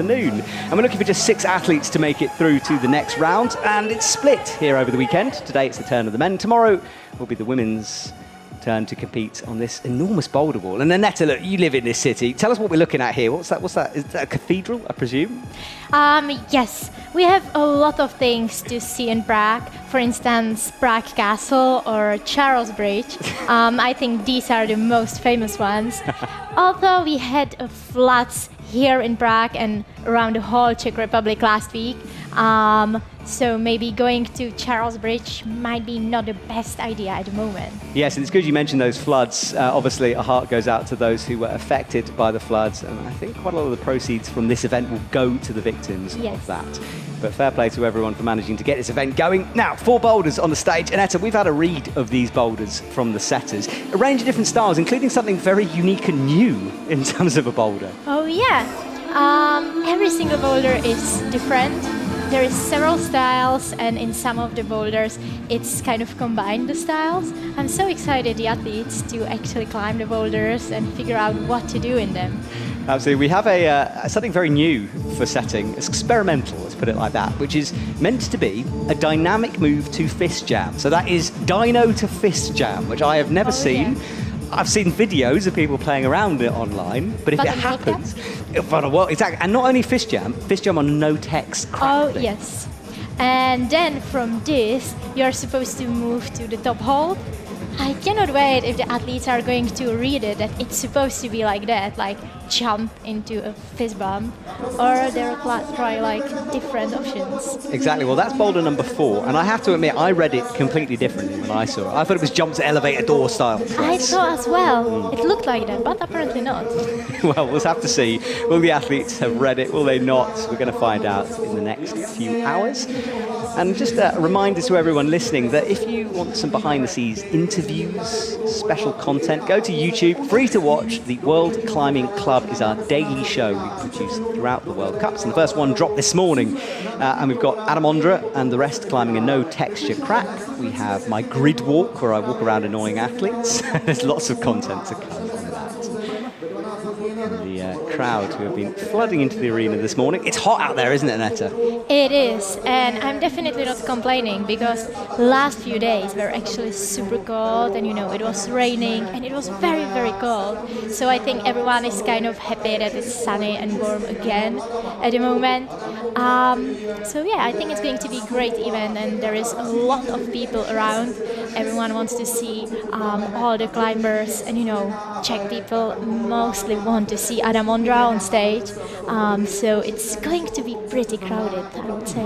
afternoon. And we're looking for just 6 athletes to make it through to the next round, and it's split here over the weekend. Today it's the turn of the men. Tomorrow will be the women's turn to compete on this enormous boulder wall. And Annette, look, you live in this city. Tell us what we're looking at here. What's that? Is that a cathedral, I presume? Yes, we have a lot of things to see in Prague. For instance, Prague Castle or Charles Bridge. I think these are the most famous ones. Although we had floods here in Prague and around the whole Czech Republic last week, so maybe going to Charles Bridge might be not the best idea at the moment. Yes, and it's good you mentioned those floods. Obviously, a heart goes out to those who were affected by the floods, and I think quite a lot of the proceeds from this event will go to the victims of that. But fair play to everyone for managing to get this event going. Now, 4 boulders on the stage. Annette, we've had a read of these boulders from the setters. A range of different styles, including something very unique and new in terms of a boulder. Oh yeah, every single boulder is different. There is several styles, and in some of the boulders, it's kind of combined the styles. I'm so excited, the athletes, to actually climb the boulders and figure out what to do in them. Absolutely. We have something very new for setting. It's experimental, let's put it like that, which is meant to be a dynamic move to fist jam. So that is dyno to fist jam, which I have never seen. Yeah. I've seen videos of people playing around it online, but if it happens, well, exactly, and not only fist jam on no text. Oh yes, and then from this you're supposed to move to the top hold. I cannot wait if the athletes are going to read it, that it's supposed to be like that, like jump into a fist bump, or they'll try like different options. Exactly, well that's boulder number 4, and I have to admit, I read it completely differently when I saw it. I thought it was jump to elevator door style. I thought as well, it looked like that, but apparently not. Well, we'll have to see. Will the athletes have read it, will they not? We're going to find out in the next few hours. And just a reminder to everyone listening that if you want some behind-the-scenes interviews, special content, go to YouTube, free to watch. The World Climbing Club is our daily show we produce throughout the World Cups. And the first one dropped this morning. And we've got Adam Ondra and the rest climbing a no-texture crack. We have my grid walk, where I walk around annoying athletes. There's lots of content to come on that. The crowd who have been flooding into the arena this morning. It's hot out there, isn't it, Annette? It is, and I'm definitely not complaining, because last few days were actually super cold, and it was raining and it was very, very cold. So I think everyone is kind of happy that it's sunny and warm again at the moment. So yeah, I think it's going to be a great event, and there is a lot of people around. Everyone wants to see all the climbers, and Czech people mostly want to see Adam Ondra on stage, so it's going to be pretty crowded, I would say.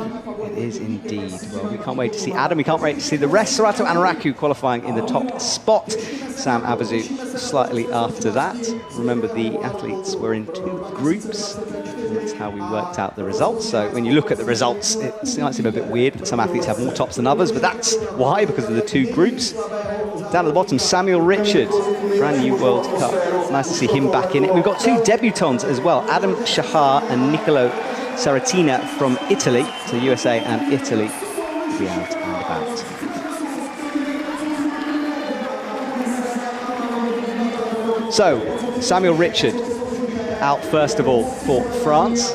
It is indeed. Well, we can't wait to see Adam, we can't wait to see the rest. Sorato Anaraku qualifying in the top spot. Sam Abazu slightly after that. Remember, the athletes were in 2 groups. And that's how we worked out the results. So when you look at the results, it might seem a bit weird that some athletes have more tops than others, but that's why, because of the 2 groups. Down at the bottom, Samuel Richard, brand new World Cup. Nice to see him back in it. We've got 2 debutants as well, Adam Shahar and Nicolo Saratina from Italy. So USA and Italy will be out and about. So, Samuel Richard out first of all for France.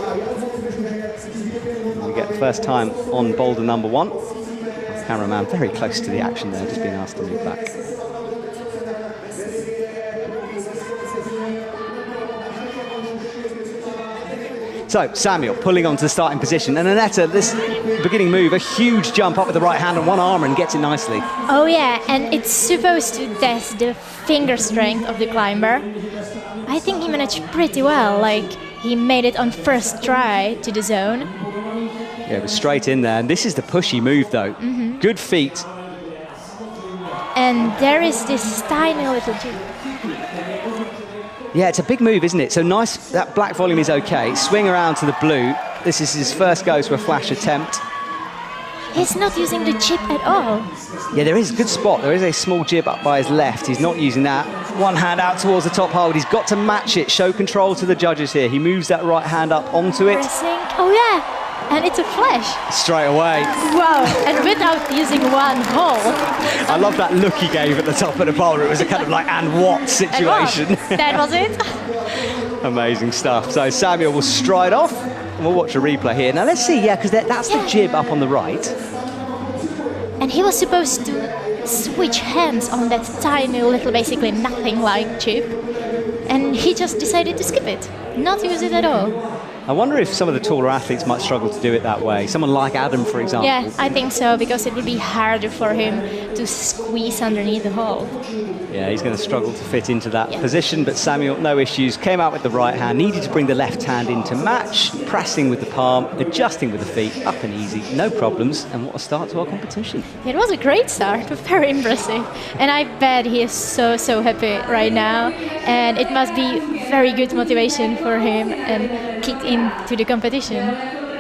We get the first time on boulder number 1. Our cameraman very close to the action there, just being asked to move back. So, Samuel pulling onto the starting position. And Annette, this beginning move, a huge jump up with the right hand and one arm, and gets it nicely. Oh yeah, and it's supposed to test the finger strength of the climber. I think he managed pretty well. Like, he made it on first try to the zone. Yeah, it was straight in there. And this is the pushy move, though. Good feet. And there is this tiny little jump. Yeah, it's a big move, isn't it? So nice, that black volume is okay. Swing around to the blue. This is his first go to a flash attempt. He's not using the jib at all. Yeah, there is a good spot. There is a small jib up by his left. He's not using that. One hand out towards the top hold. He's got to match it, show control to the judges here. He moves that right hand up onto it. Pressing. Oh yeah, and it's a flash. Straight away. Wow, and without using one hold. I love that look he gave at the top of the boulder. It was a kind of like, and what situation. That was it. Amazing stuff. So Samuel will stride off. And we'll watch a replay here. Now let's see, because that's the jib up on the right. And he was supposed to switch hands on that tiny little, basically nothing like jib. And he just decided to skip it, not use it at all. I wonder if some of the taller athletes might struggle to do it that way. Someone like Adam, for example. Yeah, I think so, because it would be harder for him to squeeze underneath the hole. Yeah, he's going to struggle to fit into that position, but Samuel, no issues, came out with the right hand, needed to bring the left hand into match, pressing with the palm, adjusting with the feet, up and easy, no problems, and what a start to our competition. It was a great start, very impressive, and I bet he is so happy right now, and it must be very good motivation for him and kick into the competition.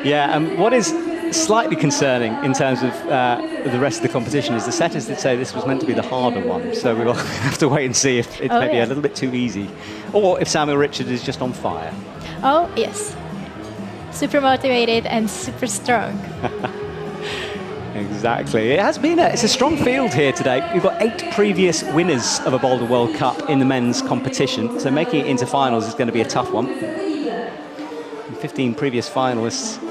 Yeah, and what is slightly concerning in terms of the rest of the competition is the setters did say this was meant to be the harder one, so we will have to wait and see if it's maybe a little bit too easy, or if Samuel Richards is just on fire. Oh, yes. Super motivated and super strong. Exactly. It's a strong field here today. We've got 8 previous winners of a Boulder World Cup in the men's competition, so making it into finals is going to be a tough one. And 15 previous finalists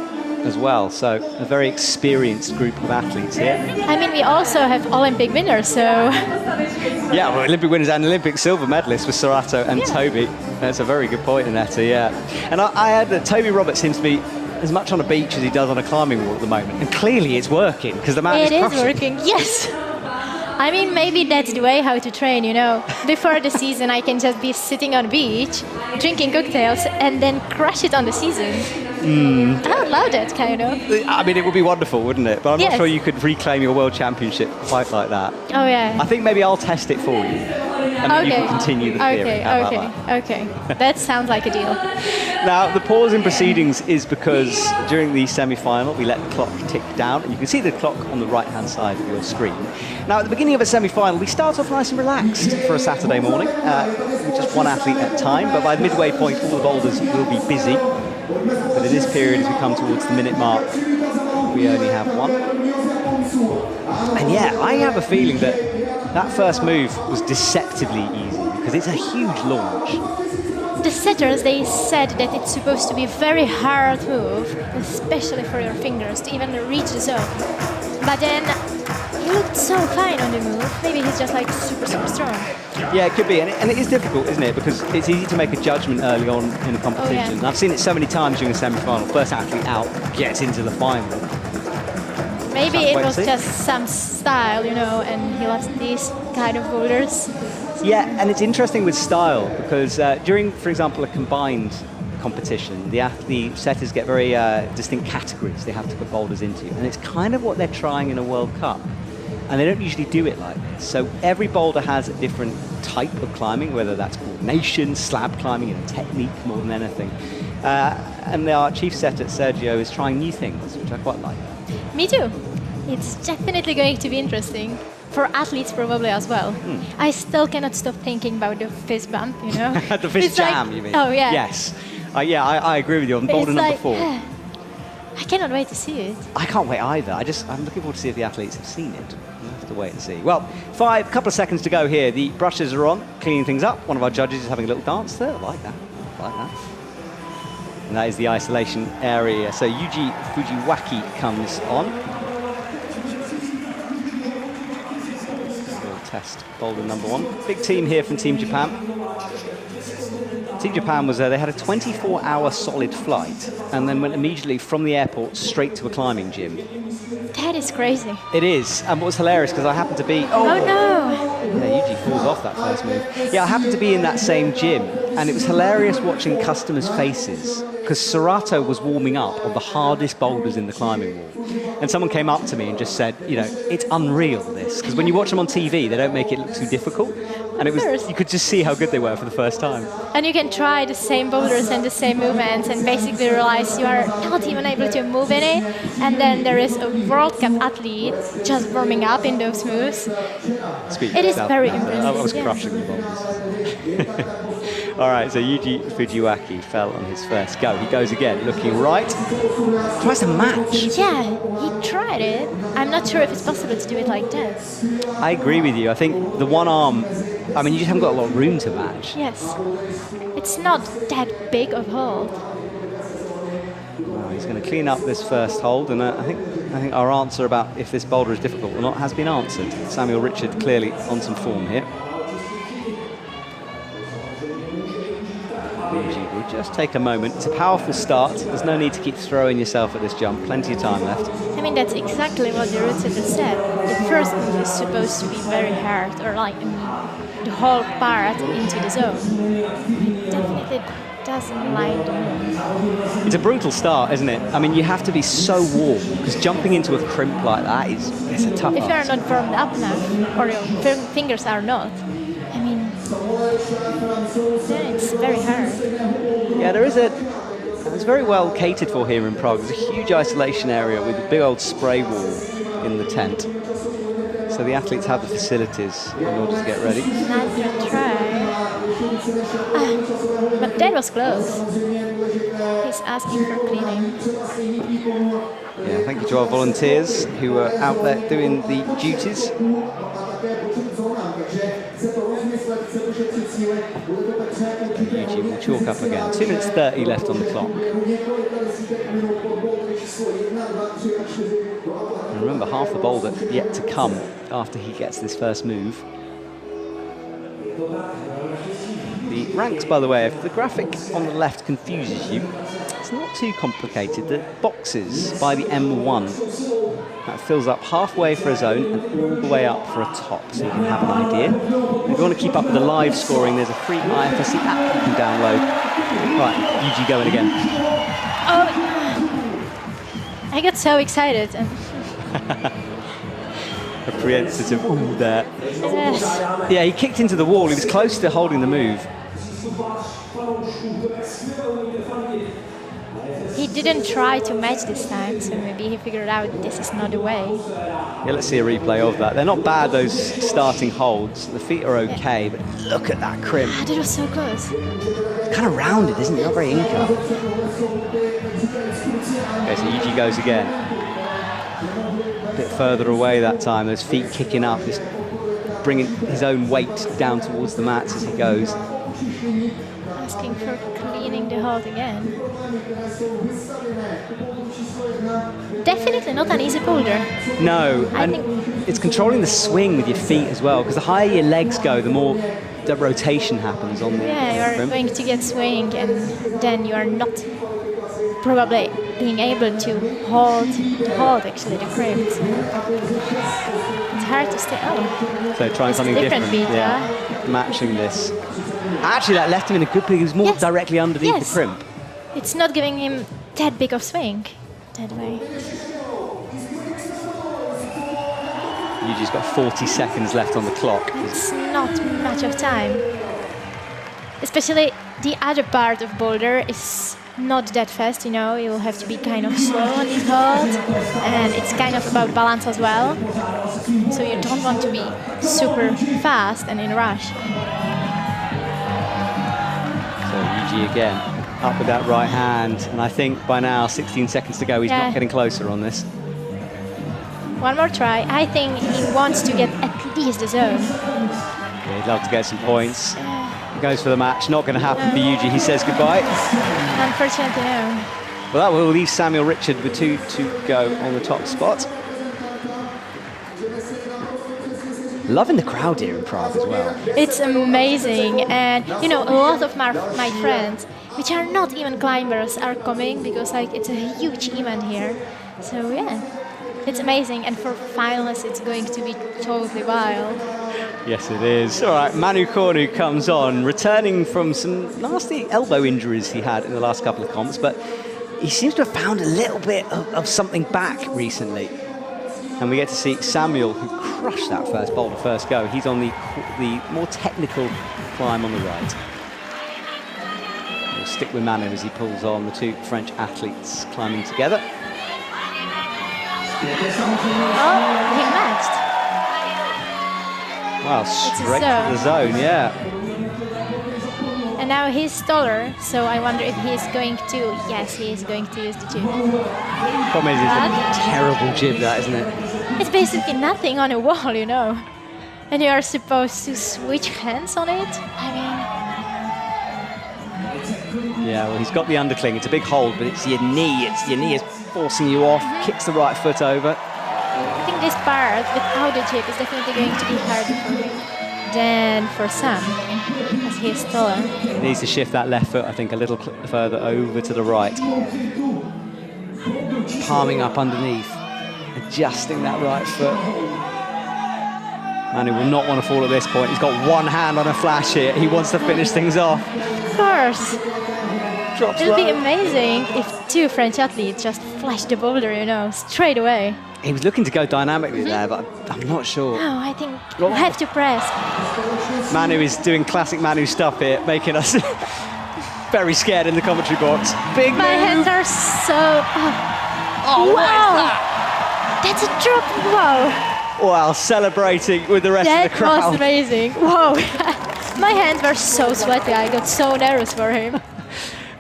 as well, so a very experienced group of athletes here. I mean, we also have Olympic winners, so... Yeah, well, Olympic winners and Olympic silver medalists with Sorato and Toby. That's a very good point, Annetta, yeah. And I had that Toby Roberts seems to be as much on a beach as he does on a climbing wall at the moment, and clearly it's working, because the man is crushing. It is working, yes! I mean, maybe that's the way how to train, you know. Before the season, I can just be sitting on the beach, drinking cocktails, and then crush it on the season. I would love that, kind of. I mean, it would be wonderful, wouldn't it? But I'm not sure you could reclaim your world championship quite like that. Oh, yeah. I think maybe I'll test it for you, and then you can continue the theory. Okay. That sounds like a deal. Now, the pause in proceedings is because during the semi-final, we let the clock tick down, and you can see the clock on the right-hand side of your screen. Now, at the beginning of a semi-final, we start off nice and relaxed for a Saturday morning, with just one athlete at a time, but by the midway point, all the boulders will be busy. But in this period, as we come towards the minute mark, we only have one. And yeah, I have a feeling that first move was deceptively easy, because it's a huge launch. The setters, they said that it's supposed to be a very hard move, especially for your fingers, to even reach the zone. But then he looked so fine on the move. Maybe he's just like super strong. Yeah, it could be, and it is difficult, isn't it? Because it's easy to make a judgment early on in a competition. And I've seen it so many times during the semi-final. First athlete out gets into the final. Maybe it was just some style, you know, and he loves these kind of boulders. Yeah, and it's interesting with style, because during, for example, a combined competition, the setters get very distinct categories they have to put boulders into, and it's kind of what they're trying in a World Cup. And they don't usually do it like this. So every boulder has a different type of climbing, whether that's coordination, slab climbing, technique more than anything. And our chief setter, Sergio, is trying new things, which I quite like. Me too. It's definitely going to be interesting. For athletes probably as well. I still cannot stop thinking about the fist bump, you know? The fist jam, you mean? Oh, yeah. Yes. I agree with you on boulder number 4. I cannot wait to see it. I can't wait either. I'm looking forward to see if the athletes have seen it. We'll have to wait and see. Well, couple of seconds to go here. The brushes are on, cleaning things up. One of our judges is having a little dance there. I like that. And that is the isolation area. So Yuji Fujiwaki comes on. We'll test boulder number 1. Big team here from Team Japan. Team Japan was they had a 24-hour solid flight and then went immediately from the airport straight to a climbing gym. That is crazy. It is, and what was hilarious, because I happened to be... Oh no! Yeah, Yuji falls off that first move. Yeah, I happened to be in that same gym, and it was hilarious watching customers' faces, because Sorato was warming up on the hardest boulders in the climbing wall. And someone came up to me and just said, it's unreal, this, because when you watch them on TV, they don't make it look too difficult. And it was, you could just see how good they were for the first time. And you can try the same boulders and the same movements and basically realize you are not even able to move in it. And then there is a World Cup athlete just warming up in those moves. It is very impressive. I was crushing the boulders. All right, so Yuji Fujiwaki fell on his first go. He goes again, looking right. Tries to match. Yeah, he tried it. I'm not sure if it's possible to do it like that. I agree with you. I think the one arm, you just haven't got a lot of room to match. Yes. It's not that big of a hold. Now he's going to clean up this first hold, and I think our answer about if this boulder is difficult or not has been answered. Samuel Richard clearly on some form here. We'll just take a moment. It's a powerful start. There's no need to keep throwing yourself at this jump. Plenty of time left. I mean, that's exactly what the route setter said. The first move is supposed to be very hard, or like the whole part into the zone. It definitely doesn't like the move. It's a brutal start, isn't it? I mean, you have to be so warm, because jumping into a crimp like that it's a tough If ask. you're not warmed up enough, or your fingers are not, I mean, then it's very hard. Yeah, it's very well catered for here in Prague. There's a huge isolation area with a big old spray wall in the tent. So the athletes have the facilities in order to get ready. Another try. But that was close. He's asking for cleaning. Yeah, thank you to our volunteers who are out there doing the duties. Yuji will chalk up again. 2 minutes 30 left on the clock. And remember, half the boulder yet to come after he gets this first move. The ranks, by the way, if the graphic on the left confuses you, it's not too complicated. The boxes by the M1, that fills up halfway for a zone and all the way up for a top, so you can have an idea. If you want to keep up with the live scoring, there's a free IFSC app you can download. Right, Yuji going again. Oh, I got so excited. A preemptive ooh there. Yes. Yeah, he kicked into the wall. He was close to holding the move. He didn't try to match this time, so maybe he figured out this is not the way. Yeah, let's see a replay of that. They're not bad, those starting holds. The feet are okay, but look at that crimp. Ah, that was so close. It's kind of rounded, isn't it? Not very Inca. Okay, so Yuji goes again. A bit further away that time. Those feet kicking up, just bringing his own weight down towards the mats as he goes. Asking for cleaning the hold again. Definitely not an easy boulder. No, and it's controlling the swing with your feet as well, because the higher your legs go, the more the rotation happens on the Yeah, you're going to get swing, and then you are not probably being able to hold actually the crimp. It's hard to stay up. So trying something different. Beat, yeah, matching this. Actually, that left him in a good position. He was more directly underneath the crimp. It's not giving him that big of swing that way. Yuji's got 40 seconds left on the clock. It's not much of time. Especially the other part of boulder is not that fast, you know. You'll have to be kind of slow on this hold, and it's kind of about balance as well. So you don't want to be super fast and in a rush. So Yuji again, up with that right hand, and I think by now, 16 seconds to go, he's not getting closer on this. One more try. I think he wants to get at least the zone. Yeah, he'd love to get some points. He goes for the match. Not going to happen for Yuji. He says goodbye. Unfortunately, no. Well, that will leave Samuel Richard with 2 to go on the top spot. Loving the crowd here in Prague as well. It's amazing, and you know, a lot of my friends, which are not even climbers, are coming because like it's a huge event here. So yeah, it's amazing, and for finalists, it's going to be totally wild. Yes, it is. All right, Manu Cornu comes on, returning from some nasty elbow injuries he had in the last couple of comps, but he seems to have found a little bit of something back recently. And we get to see Samuel, who crushed that first boulder, first go. He's on the more technical climb on the right. We'll stick with Manu as he pulls on the 2 French athletes climbing together. Oh, he matched. Wow, straight to the zone, yeah. And now he's taller, so I wonder if he's going to... Yes, he is going to use the jib. Problem is, it's a terrible jib, that, isn't it? It's basically nothing on a wall, you know. And you are supposed to switch hands on it. I mean... Yeah, well, he's got the undercling. It's a big hold, but it's your knee. Your knee is forcing you off. Kicks the right foot over. I think this part without the chip is definitely going to be harder for him than for Sam, as he is taller. He needs to shift that left foot, I think, a little further over to the right. Palming up underneath, adjusting that right foot. Manu will not want to fall at this point. He's got one hand on a flash here. He wants to finish things off. Of course. Drops It would be low. amazing if two French athletes just flashed the boulder, you know, straight away. He was looking to go dynamically there, but I'm not sure. No, I think you have to press. Manu is doing classic Manu stuff here, making us very scared in the commentary box. Big My move. hands are so... Oh, what is wow! that? That's a drop, wow! Wow, celebrating with the rest of That the crowd. was amazing, wow! My hands were so sweaty, I got so nervous for him.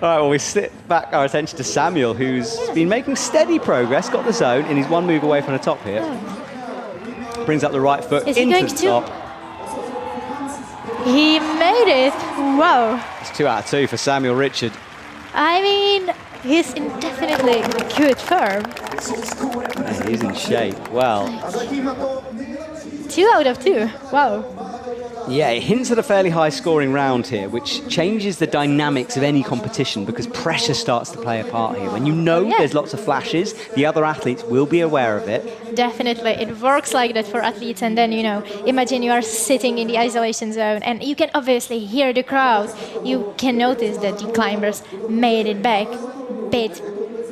All right, well, we sit back our attention to Samuel, who's been making steady progress, got the zone, and he's one move away from the top here. Brings up the right foot Is he into going the to? top. He made it, wow! It's 2 out of 2 for Samuel Richard. I mean, he's in definitely good form. And he's in shape. Well, 2 out of 2, wow. yeah, it hints at a fairly high scoring round here, which changes the dynamics of any competition because pressure starts to play a part here. When you know there's lots of flashes, the other athletes will be aware of it. Definitely, it works like that for athletes. And then, you know, imagine you are sitting in the isolation zone and you can obviously hear the crowd. You can notice that the climbers made it back a bit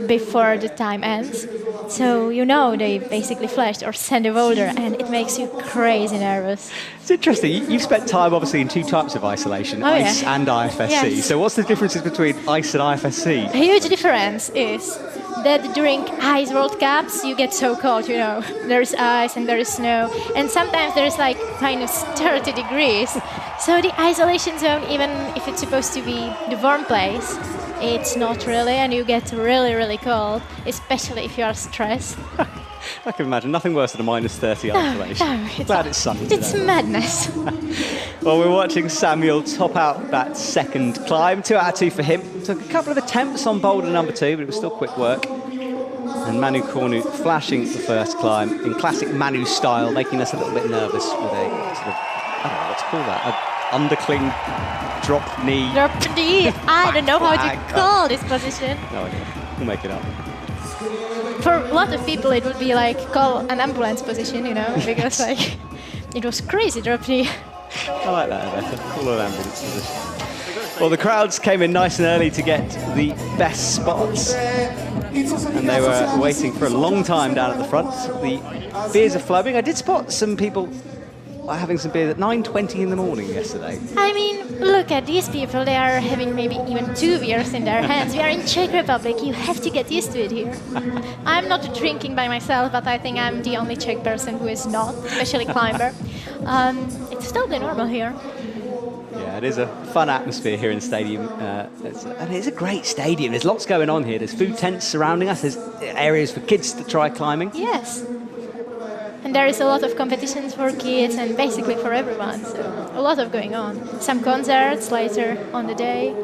before the time ends. So, you know, they basically flashed or sent a boulder and it makes you crazy nervous. It's interesting. You've spent time, obviously, in 2 types of isolation, Oh, ICE yeah. and IFSC. Yes. So what's the differences between ICE and IFSC? A huge difference is that during ice World Cups you get so cold, you know. There is ice and there is snow, and sometimes there is like minus 30 degrees. So the isolation zone, even if it's supposed to be the warm place, it's not really, and you get really, really cold, especially if you are stressed. I can imagine nothing worse than a minus 30 isolation. Glad it's sunny today. It's madness. Well, we're watching Samuel top out that second climb. 2 out of 2 for him. Took a couple of attempts on boulder number 2, but it was still quick work. And Manu Cornu flashing the first climb in classic Manu style, making us a little bit nervous with a sort of, I don't know what to call that, an undercling drop knee. Drop knee. I don't know how to call this position. No idea. We'll make it up. For a lot of people, it would be like call an ambulance position, you know, because like it was crazy drop knee. I like that better. Call an ambulance position. Well, the crowds came in nice and early to get the best spots. And they were waiting for a long time down at the front. The beers are flowing. I did spot some people having some beers at 9:20 in the morning yesterday. I mean, look at these people. They are having maybe even 2 beers in their hands. We are in Czech Republic. You have to get used to it here. I'm not drinking by myself, but I think I'm the only Czech person who is not, especially climber. It's totally normal here. Yeah, it is a fun atmosphere here in the stadium. And it's a great stadium. There's lots going on here. There's food tents surrounding us. There's areas for kids to try climbing. Yes. And there is a lot of competitions for kids and basically for everyone. So a lot of going on. Some concerts later on the day.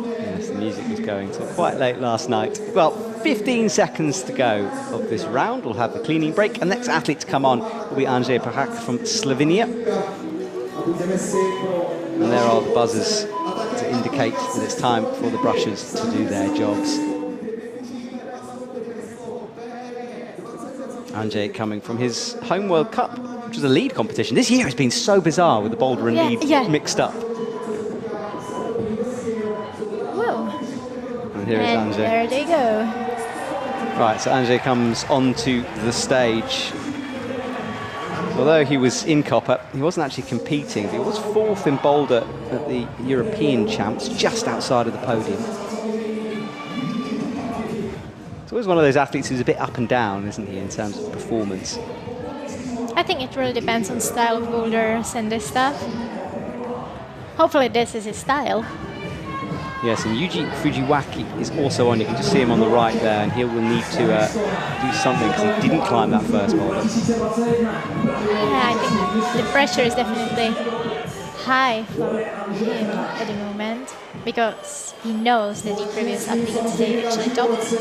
Yes, the music was going till quite late last night. Well, 15 seconds to go of this round. We'll have the cleaning break. And the next athlete to come on will be Anze Peharc from Slovenia. And there are the buzzers to indicate that it's time for the brushers to do their jobs. Anze coming from his home World Cup, which was a lead competition. This year has been so bizarre with the boulder and lead mixed up. Whoa. And here is Anze. There they go. Right, so Anze comes onto the stage. Although he was in copper, he wasn't actually competing. He was 4th in boulder at the European Champs, just outside of the podium. He's always one of those athletes who's a bit up and down, isn't he, in terms of performance? I think it really depends on style of boulders and this stuff. Hopefully this is his style. Yes, and Yuji Fujiwaki is also on. You can just see him on the right there, and he will need to do something because he didn't climb that first boulder. Yeah, I think the pressure is definitely high for him at the moment because he knows that the previous athletes they actually topped.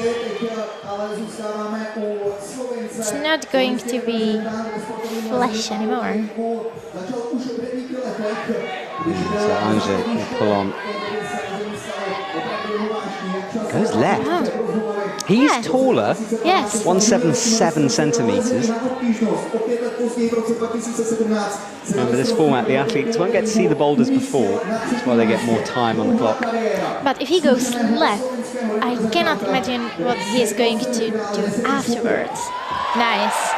It's not going to be flash anymore. So Anze will pull on. Goes left. Oh. He's Yeah. taller. Yes. 177 centimeters. Remember this format, the athletes won't get to see the boulders before. That's why they get more time on the clock. But if he goes left, I cannot imagine what he is going to do afterwards. Nice.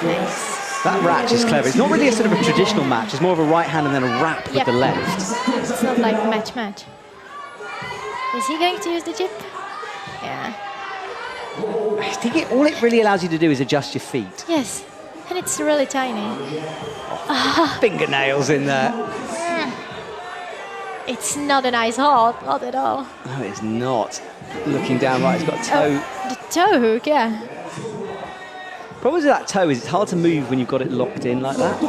Nice. That ratch is clever. It's not really a sort of a traditional match. It's more of a right hand and then a wrap with Yep. the left. It's not like match. Is he going to use the chip? Yeah. I think all it really allows you to do is adjust your feet. Yes. And it's really tiny. Fingernails in there. It's not a nice hold, not at all. No, it's not. Looking down right, it's got a toe. The toe hook, yeah. Problem with that toe is it's hard to move when you've got it locked in like that.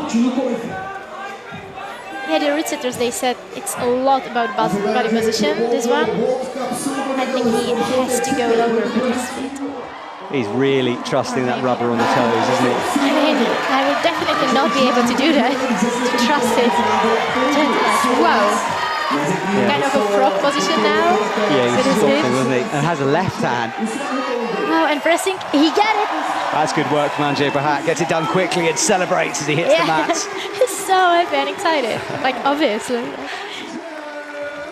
Yeah, the researchers, they said it's a lot about body position, this one. I think he has to go lower with his feet. He's really trusting that rubber on the toes, isn't he? I mean, I will definitely not be able to do that, to trust it. Wow. Yeah. Kind of a frog position now. Yeah, he's with his swapping, hips. wasn't he? And has a left hand. Wow, and pressing, he got it. That's good work from Anze Peharc. Gets it done quickly and celebrates as he hits the mats. He's so happy and excited. Like, obviously.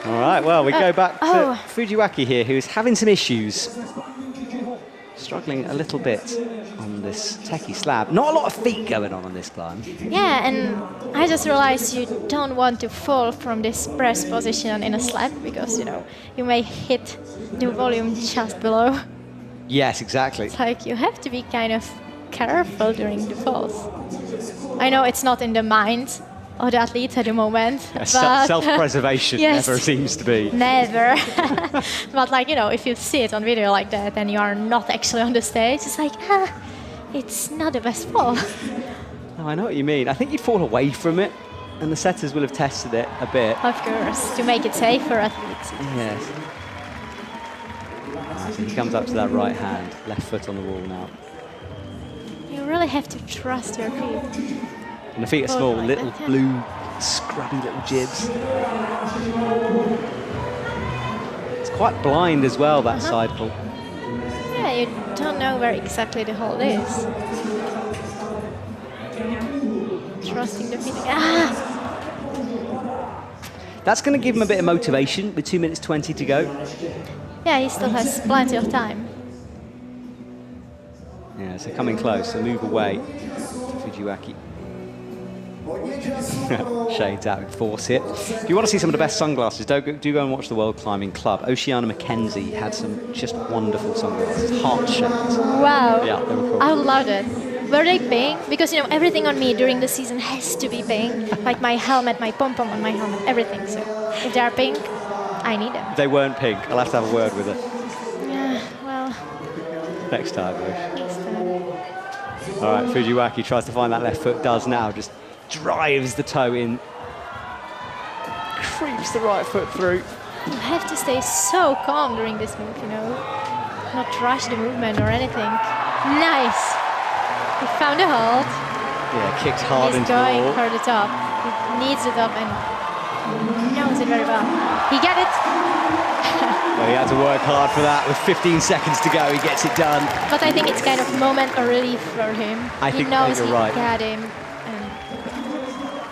All right, well, we go back to oh. Fujiwaki here, who's having some issues. Struggling a little bit on this techie slab. Not a lot of feet going on this climb. Yeah, and I just realized you don't want to fall from this press position in a slab because, you know, you may hit the volume just below. Yes, exactly. It's like you have to be kind of careful during the falls. I know it's not in the mind of the athlete at the moment. Yeah, but self-preservation yes. never seems to be. Never. But like, you know, if you see it on video like that and you are not actually on the stage, it's like, it's not the best fall. Oh, I know what you mean. I think you'd fall away from it, and the setters will have tested it a bit. Of course, to make it safe for athletes. Yes. So he comes up to that right hand, left foot on the wall now. You really have to trust your feet. And the feet are small, Like little that, yeah. blue, scrubby little jibs. It's quite blind as well, that side pull. Yeah, you don't know where exactly the hold is. Trusting the feet. That's going to give him a bit of motivation with 2 minutes 20 to go. Yeah, he still has plenty of time. Yeah, so coming close, so move away to Fujiwaki. Shades out and force it. If you want to see some of the best sunglasses, do go and watch the World Climbing Club. Oceana Mackenzie had some just wonderful sunglasses, heart-shaped. Wow. Yeah, they were cool. I love it. Were they pink? Because, you know, everything on me during the season has to be pink. Like my helmet, my pom-pom on my helmet, everything. So if they are pink, I need them. They weren't pink. I'll have to have a word with her. Yeah, well, Next time, Bush. next time. All right, Fujiwaki tries to find that left foot, does now, just drives the toe in. Creeps the right foot through. You have to stay so calm during this move, you know. Not rush the movement or anything. Nice. He found a hold. Yeah, kicked hard He's into the going wall. for the top. He needs the top and knows it very well. He got it. Well, he had to work hard for that. With 15 seconds to go, he gets it done. But I think it's kind of moment of relief for him. I he think knows you're he right. got him.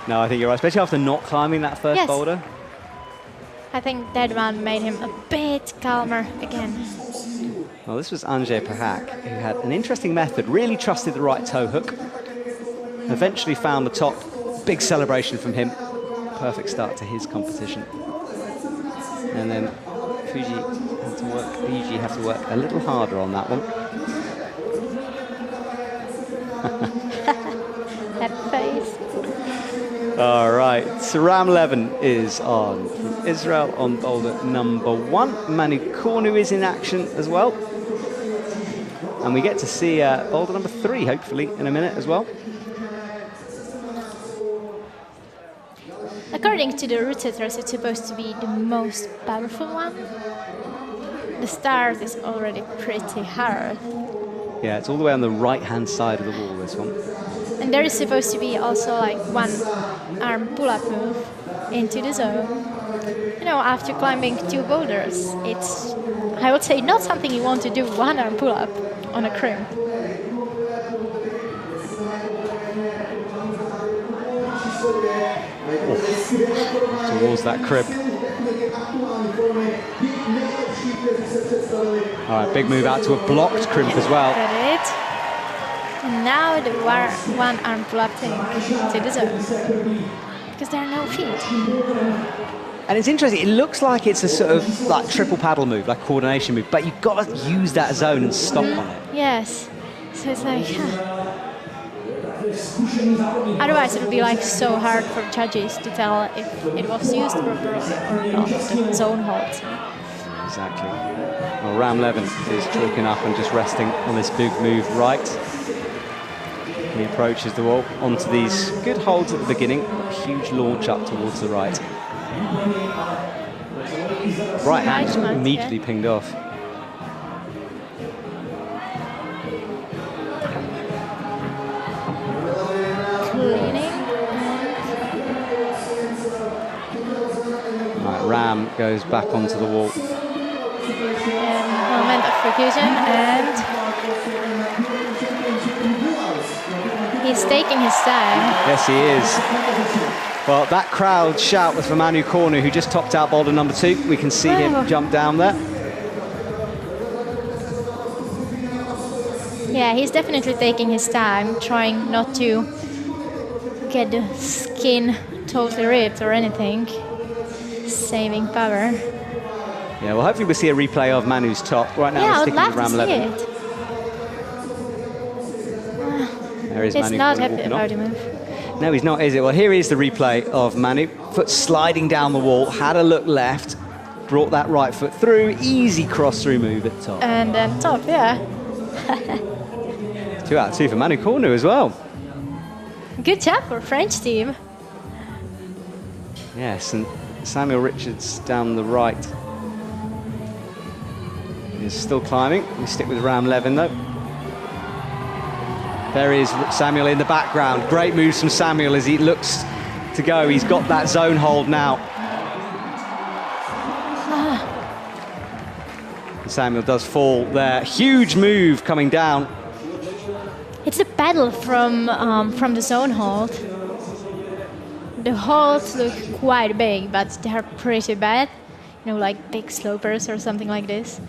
No, I think you're right, especially after not climbing that first Yes. boulder. I think that one made him a bit calmer again. Well, this was Anze Peharc, who had an interesting method, really trusted the right toe hook, eventually found the top. Big celebration from him. Perfect start to his competition. And then Fiji had to work a little harder on that one. That face. All right, Saram Levin is on from Israel on boulder number 1. Manu Kornu is in action as well. And we get to see boulder number 3, hopefully, in a minute as well. according to the route setters, it's supposed to be the most powerful one. The start is already pretty hard. Yeah, it's all the way on the right-hand side of the wall, this one. And there is supposed to be also like one arm pull-up move into the zone. You know, after climbing 2 boulders, it's, I would say, not something you want to do, one arm pull-up on a crimp. Towards that crib. All right, big move out to a blocked crimp as well. Got it. And now the one arm pull-up thing to the zone. Because there are no feet. And it's interesting, it looks like it's a sort of like triple paddle move, like coordination move, but you've got to use that zone and stop on it. Yes. So it's like, otherwise it would be like so hard for judges to tell if it was used properly or not, the zone hold. Exactly. Well, Ram Levin is chalking up and just resting on this big move right. He approaches the wall onto these good holds at the beginning, a huge launch up towards the right. Right hand just immediately pinged off. Cleaning. Right, Ram goes back onto the wall. And moment of confusion, and he's taking his time. Yes, he is. Well, that crowd shout was for Manu Cornu, who just topped out boulder number 2. We can see him jump down there. Yeah, he's definitely taking his time, trying not to get the skin totally ripped or anything. Saving power. Yeah, well, hopefully we'll see a replay of Manu's top. Right now, we're sticking with Ram Levin. There is He's Manu not Cornu happy walking about off. the move. No, he's not, is it? Well, here is the replay of Manu. Foot sliding down the wall, had a look left, brought that right foot through, easy cross-through move at the top. And then top, yeah. 2 out of 2 for Manu Cornu as well. Good job for French team. Yes, and Samuel Richards down the right is still climbing. We stick with Ram Levin though. There is Samuel in the background. Great moves from Samuel as he looks to go. He's got that zone hold now. Samuel does fall there. Huge move coming down. It's a battle from the zone hold. The holds look quite big, but they're pretty bad. You know, like big slopers or something like this.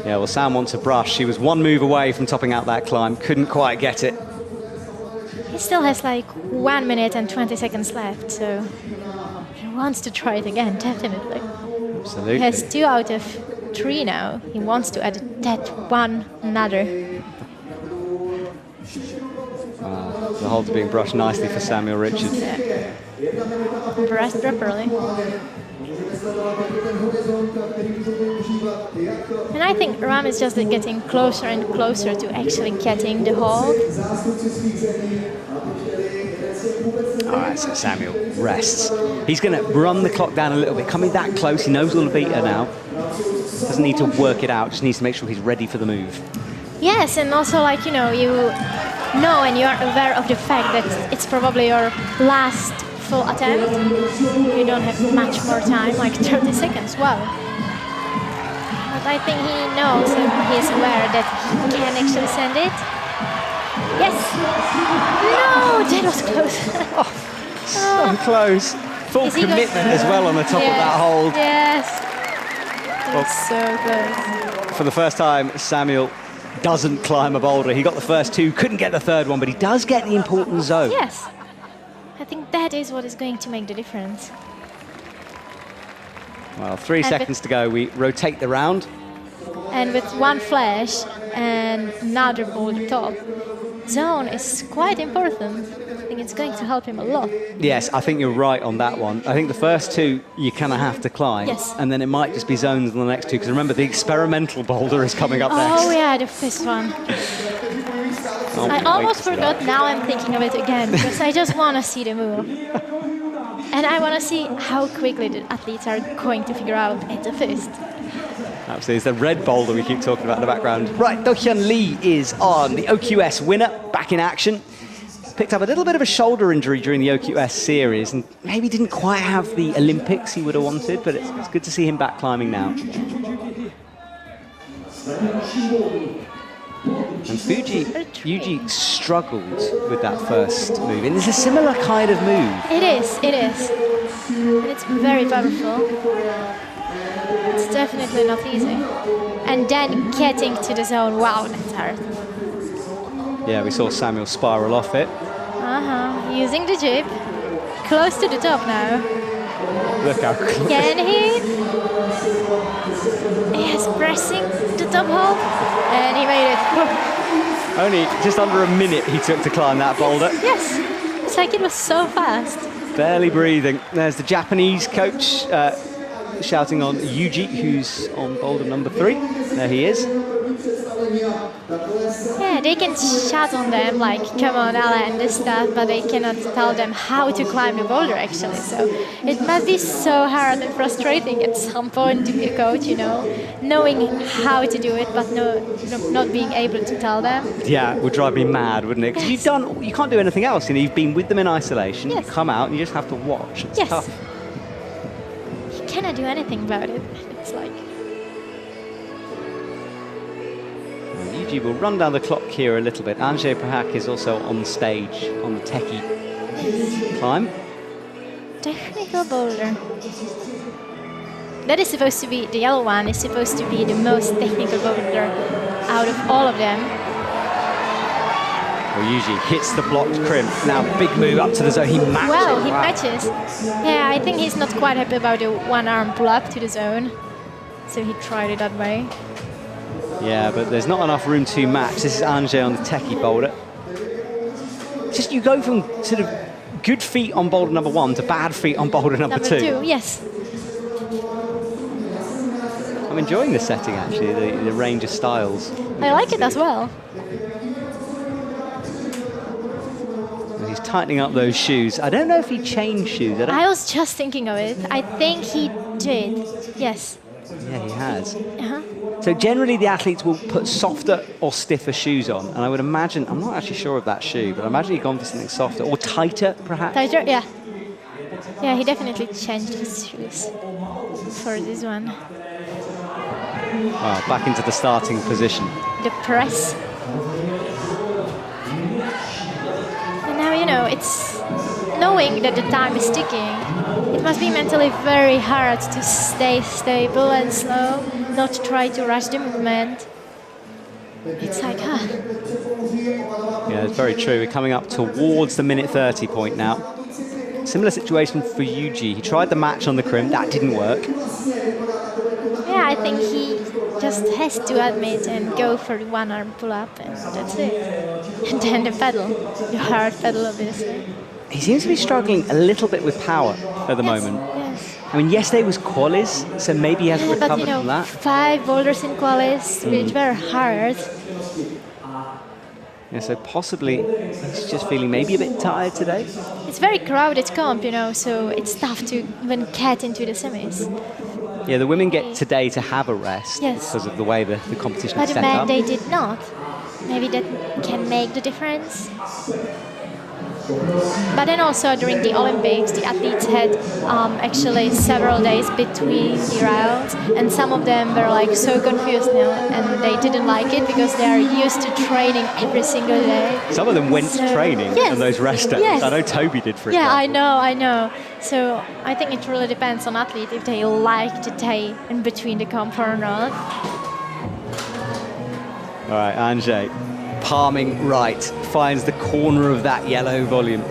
Yeah, well, Sam wants a brush. She was 1 move away from topping out that climb. Couldn't quite get it. He still has like 1 minute and 20 seconds left, so he wants to try it again, definitely. Absolutely. He has 2 out of 3 now. He wants to add that one another. The holds are being brushed nicely for Samuel Richards. Yeah. Brushed properly. And I think Ram is just getting closer and closer to actually getting the hold. All right, so Samuel rests. He's going to run the clock down a little bit. Coming that close, he knows all the beater now. Doesn't need to work it out, just needs to make sure he's ready for the move. Yes, and also, like, you know and you are aware of the fact that it's probably your last full attempt. You don't have much more time, like 30 seconds, wow. But I think he knows and he's aware that he can actually send it. Yes! No, that was close. So close. Full commitment as well on the top of that hold. Yes. That's so close. For the first time, Samuel doesn't climb a boulder. He got the first 2, couldn't get the 3rd one, but he does get the important zone. Yes. I think that is what is going to make the difference. Well, 3 seconds to go. We rotate the round. And with 1 flash and another boulder top, zone is quite important. I think it's going to help him a lot. Yes, I think you're right on that one. I think the first 2 you kind of have to climb. Yes. And then it might just be zones on the next 2, because remember, the experimental boulder is coming up next. Oh yeah, the 5th one. I almost forgot, now I'm thinking of it again, because I just want to see the move. And I want to see how quickly the athletes are going to figure out it's a fist. Absolutely, it's the red boulder we keep talking about in the background. Right, Do-hyun Lee is on, the OQS winner, back in action. Picked up a little bit of a shoulder injury during the OQS series and maybe didn't quite have the Olympics he would have wanted, but it's good to see him back climbing now. And Fuji struggled with that first move, and it's a similar kind of move. It is. And it's very powerful. It's definitely not easy. And then getting to the zone, wow, that's hard. Yeah, we saw Samuel spiral off it. Using the jib. Close to the top now. Look how close. Can he? He is pressing the top hole, and he made it. Only just under a minute he took to climb that boulder. Yes. It's like it was so fast. Barely breathing. There's the Japanese coach shouting on Yuji, who's on boulder number 3. There he is. Yeah, they can shout on them like, come on, Ala, and this stuff, but they cannot tell them how to climb the boulder, actually. So it must be so hard and frustrating at some point to be a coach, you know, knowing how to do it, but not being able to tell them. Yeah, it would drive me mad, wouldn't it? Because you can't do anything else. You know, you've been with them in isolation. Yes. You come out and you just have to watch. It's Yes. tough. You cannot do anything about it. It's like... Yuji will run down the clock here a little bit. Anze Peharc is also on stage on the techie climb. Technical boulder. That is supposed to be, the yellow one is supposed to be the most technical boulder out of all of them. Well, Yuji hits the blocked crimp. Now big move up to the zone. He matches. Well, he matches. Yeah, I think he's not quite happy about the one-arm pull-up to the zone. So he tried it that way. Yeah, but there's not enough room to match. This is Anze on the techie boulder. Just you go from sort of good feet on boulder number 1 to bad feet on boulder number 2. Number 2, yes. I'm enjoying the setting, actually, the range of styles. I like it as well. He's tightening up those shoes. I don't know if he changed shoes. I was just thinking of it. I think he did. Yes. Yeah, he has. Uh-huh. So generally the athletes will put softer or stiffer shoes on, and I would imagine, I'm not actually sure of that shoe, but I imagine he's gone for something softer or tighter, perhaps. Tighter, yeah. Yeah, he definitely changed his shoes for this one. Wow, back into the starting position. The press. And now, you know, it's knowing that the time is ticking. It must be mentally very hard to stay stable and slow, not try to rush the movement. It's like, Yeah, it's very true. We're coming up towards the minute 30 point now. Similar situation for Yuji. He tried the match on the crimp, that didn't work. Yeah, I think he just has to admit and go for the one-arm pull-up, and that's it. And then the pedal, the hard pedal, obviously. He seems to be struggling a little bit with power at the moment. Yes. I mean, yesterday was qualis, so maybe he hasn't recovered but, you know, from that. 5 boulders in qualis, which were hard. Yeah, so possibly he's just feeling maybe a bit tired today. It's very crowded comp, you know, so it's tough to even get into the semis. Yeah, the women get today to have a rest Yes. because of the way the competition But is the set men, up. they did not. Maybe that can make the difference. But then also during the Olympics, the athletes had actually several days between the rounds, and some of them were like so confused now, and they didn't like it because they are used to training every single day. Some of them went to training Yes. on those rest days. Yes. I know Toby did, for Yeah, example. I know. So I think it really depends on athlete if they like to stay in between the comp or not. All right, Anze, palming right, finds the corner of that yellow volume.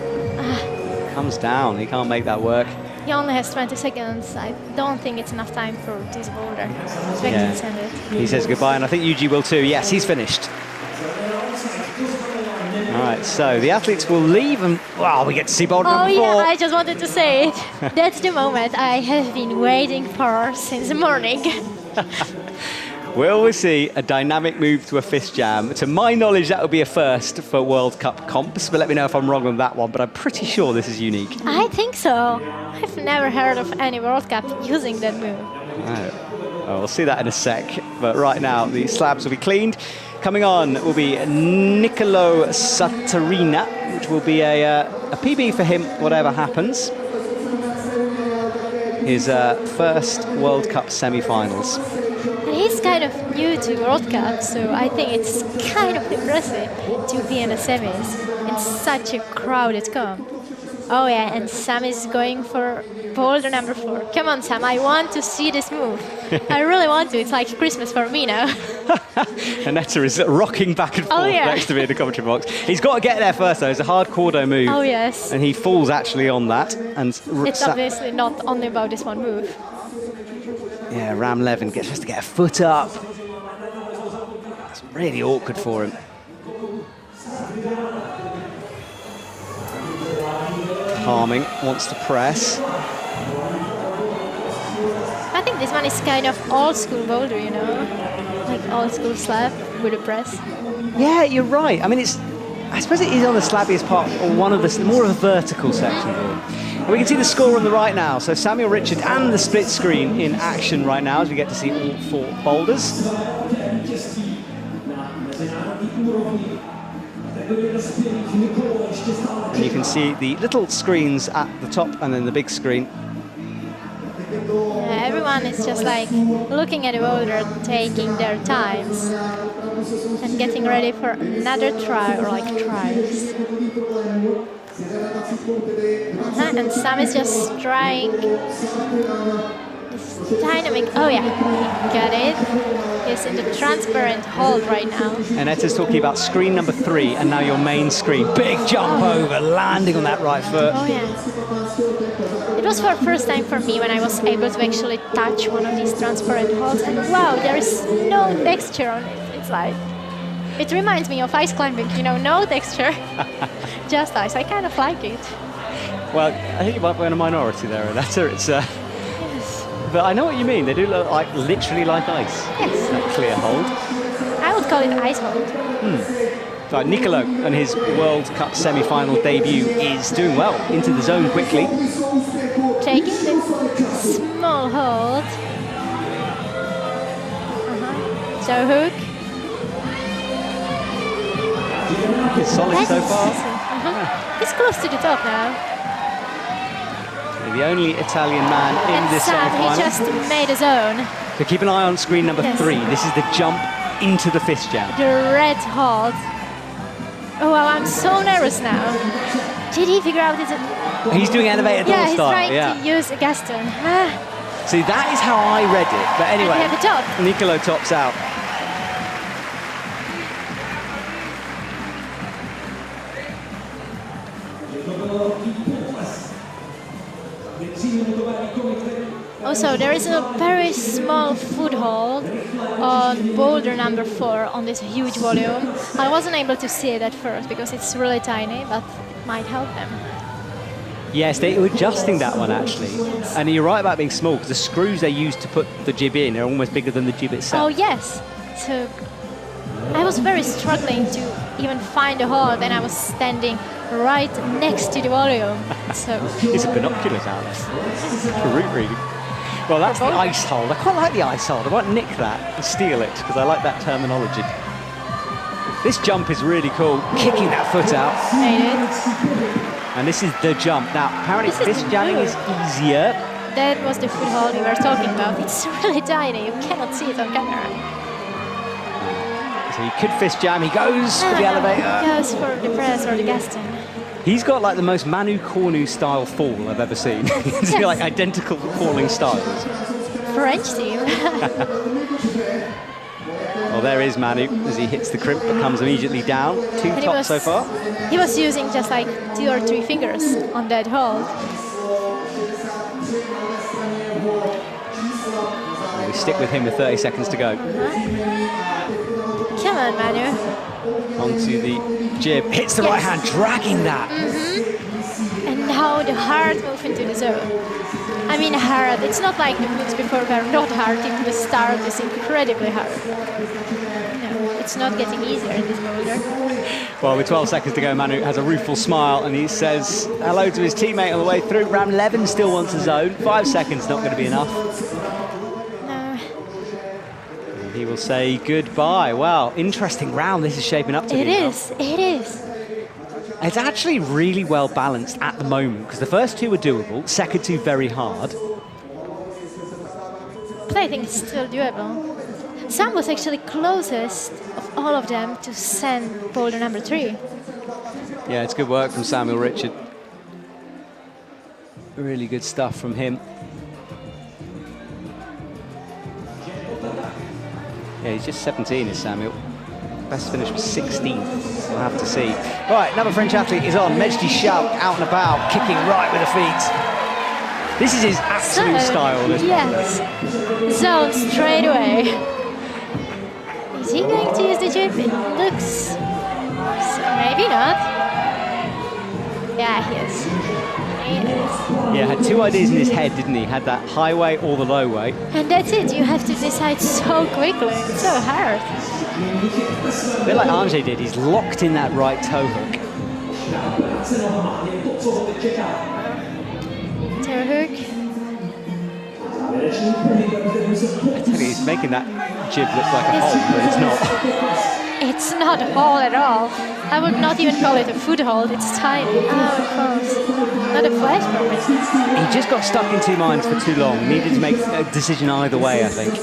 Comes down, he can't make that work. He only has 20 seconds. I don't think it's enough time for this boulder. So I can send it. He says goodbye, and I think Yuji will too. Yes, he's finished. All right, so the athletes will leave, and wow, we get to see boulder number 4. Yeah, I just wanted to say it. That's the moment I have been waiting for since the morning. Will we see a dynamic move to a fist jam? To my knowledge, that would be a first for World Cup comps, but let me know if I'm wrong on that one, but I'm pretty sure this is unique. I think so. I've never heard of any World Cup using that move. Oh. Well, we'll see that in a sec, but right now the slabs will be cleaned. Coming on will be Nicolo Satarina, which will be a PB for him, whatever happens. His first World Cup semi-finals. And he's kind of new to World Cup, so I think it's kind of impressive to be in the semis in such a crowded comp. Oh yeah, and Sam is going for Boulder number 4. Come on, Sam, I want to see this move. I really want to. It's like Christmas for me now. Aneta is rocking back and forth next to me in the commentary box. He's got to get there first, though. It's a hard cordo move. Oh, yes. And he falls actually on that. And it's obviously not only about this one move. Yeah, Ram Levin has to get a foot up. It's really awkward for him. Harming wants to press. I think this one is kind of old school Boulder, you know, like old school slab with a press. Yeah, you're right. I mean, I suppose it is on the slabbiest part, or one of the more of a vertical section. And we can see the score on the right now. So Samuel Richard and the split screen in action right now as we get to see all 4 boulders. And you can see the little screens at the top and then the big screen. Yeah, everyone is just like looking at the boulder, taking their times and getting ready for another try or like tries. And Sam is just trying this dynamic. Oh yeah, he got it. He's in the transparent hold right now. And Eta's talking about screen number 3 and now your main screen. Big jump over, landing on that right foot. Oh yeah. It was for the first time for me when I was able to actually touch one of these transparent holds, and wow, there is no texture on it. It's like, it reminds me of ice climbing, you know, no texture, just ice. I kind of like it. Well, I think you might be in a minority there, Aneta. It's yes. But I know what you mean. They do look like literally like ice. Yes. That clear hold. I would call it ice hold. Right, Nicolo and his World Cup semi-final debut is doing well. Into the zone quickly. Taking the small hold. So hook. It's solid so far. He's close to the top now. The only Italian man in this semi-final. He just made his own. So keep an eye on screen number 3. This is the jump into the fist jam. The red hold. Oh wow, I'm so nervous now. Did he figure out his... He's doing elevator door style. He's trying to use a Gaston. See, that is how I read it. But anyway, at the top. Nicolo tops out. Also, there is a very small foothold on boulder number 4 on this huge volume. I wasn't able to see it at first because it's really tiny, but it might help them. Yes, they were adjusting that one actually. Yes. And you're right about being small because the screws they use to put the jib in are almost bigger than the jib itself. Oh yes. So I was very struggling to even find a hold, and I was standing right next to the volume. So it's a binoculars out there for route reading. Well, that's the ice hold. I quite like the ice hold. I might nick that and steal it because I like that terminology. This jump is really cool. Kicking that foot out. Made it. And this is the jump. Now, apparently fist jamming is easier. That was the foothold we were talking about. It's really tiny. You cannot see it on camera. So he could fist jam. He goes for the elevator. He goes for the press or the Gaston. He's got like the most Manu Cornu style fall I've ever seen. It's like identical falling styles. French team. Well, there is Manu as he hits the crimp but comes immediately down. 2 tops so far. He was using just like 2 or 3 fingers on that hold. Well, we stick with him with 30 seconds to go. Come on, Manu. Onto the jib. Hits the right hand, dragging that. And now the hard move into the zone. I mean hard. It's not like the moves before were not hard. Even the start is incredibly hard. No, it's not getting easier in this boulder. Well, with 12 seconds to go, Manu has a rueful smile and he says hello to his teammate on the way through. Round 11 still wants a zone. 5 seconds not going to be enough. No. And he will say goodbye. Wow, interesting round this is shaping up to be. It is. It's actually really well balanced at the moment because the first two are doable, second two very hard. But I think it's still doable. Sam was actually closest of all of them to send boulder number 3. Yeah, it's good work from Samuel Richard. Really good stuff from him. Yeah, he's just 17 is Samuel. Best finish was 16th, we'll have to see. Right, another French athlete is on. Meichi Narasaki out and about, kicking right with the feet. This is his absolute style. This yes, zone straight away. Is he going to use the jib? It looks... So maybe not. Yeah, he is. Yeah, had two ideas in his head, didn't he? Had that high weight or the low weight. And that's it, you have to decide so quickly. It's so hard. A bit like Anze did, he's locked in that right toe hook. Toe hook. I tell you, he's making that jib look like a hole, but it's not. It's not a hole at all. I would not even call it a foothold, it's tiny. Oh, of course. Not a flash for me. He just got stuck in two minds for too long. Needed to make a decision either way, I think.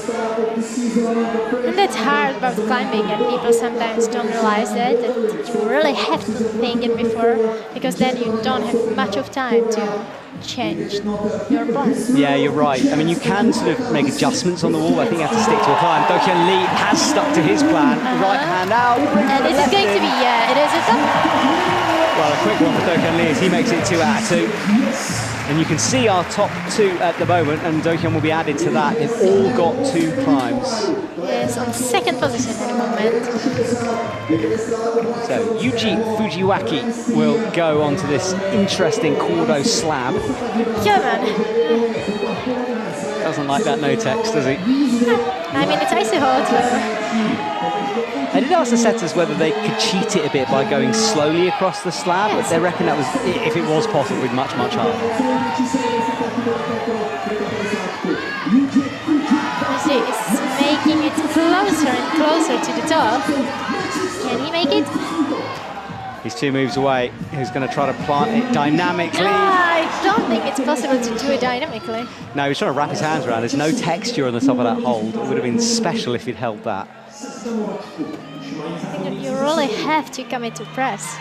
And that's hard about climbing, and people sometimes don't realize that you really have to think it before, because then you don't have much of time to change your plan. Yeah, you're right. I mean, you can sort of make adjustments on the wall. I think you have to stick to a climb. Do-Hyun Lee has stuck to his plan. Right hand out. And this is going to be, yeah, it is a top. Well, a quick one for Do-Hyun Lee as he makes it 2 out of 2. And you can see our top 2 at the moment, and Do-Hyun will be added to that. They've all got 2 climbs. Yes, on second position at the moment. So Yuji Fujiwaki will go on to this interesting Cordo slab. Yeah, man. Doesn't like that no text, does he? I mean, it's icy hot. I did ask the setters whether they could cheat it a bit by going slowly across the slab, but they reckon that was, if it was possible, would be much, much harder. He's making it closer and closer to the top. Can he make it? He's 2 moves away. He's going to try to plant it dynamically. No, I don't think it's possible to do it dynamically. No, he's trying to wrap his hands around. There's no texture on the top of that hold. It would have been special if he'd held that. I think that you really have to commit to press.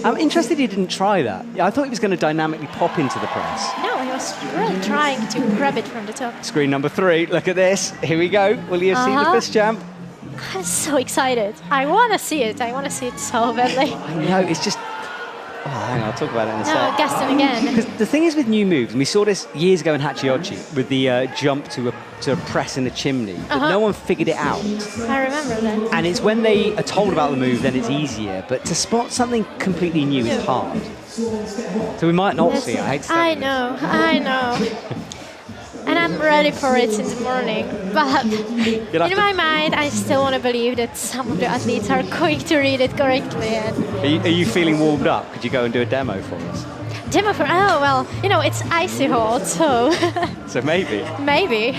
I'm interested he didn't try that. I thought he was going to dynamically pop into the press. No, he was really trying to grab it from the top. Screen number 3, look at this. Here we go. Will you see the fist jump? I'm so excited. I want to see it. I want to see it so badly. I know, it's just... Oh, hang on, I'll talk about it in a No, sec. Gaston again. Because the thing is with new moves, and we saw this years ago in Hachiochi, with the jump to a press in the chimney, but no one figured it out. I remember that. And it's when they are told about the move, then it's easier. But to spot something completely new is hard. So we might not see it. I hate to say I know. And I'm ready for it since the morning. But in my mind, I still want to believe that some of the athletes are going to read it correctly. And Are you feeling warmed up? Could you go and do a demo for us? demo for, oh, well, you know, it's icy hot, so So maybe. maybe.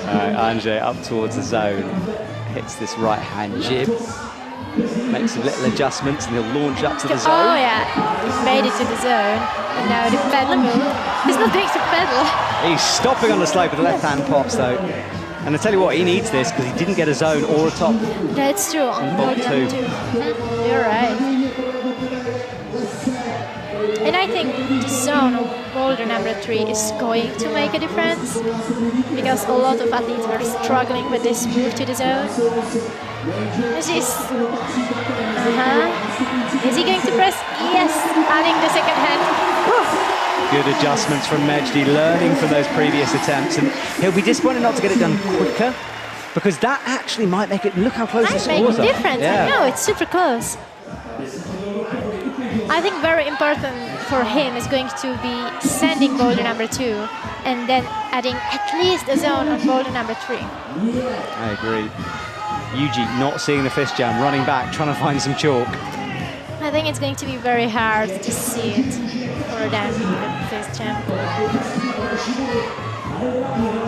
Anze up towards the zone. Hits this right-hand jib. Makes some little adjustments and he'll launch up to the zone. Oh, yeah. He made it to the zone. And now the pedal move. He's not going to pedal. He's stopping on the slope with the left-hand pops, though. And I tell you what, he needs this because he didn't get a zone or a top. That's true. On bolt 2. You're right. And I think the zone of boulder number 3 is going to make a difference because a lot of athletes were struggling with this move to the zone. This is... Is he going to press? Yes, adding the second hand. Good adjustments from Meichi, learning from those previous attempts. And he'll be disappointed not to get it done quicker because that actually might make it... Look how close the Might make scores a are. difference. Yeah. I know, it's super close. I think very important for him is going to be sending boulder number 2 and then adding at least a zone on boulder number 3. I agree. Yuji not seeing the fist jam, running back, trying to find some chalk. I think it's going to be very hard to see it for them, the fist jam.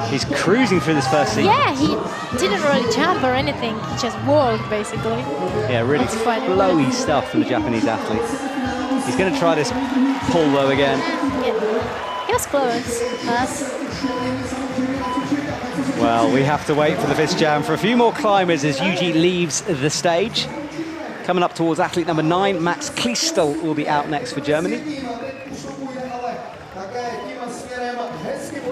He's cruising through this first scene. Yeah, he didn't really jump or anything. He just walked, basically. Yeah, really flowy stuff from the Japanese athlete. He's going to try this pull though again. Yeah, he was close, but... Well, we have to wait for the fist jam for a few more climbers as Yuji leaves the stage. Coming up towards athlete number 9, Max Kliestel will be out next for Germany.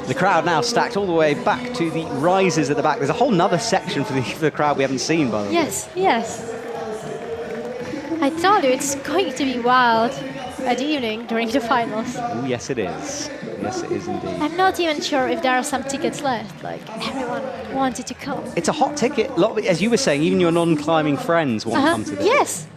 The crowd now stacked all the way back to the risers at the back. There's a whole nother section for the crowd we haven't seen, by the way. Yes, yes. I told you it's going to be wild at the evening during the finals. Oh, yes, it is. Yes, it is indeed. I'm not even sure if there are some tickets left. Like, everyone wanted to come. It's a hot ticket. A lot of, as you were saying, even your non-climbing friends want to come to this. Yes.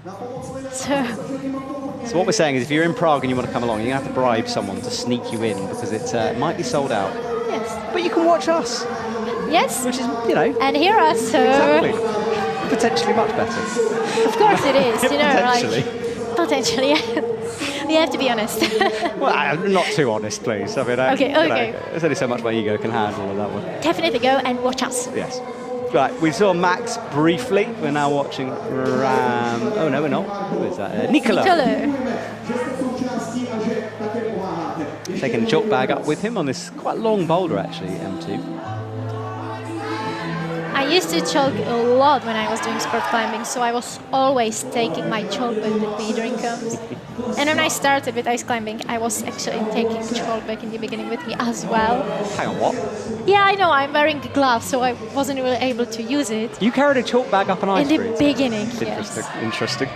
So what we're saying is if you're in Prague and you want to come along, you're going to have to bribe someone to sneak you in because it might be sold out. Yes. But you can watch us. Yes. Which is, you know. And hear us, so... Exactly. Potentially much better. Of course it is, you know, Potentially. like... Potentially. We have to be honest. Well, not too honest, please. I mean, okay. There's only so much my ego can handle on that one. Definitely go and watch us. Yes. Right, we saw Max briefly. We're now watching Ram. Oh, no, we're not. Who is that? Nicolo. Taking a chalk bag up with him on this quite long boulder, actually, M2. I used to chalk a lot when I was doing sport climbing, so I was always taking my chalk bag with me during cones. And when I started with ice climbing, I was actually taking chalk bag in the beginning with me as well. Hang on, what? Yeah, I know, I'm wearing gloves, so I wasn't really able to use it. You carried a chalk bag up an ice In the beginning, Interesting, yes. interesting.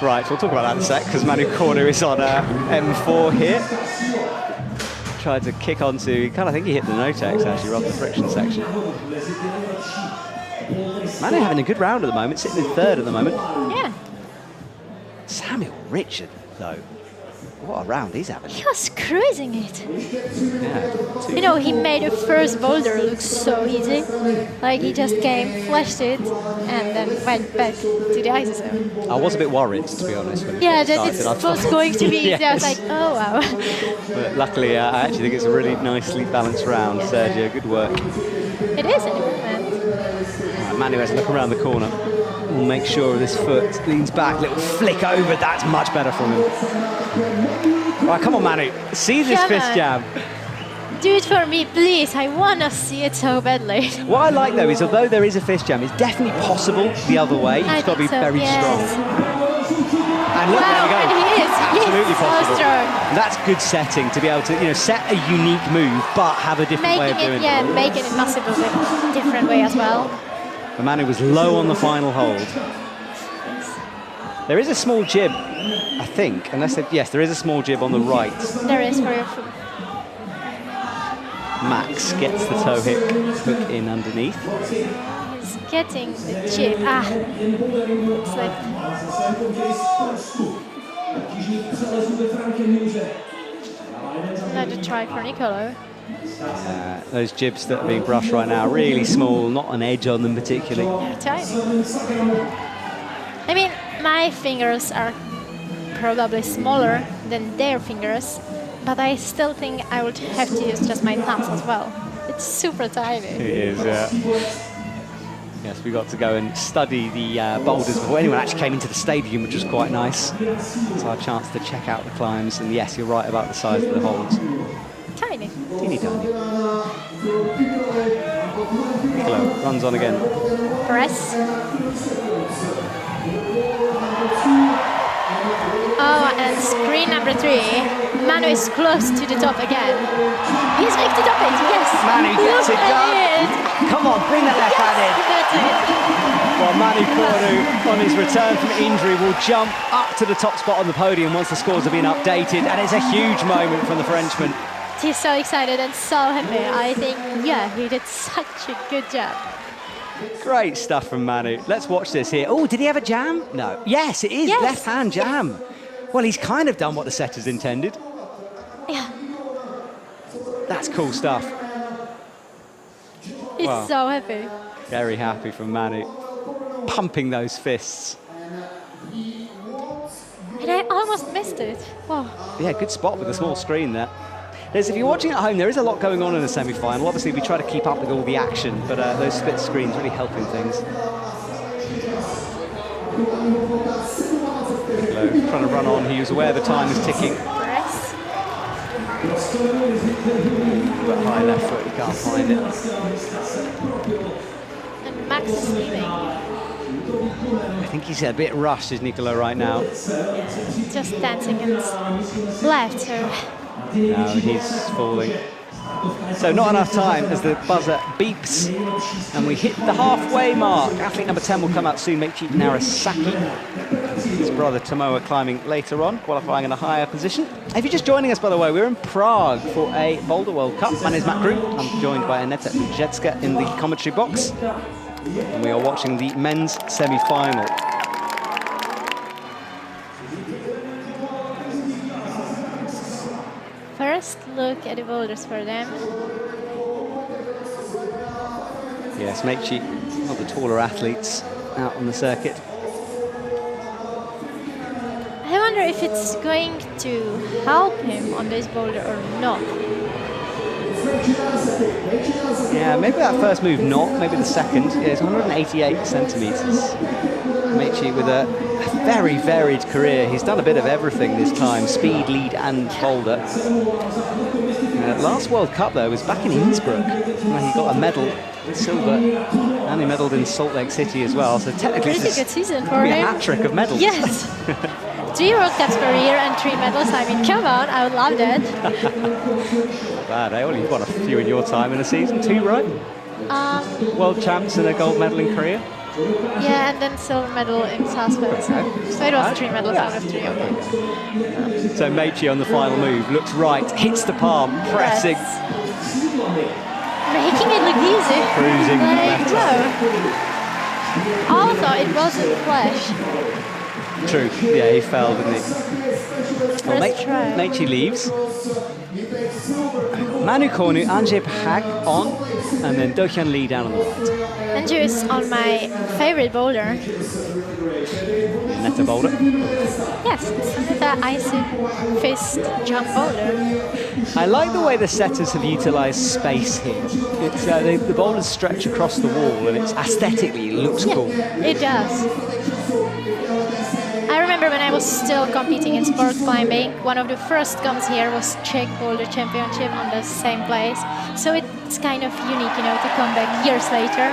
Right, we'll talk about that in a sec, because Manu Cornu is on M4 here. Tried to kick onto, I think he hit the no-tex actually, rather than the friction section. Manu having a good round at the moment, sitting in 3rd at the moment. Yeah. Samuel Richard, though. What a round he's having. He was cruising it. Yeah. You know, he made the first boulder look so easy. Like, he just came, flashed it, and then went back to the ice zone. I was a bit worried, to be honest, when yeah, that it was going to be easy. Yes. I was like, oh, wow. But luckily, I actually think it's a really nicely balanced round. Sergio, good work. It is an improvement. Right, Manu has a look around the corner. We'll make sure this foot leans back, little flick over. That's much better from him. Right, come on, Manu. See this fist jam. Do it for me, please. I want to see it so badly. What I like, though, is although there is a fist jam, it's definitely possible the other way. You've got to be very strong. And look, there you go. He is. Absolutely possible. So strong. That's good setting to be able to, set a unique move, but have a different way of doing it. Yeah, making it possible with a different way as well. The Manu was low on the final hold. There is a small jib, I think, yes, there is a small jib on the right. There is for your foot. Max gets the toe hook in underneath. He's getting the chip. It's like... Another try for Nicolo. Those jibs that are being brushed right now are really small, not an edge on them particularly. They're tiny. I mean, my fingers are probably smaller than their fingers, but I still think I would have to use just my thumbs as well. It's super tiny. It is, Yes, we got to go and study the boulders before anyone actually came into the stadium, which was quite nice. It's our chance to check out the climbs, and yes, you're right about the size of the holds. Tiny. Teeny tiny. Nicolo runs on again. Press. Oh, and screen number 3. Manu is close to the top again. He's going to top it, yes. Manu gets it done. Come on, bring that left hand in. That's it. Well, Manu Cornu, on his return from injury, will jump up to the top spot on the podium once the scores have been updated, and it's a huge moment from the Frenchman. He's so excited and so happy. I think, he did such a good job. Great stuff from Manu. Let's watch this here. Oh, did he have a jam? No. Yes, it is. Yes. Left hand jam. Well, he's kind of done what the setters intended. Yeah. That's cool stuff. He's Wow. so happy. Very happy from Manu. Pumping those fists. And I almost missed it. Wow. Yeah, good spot with the small screen there. If you're watching at home, there is a lot going on in the semi-final. Obviously, we try to keep up with all the action, but those split screens really helping things. Niccolo trying to run on. He was aware the time is ticking. Press. But high left foot, he can't find it. And Max is leaving. I think he's a bit rushed, is Niccolo, right now. Just 10 seconds left, so... No, he's falling. So not enough time as the buzzer beeps and we hit the halfway mark. Athlete number 10 will come out soon, Meichi Narasaki. His brother Tomoa climbing later on, qualifying in a higher position. If you're just joining us, by the way, we're in Prague for a Boulder World Cup. My name is Matt Group. I'm joined by Anze Peharc in the commentary box. And we are watching the men's semi-final. First look at the boulders for them. Yes, Meichi, one of the taller athletes out on the circuit. I wonder if it's going to help him on this boulder or not. Yeah, maybe that first move not, maybe the second. Yeah, it's 188 centimetres. Meichi with a very varied career. He's done a bit of everything this time, speed, lead and boulder. Last World Cup, though, was back in Innsbruck, where he got a medal, silver, and he medalled in Salt Lake City as well. So technically, Pretty good season for a him. hat-trick of medals. Yes. 3 World Cups per year and 3 medals. I mean, come on, I would love that. Not bad, eh? Well, you've won a few in your time in a season, 2, right? World champs and a gold medal in Korea. Yeah, and then silver medal in Salzburg. So it was 3 medals out of 3. Okay. So Meichi on the final move, looks right, hits the palm, pressing. Making it look easy. Cruising left. No. Also, it wasn't flash. True, yeah, he fell, didn't he? Well, Meichi leaves. Manu Kornu, Anze Peharc on, and then Do-hyun Lee down on the right. Anze is on my favorite boulder. Netta boulder. Yes, it's the icy fist jump boulder. I like the way the setters have utilised space here. It's, the boulders stretch across the wall, and it's aesthetically, it looks cool. It does. I remember when I was still competing in sport climbing, one of the first comps here was Czech Boulder Championship on the same place. So it's kind of unique, you know, to come back years later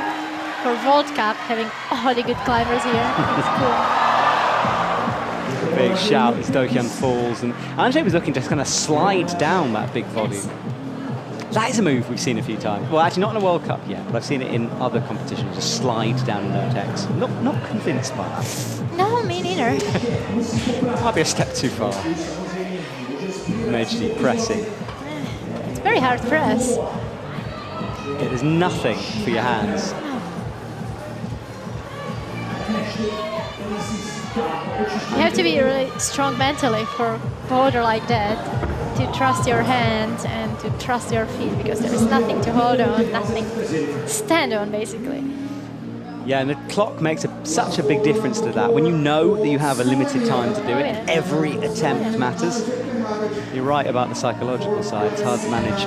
for World Cup, having all the good climbers here. It's cool. Big shout as Do-hyun falls, and Anze was looking to just kind of slide down that big volume. Yes. That is a move we've seen a few times. Well, actually not in a World Cup yet, but I've seen it in other competitions, just slide down in no-tex. Not convinced by that. No, me neither. Might be a step too far. Meichi pressing. It's very hard press. Yeah, there's nothing for your hands. You have to be really strong mentally for a boulder like that, to trust your hands and to trust your feet, because there is nothing to hold on, nothing to stand on, basically. Yeah, and the clock makes such a big difference to that. When you know that you have a limited time to do it, yeah. every attempt matters. You're right about the psychological side. It's hard to manage.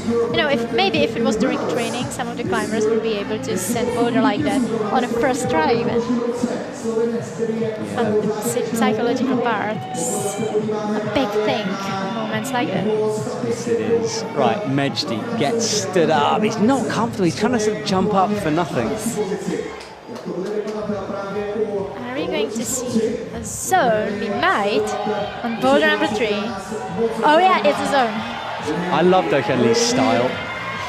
You know, if it was during training, some of the climbers would be able to send boulder like that on a first try even. But the psychological part is a big thing in moments like that. Yes, it is. Right, Meichi gets stood up. He's not comfortable. He's trying to sort of jump up for nothing. Are we going to see a zone? We might on boulder number 3. Oh yeah, it's a zone. I love Do-hyun Lee's style.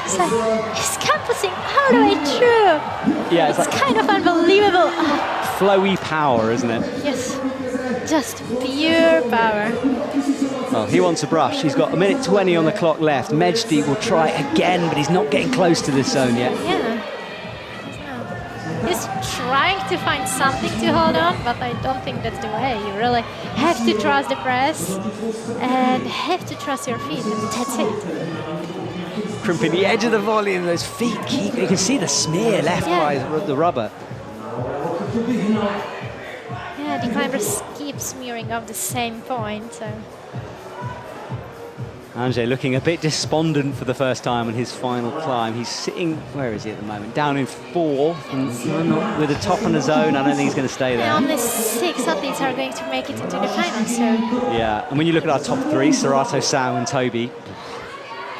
It's like, he's campusing all the way through. Yeah, It's like kind of unbelievable. flowy power, isn't it? Yes, just pure power. Well, he wants a brush. He's got 1:20 on the clock left. Meichi will try again, but he's not getting close to this zone yet. Yeah. He's he's trying to find something to hold on, but I don't think that's the way. You really have to trust the press and have to trust your feet, and that's it. Crimping the edge of the volley, and those feet keep. You can see the smear left by the rubber. Yeah, the climbers keep smearing off the same point. So. Anze looking a bit despondent for the first time on his final climb. He's sitting, where is he at the moment? Down in 4th, with a top on his own. I don't think he's going to stay there. And only 6 athletes are going to make it into the final, so... Yeah, and when you look at our top 3, Serato, Sao and Toby.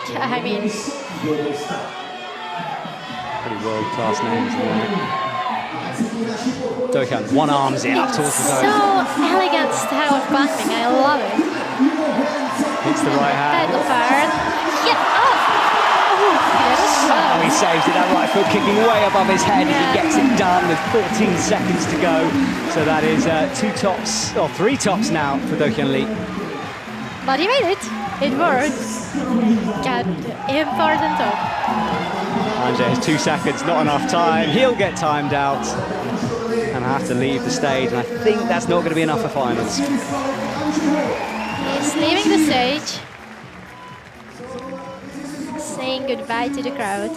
Yeah, I mean... Pretty world-class names there. Dokhan, one arms it up towards the zone. So elegant style of climbing, I love it. Hits the right hand. Pedal hard. Yeah, Oh, he saves it. That right foot kicking way above his head. He gets it done with 14 seconds to go. So that is 2 tops, or 3 tops now for Dokhan Lee. But he made it. It worked. Got important top. Anze has 2 seconds, not enough time. He'll get timed out and have to leave the stage. And I think that's not going to be enough for finals. He's leaving the stage. Saying goodbye to the crowd.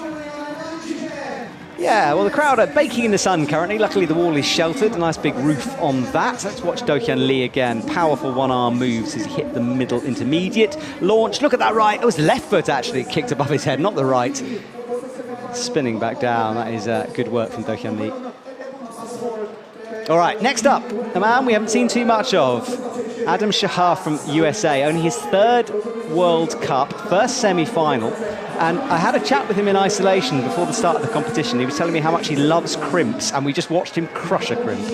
Yeah, well, the crowd are baking in the sun currently. Luckily, the wall is sheltered. A nice big roof on that. Let's watch Dokhan Lee again. Powerful one-arm moves as he hit the middle intermediate. Launch, look at that right. It was the left foot, actually, kicked above his head, not the right. Spinning back down. That is good work from Dokhan Lee. All right, next up, a man we haven't seen too much of. Adam Shahar from USA, only his 3rd World Cup, first semi-final. And I had a chat with him in isolation before the start of the competition. He was telling me how much he loves crimps, and we just watched him crush a crimp.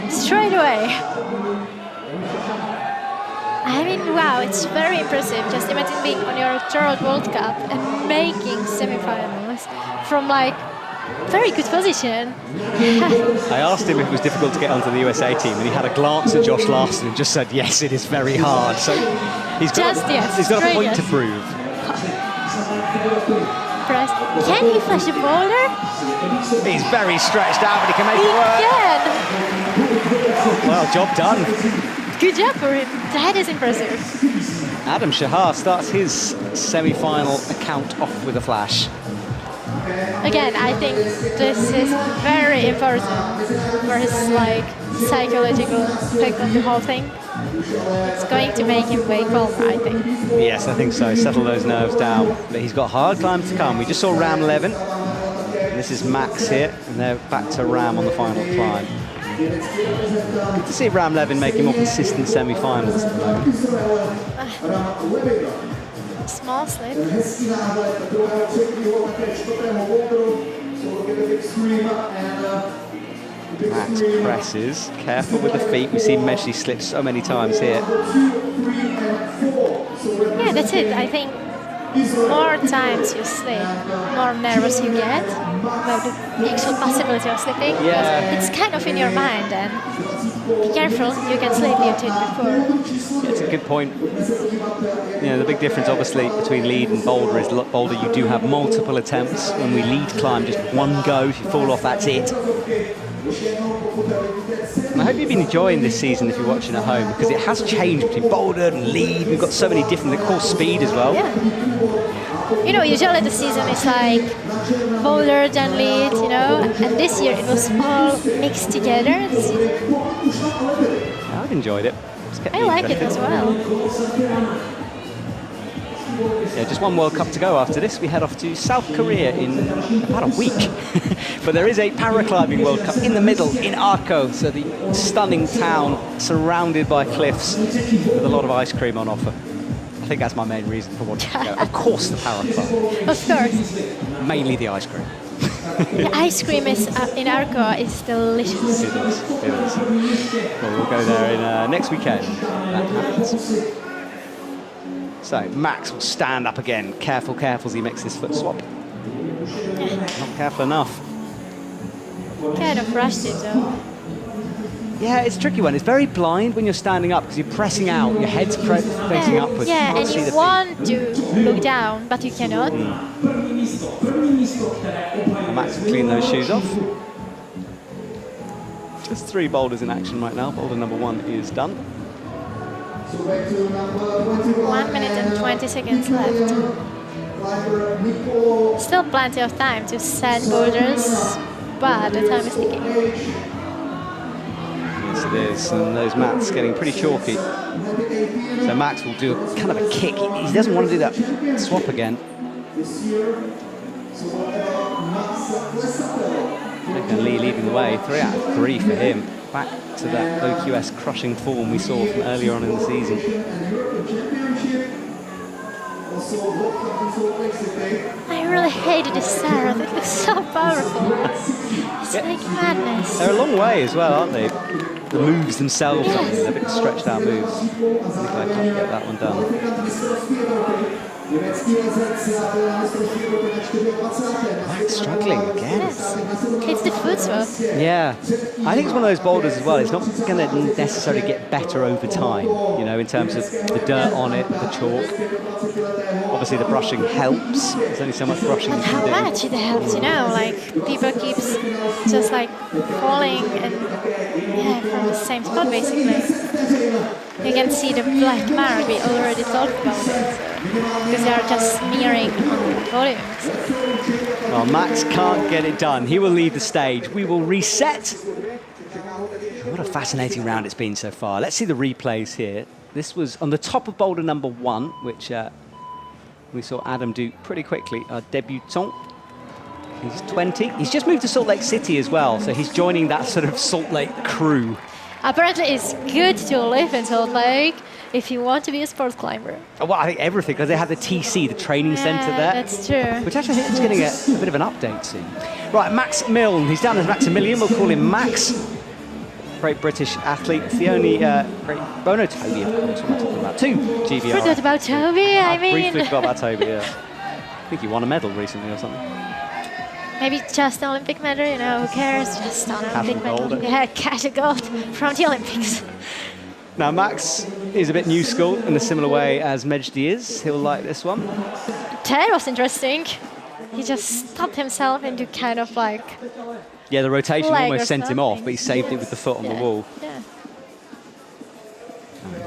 Straight away. I mean, wow, it's very impressive. Just imagine being on your 3rd World Cup and making semi-finals from like very good position. I asked him if it was difficult to get onto the USA team, and he had a glance at Josh Larson and just said, yes, it is very hard. So he's got a point to prove. Can he flash the boulder? He's very stretched out, but he can make it work. Can. Well, job done. Good job for him. That is impressive. Adam Shahar starts his semi-final account off with a flash. Again, I think this is very important for his psychological effect on the whole thing. It's going to make him way calmer, I think. Yes, I think so. Settle those nerves down. But he's got hard climbs to come. We just saw Ram 11. And this is Max here, and they're back to Ram on the final climb. Good to see Ram Levin making more consistent semi-finals at the moment. Small slip. Max presses, careful with the feet. We've seen Meichi slip so many times here. Yeah, that's it. I think more times you slip, more nervous you get about the actual possibility of slipping. Yeah. It's kind of in your mind, and be careful, you can slip, you did before. That's a good point. You know, the big difference obviously between lead and boulder is boulder you do have multiple attempts. When we lead climb, just one go. If you fall off, that's it. And I hope you've been enjoying this season if you're watching at home, because it has changed between boulder and lead. We've got so many different, of course, speed as well. Yeah. You know, usually the season is like boulder then lead, you know, and this year it was all mixed together. Yeah, I've enjoyed it. I like it as well. Yeah, just one World Cup to go after this. We head off to South Korea in about a week. But there is a paraclimbing World Cup in the middle, in Arco, so the stunning town surrounded by cliffs with a lot of ice cream on offer. I think that's my main reason for wanting to go. Of course, the paraclimb. Of course. Mainly the ice cream. The ice cream is in Arco is delicious. It is. It is. Well, we'll go there in next weekend. That happens. So Max will stand up again. Careful, careful as he makes this foot swap. Not careful enough. Kind of rushed it though. Yeah, it's a tricky one. It's very blind when you're standing up because you're pressing out. Your head's facing upwards. Yeah, and you want to look down, but you cannot. And Max will clean those shoes off. There's 3 boulders in action right now. Boulder number 1 is done. 1 minute and 20 seconds left. Still plenty of time to set boulders, but the time is ticking. Yes, it is, and those mats getting pretty chalky. So Max will do kind of a kick. He doesn't want to do that swap again. Lee leading the way, 3 out of 3 for him. Back to that OQS crushing form we saw from earlier on in the season. I really hated this Sarah. It looks so powerful. It's like madness. They're a long way as well, aren't they? The moves themselves, yes. They're a bit stretched out moves. I think I can't get that one done. Max struggling again. Yes. It's the foot swap. Yeah. I think it's one of those boulders as well. It's not going to necessarily get better over time, you know, in terms of the dirt on it, the chalk. Obviously, the brushing helps. There's only so much brushing you can do. But how much it helps, you know? Like, people keeps just like falling and from the same spot, basically. You can see the black mark. We already talked about it. Because they are just smearing on volumes. Well, Max can't get it done. He will leave the stage. We will reset. What a fascinating round it's been so far. Let's see the replays here. This was on the top of boulder number 1, which we saw Adam do pretty quickly. Our debutant. He's 20. He's just moved to Salt Lake City as well, so he's joining that sort of Salt Lake crew. Apparently, it's good to live in Salt Lake if you want to be a sports climber. Well, I think everything, because they have the TC, the training centre there. That's true. Which actually I think is getting a bit of an update soon. Right, Max Milne. He's down as Maximilian. We'll call him Max. Great British athlete. It's the only great... Oh, no, Toby, of course. What am I talking about? 2 GBR. Forgot about Toby, I mean... briefly forgot about Toby, yeah. I think he won a medal recently or something. Maybe just an Olympic medal, you know, who cares? Just an Olympic medal. Gold. Yeah, cash gold from the Olympics. Now, Max is a bit new school in a similar way as Mejdi is. He'll like this one. That was interesting. He just stopped himself into kind of like... Yeah, the rotation almost sent him off, something. but he saved it with the foot on the wall. Yeah.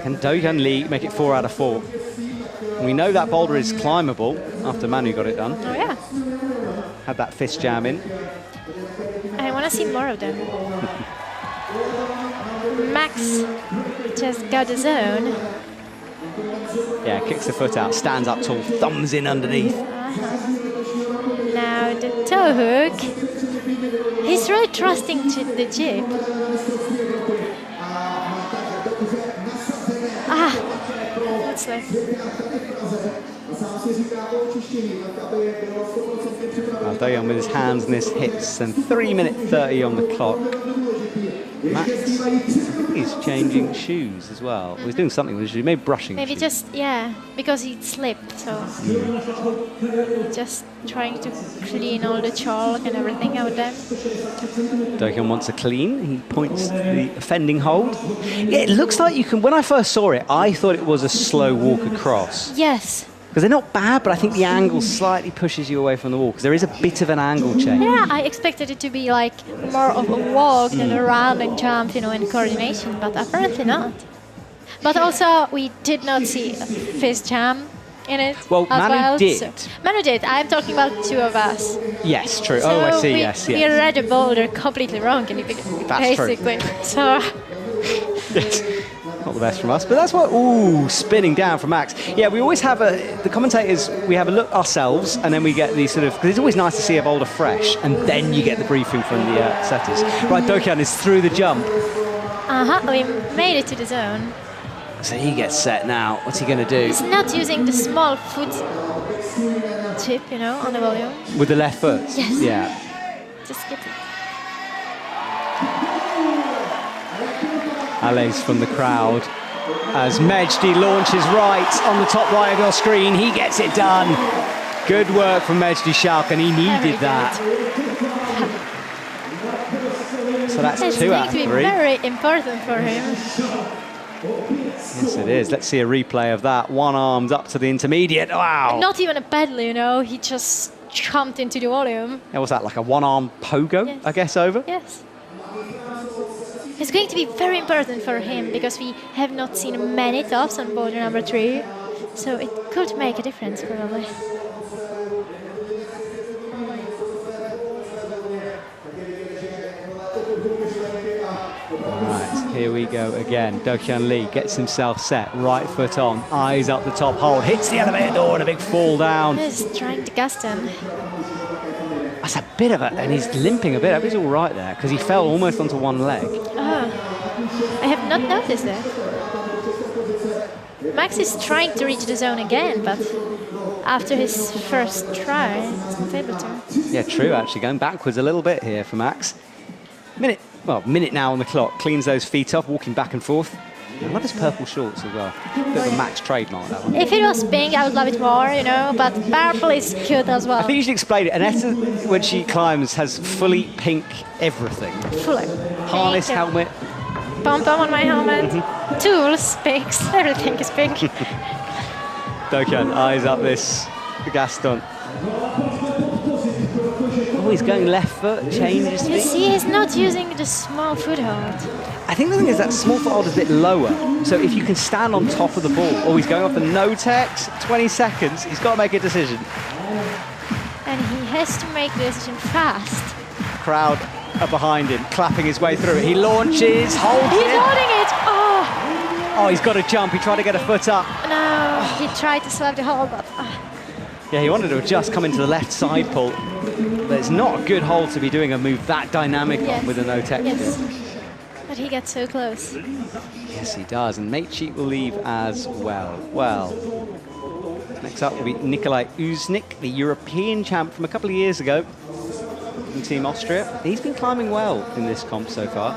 Can Do-Hyun Lee make it 4 out of 4? We know that boulder is climbable after Manu got it done. Oh, yeah. Had that fist jam in. I want to see more of them. Max just got the zone. Yeah, kicks the foot out, stands up tall, thumbs in underneath. Now the toe hook. He's really trusting to the jib. That's like... Do-Hyun with his hands in his hips and 3 minute 30 on the clock. Max, he's changing shoes as well. He's doing something with his shoes, maybe brushing. Maybe shoes. just, yeah, because he slipped, so just trying to clean all the chalk and everything out there. Do-Hyun wants a clean. He points to the offending hold. Yeah, it looks like you can, when I first saw it, I thought it was a slow walk across. Yes. Because they're not bad, but I think the angle slightly pushes you away from the wall, because there is a bit of an angle change. Yeah, I expected it to be like more of a walk than a run and jump, you know, and coordination, but apparently not. But also, we did not see a fist jam in it. Well, Manu did. So, Manu did. I'm talking about 2 of us. Yes, true. So oh, I see, we, yes. We read the boulder completely wrong, basically. So... Yes. Not the best from us, but that's what, ooh, spinning down from Max. Yeah, we always have the commentators, we have a look ourselves, and then we get these sort of, because it's always nice to see a boulder fresh, and then you get the briefing from the setters. Right, Do-Hyun is through the jump. We made it to the zone. So he gets set now. What's he going to do? He's not using the small foot tip, you know, on the volume. With the left foot? Yes. Yeah. Just skip it. Allays from the crowd as Mejdi launches right on the top right of your screen. He gets it done. Good work from Mejdi Schalk, and he needed that. So that's 2 out of 3. It's going to be very important for him. Yes, it is. Let's see a replay of that. One armed up to the intermediate. Wow. Not even a pedal, you know. He just jumped into the volume. Yeah, was that like a one-arm pogo, Yes. I guess, over? Yes. It's going to be very important for him because we have not seen many tops on boulder number 3. So it could make a difference, probably. Right, here we go again. Do-Hyun Lee gets himself set, right foot on, eyes up the top hole, hits the elevator door and a big fall down. He's trying to gust him. That's a bit of it, and he's limping a bit. I hope he's all right there, because he fell almost onto one leg. Oh, I have not noticed that. Max is trying to reach the zone again, but after his first try, he's not able to. Yeah, true, actually, going backwards a little bit here for Max. Minute now on the clock, cleans those feet off, walking back and forth. I love his purple shorts as well. Bit of a Max trademark, that one. If it was pink, I would love it more, you know, but purple is cute as well. I think you should explain it. Anessa, when she climbs, has fully pink everything. Fuller. Harness, Pink, helmet. pom-pom on my helmet. Tools, pinks, everything is pink. Do-Hyun eyes up this Gaston. Oh, he's going left foot, changes You feet. see, he's not using the small foothold. I think the thing is that small foothold is a bit lower. So if you can stand on top of the ball, oh, he's going off the no-tex, 20 seconds, he's got to make a decision. And he has to make the decision fast. Crowd are behind him, clapping his way through it. He launches, holds He's it. holding it! Oh! Oh, he's got to jump. He tried to get a foot up. No, he tried to slap the hole, but... Yeah, he wanted to just come into the left side pull. But it's not a good hole to be doing a move that dynamic on with a no-tex. Yes. But he gets so close. Yes, he does. And Meichi will leave as well. Well, next up will be Nikolai Uznik, the European champ from a couple of years ago from Team Austria. He's been climbing well in this comp so far.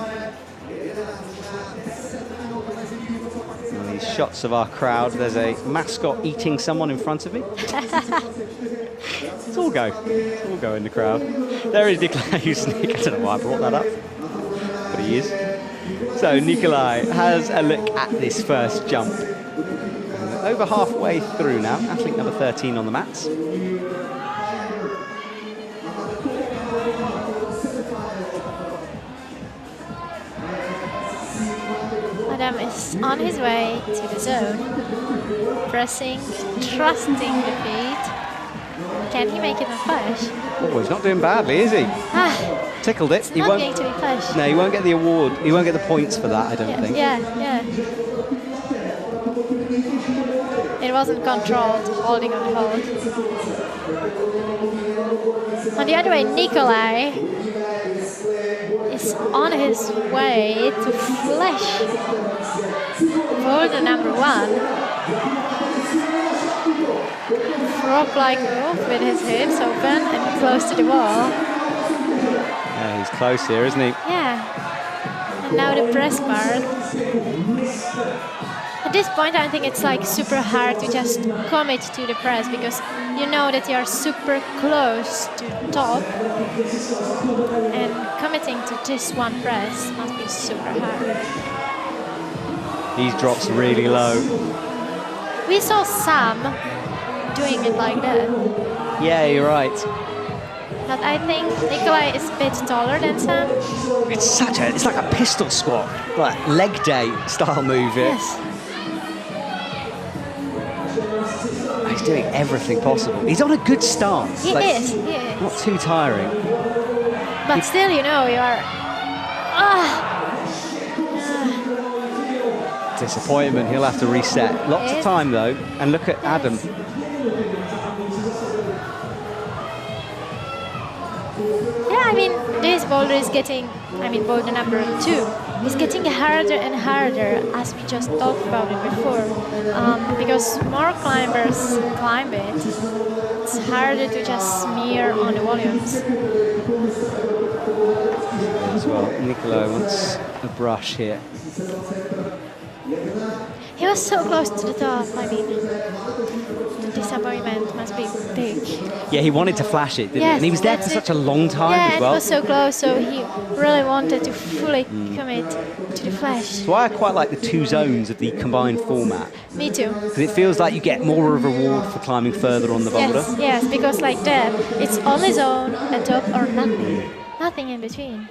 And these shots of our crowd, there's a mascot eating someone in front of me. It's all go. It's all go in the crowd. There is Nikolai Uznik. I don't know why I brought that up, but he is. So Nikolai has a look at this first jump. Over halfway through now, athlete number 13 on the mats. Adam is on his way to the zone, pressing, trusting the feet. Can he make it on flash? Oh, he's not doing badly, is he? Tickled it. It's not going to be flash. No, he won't get the award. He won't get the points for that, I don't think. Yeah. It wasn't controlled, holding on the hold. On the other way, Nikolai is on his way to flash boulder number 1. Frog-like move with his hips open and close to the wall. Yeah, he's close here, isn't he? Yeah. And now the press part. At this point, I think it's like super hard to just commit to the press because you know that you are super close to top, and committing to this one press must be super hard. He drops really low. We saw Sam doing it like that. Yeah, you're right. But I think Nikolai is a bit taller than Sam. It's like a pistol squat, like leg day style move here. Yes. He's doing everything possible. He's on a good stance. He is. Not too tiring. But still, you know, you are... Disappointment, he'll have to reset. Lots of time though, and look at Adam. Yeah, I mean, this boulder is getting, boulder number 2 is getting harder and harder, as we just talked about it before. Because more climbers climb it, it's harder to just smear on the volumes. As well, Nikolai wants a brush here. He was so close to the top, disappointment must be big. Yeah, he wanted to flash it, didn't he? Yes, And he was there for that's such a it. long time Yeah, as and well. it was so close, so he really wanted to fully commit to the flash. That's why I quite like the two zones of the combined format. Me too. Because it feels like you get more of a reward for climbing further on the boulder. Yes, yes, because like that, it's only zone, a top or nothing. Nothing in between.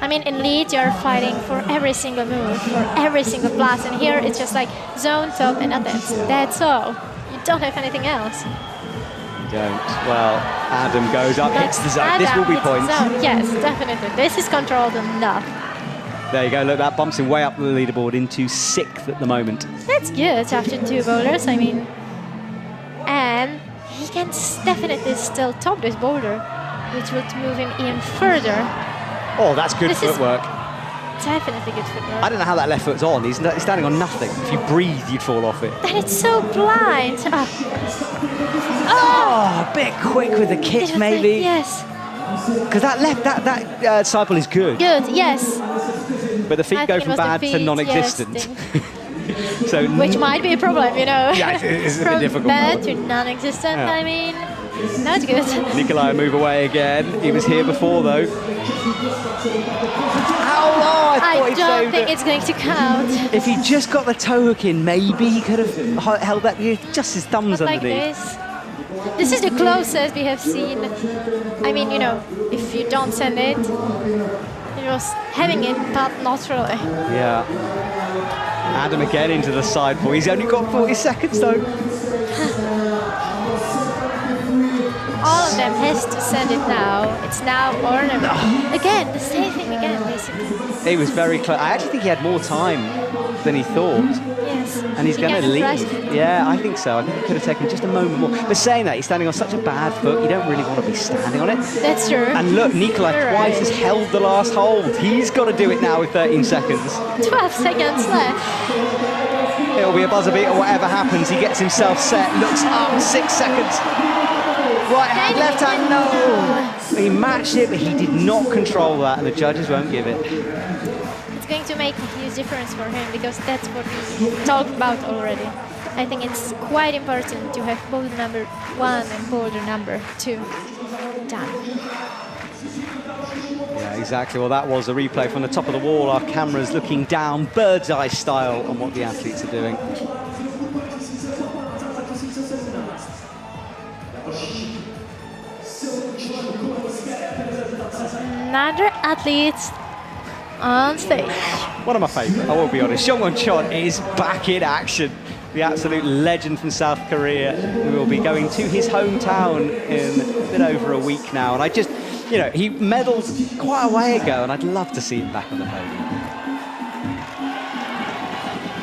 I mean, in lead, you're fighting for every single move, for every single blast, and here it's just like zone, top, and attempts. That's all. You don't have anything else. You don't. Well, Adam goes up, hits the zone. This will be hits the points. zone. Yes, definitely. This is controlled enough. There you go. Look, that bumps him way up the leaderboard into 6th at the moment. That's good after 2 boulders, I mean. And he can definitely still top this boulder, which would move him even further. Oh, that's good This is footwork. Definitely good footwork. I don't know how that left foot's on. He's standing on nothing. If you breathe, you'd fall off it. And it's so blind. Oh, a bit quick with the kick, maybe. Yes. Because that cycle is good, Good, yes. but the feet I go think it from was the bad to feet, non-existent. yes, So Which might be a problem, you know. Yeah, it's a bit From difficult. bad to non-existent, Yeah. I mean, not good. Nikolai move away again. He was here before though. Oh, I thought I he don't saved think it. it's going to count. If he just got the toe hook in, maybe he could have held that. Just his thumbs Not like underneath. this. This is the closest we have seen. I mean, you know, if you don't send it, it was having it, but not really. Yeah. Adam again into the side ball. He's only got 40 seconds though. All of them has to send it now. It's now or never. Again, the same thing again, basically. He was very close. I actually think he had more time than he thought. Yes. And he's He going to can leave. flash. Yeah, I think so. I think he could have taken just a moment more. But saying that, he's standing on such a bad foot, you don't really want to be standing on it. That's true. And look, Nikolai You're twice right. has held the last hold. He's got to do it now with 13 seconds. 12 seconds left. It'll be a buzzer beat or whatever happens. He gets himself set, looks up, 6 seconds. Right hand, left hand, no. He matched it, but he did not control that, and the judges won't give it. It's going to make a huge difference for him because that's what we talked about already. I think it's quite important to have boulder number 1 and boulder number 2 done. Yeah, exactly. Well, that was a replay from the top of the wall. Our cameras looking down, bird's eye style, on what the athletes are doing. Another athlete on stage. One of my favourite, I will be honest. Jong-won Chon is back in action. The absolute legend from South Korea, who will be going to his hometown in a bit over a week now. And I just, you know, he medalled quite a way ago, and I'd love to see him back on the podium.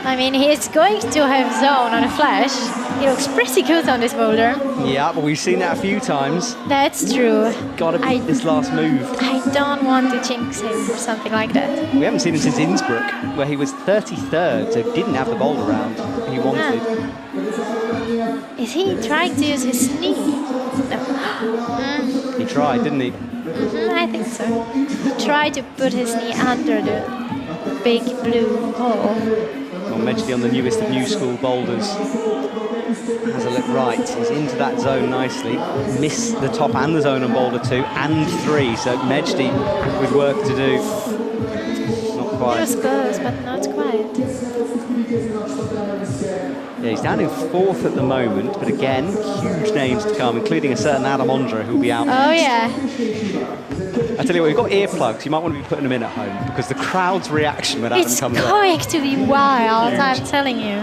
I mean, he's going to have zone on a flash. He looks pretty good on this boulder. Yeah, but we've seen that a few times. That's true. Gotta beat this last move. I don't want to jinx him or something like that. We haven't seen him since Innsbruck, where he was 33rd, so didn't have the boulder round he wanted. Is he trying to use his knee? No. He tried, didn't he? I think so. He tried to put his knee under the big blue hole. Well, Meichi on the newest of new school boulders has a look right. He's into that zone nicely. Missed the top and the zone on boulder 2 and 3, so Meichi with work to do. Not It quite. was close, but not quite. Yeah, he's down in 4th at the moment, but again, huge names to come, including a certain Adam Ondra who'll be out. Oh yeah. I tell you what, you've got earplugs, you might want to be putting them in at home, because the crowd's reaction when Adam It's comes up. going to be wild, I'm telling you.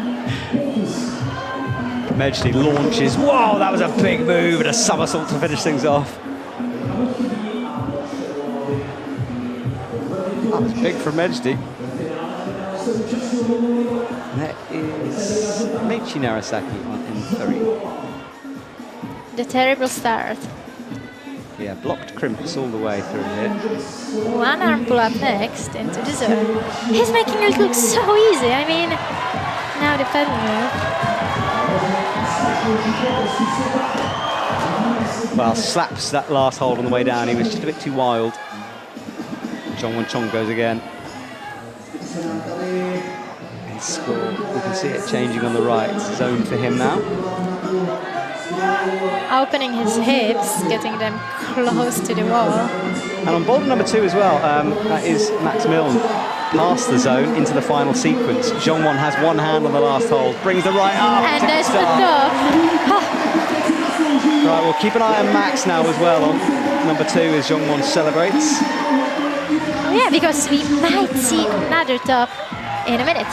Meichi launches. Whoa, that was a big move, and a somersault to finish things off. That was big from Meichi. That is Meichi Narasaki on N3. The terrible start. Yeah, blocked crimps all the way through here. One arm pull up next into the zone. He's making it look so easy. I mean, now the pedal move. Well, slaps that last hold on the way down. He was just a bit too wild. Jong-won Chon goes again. His score, we can see it changing on the right. Zone for him now. opening his hips, getting them close to the wall. And on boulder number 2 as well, that is Max Milne past the zone into the final sequence. Jong-won has one hand on the last hold, brings the right arm. And there's the top. Right, we'll keep an eye on Max now as well on number 2 as Jong-won celebrates. Yeah, because we might see another top in a minute.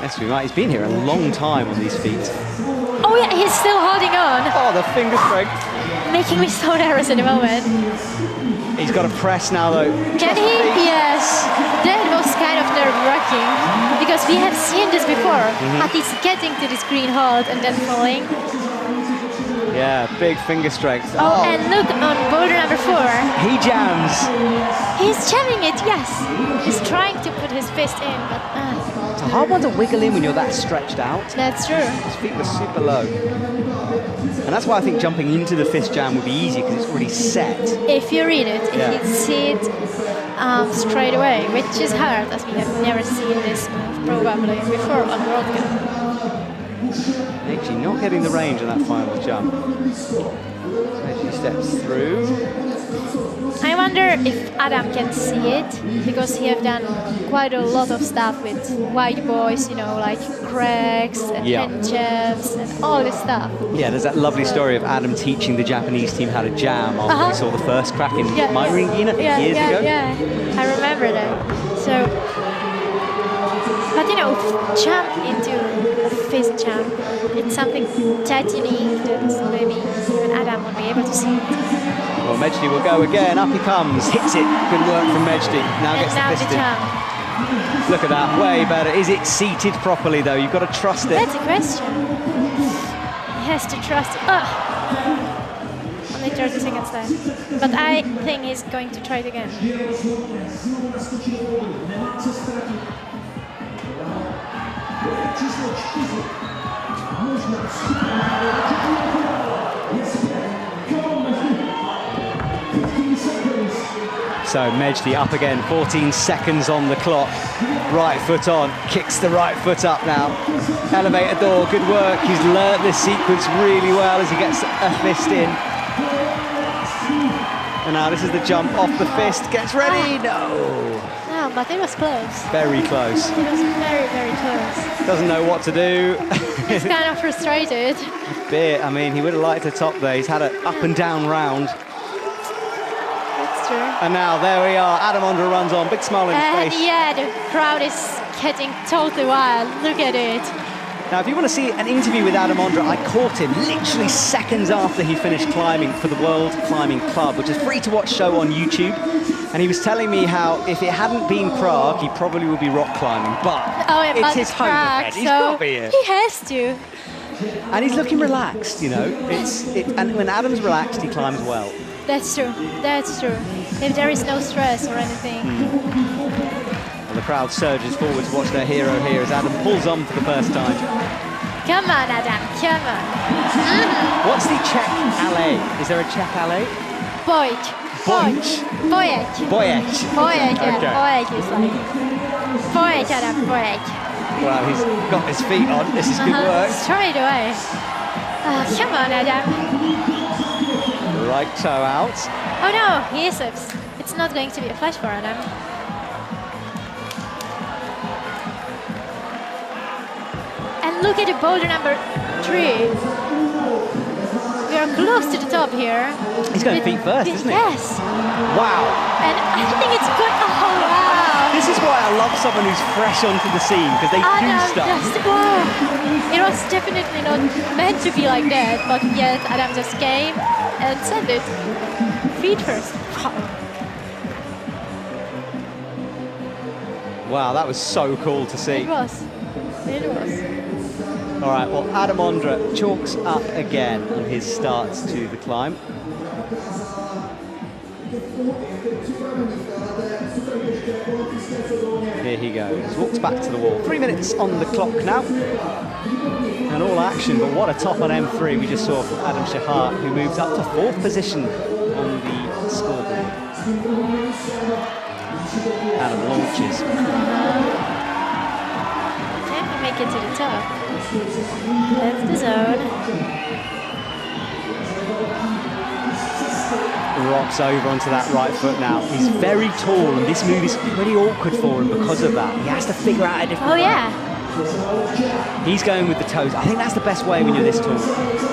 Yes, we might. He's been here a long time on these feet. Oh yeah, he's still holding on. Oh, the finger strength. Making me so nervous at the moment. He's got to press now, though. Can he? Yes. That was kind of nerve-wracking because we have seen this before. At least getting to this green hold and then falling. Yeah, big finger strength. Oh, and look on boulder number 4. He jams. He's jamming it, yes. He's trying to put his fist in, but... It's a hard one to wiggle in when you're that stretched out. That's true. His feet were super low. And that's why I think jumping into the fist jam would be easy, because it's already set. If you read it, if you see it straight away, which is hard, as we have never seen this move probably before on World Cup. Meichi not getting the range on that final jump. Meichi steps through. I wonder if Adam can see it, because he have done quite a lot of stuff with white boys, you know, like cracks and hand jabs and all this stuff. Yeah, there's that lovely story of Adam teaching the Japanese team how to jam after he saw the first crack in Meiringina years ago. Yeah, I remember that. So, but you know, jump into a fist jump, it's something that unique that maybe even Adam won't be able to see. Well, Mejdi will go again, up he comes, hits it, good work from Mejdi, now gets the fist in. Jump. Look at that, way better. Is it seated properly though? You've got to trust it. That's a question. He has to trust it. Only 30 seconds left. But I think he's going to try it again. So Mejdi up again, 14 seconds on the clock. Right foot on, kicks the right foot up now. Elevator door, good work. He's learnt this sequence really well as he gets a fist in. And now this is the jump off the fist, gets ready, no! No, but it was close. Very close. It was very, very close. Doesn't know what to do. He's kind of frustrated. A bit, I mean, he would have liked to top there. He's had an up and down round. That's true. And now, there we are, Adam Ondra runs on, big smile on his face. Yeah, the crowd is getting totally wild. Look at it. Now, if you want to see an interview with Adam Ondra, I caught him literally seconds after he finished climbing for the World Climbing Club, which is a free-to-watch show on YouTube. And he was telling me how if it hadn't been Prague, he probably would be rock climbing. But it's his home event. He's got to be here. He has to. And he's looking relaxed, you know. And when Adam's relaxed, he climbs well. That's true. That's true. If there is no stress or anything. Well, the crowd surges forward to watch their hero here as Adam pulls on for the first time. Come on, Adam. Come on. What's the Czech alley? Is there a Czech alley? Boyek. Boyek. Boyek, yeah. Okay. Boyek is like... Boyek, Adam, Boyek. Well, he's got his feet on. This is good work. Straight away. Come on, Adam. Right toe out. Oh no, he slips. It's not going to be a flash for Adam. And look at the boulder number 3. We are close to the top here. He's going feet first, isn't he? Yes. Wow. And I think it's good. Oh, wow. This is why I love someone who's fresh onto the scene, because they do stuff. Wow. It was definitely not meant to be like that, but yet Adam just came and sent it. Feet first. Wow, that was so cool to see. It was. It was. All right, well, Adam Ondra chalks up again on his starts to the climb. Here he goes, walks back to the wall. 3 minutes on the clock now. And all action, but what a top on M3 we just saw from Adam Shahar, who moves up to 4th position on the scoreboard. Adam launches. Can we make it to the top? That's the zone. drops over onto that right foot now. He's very tall, and this move is pretty awkward for him because of that. He has to figure out a different way. yeah. He's going with the toes. I think that's the best way when you're this tall.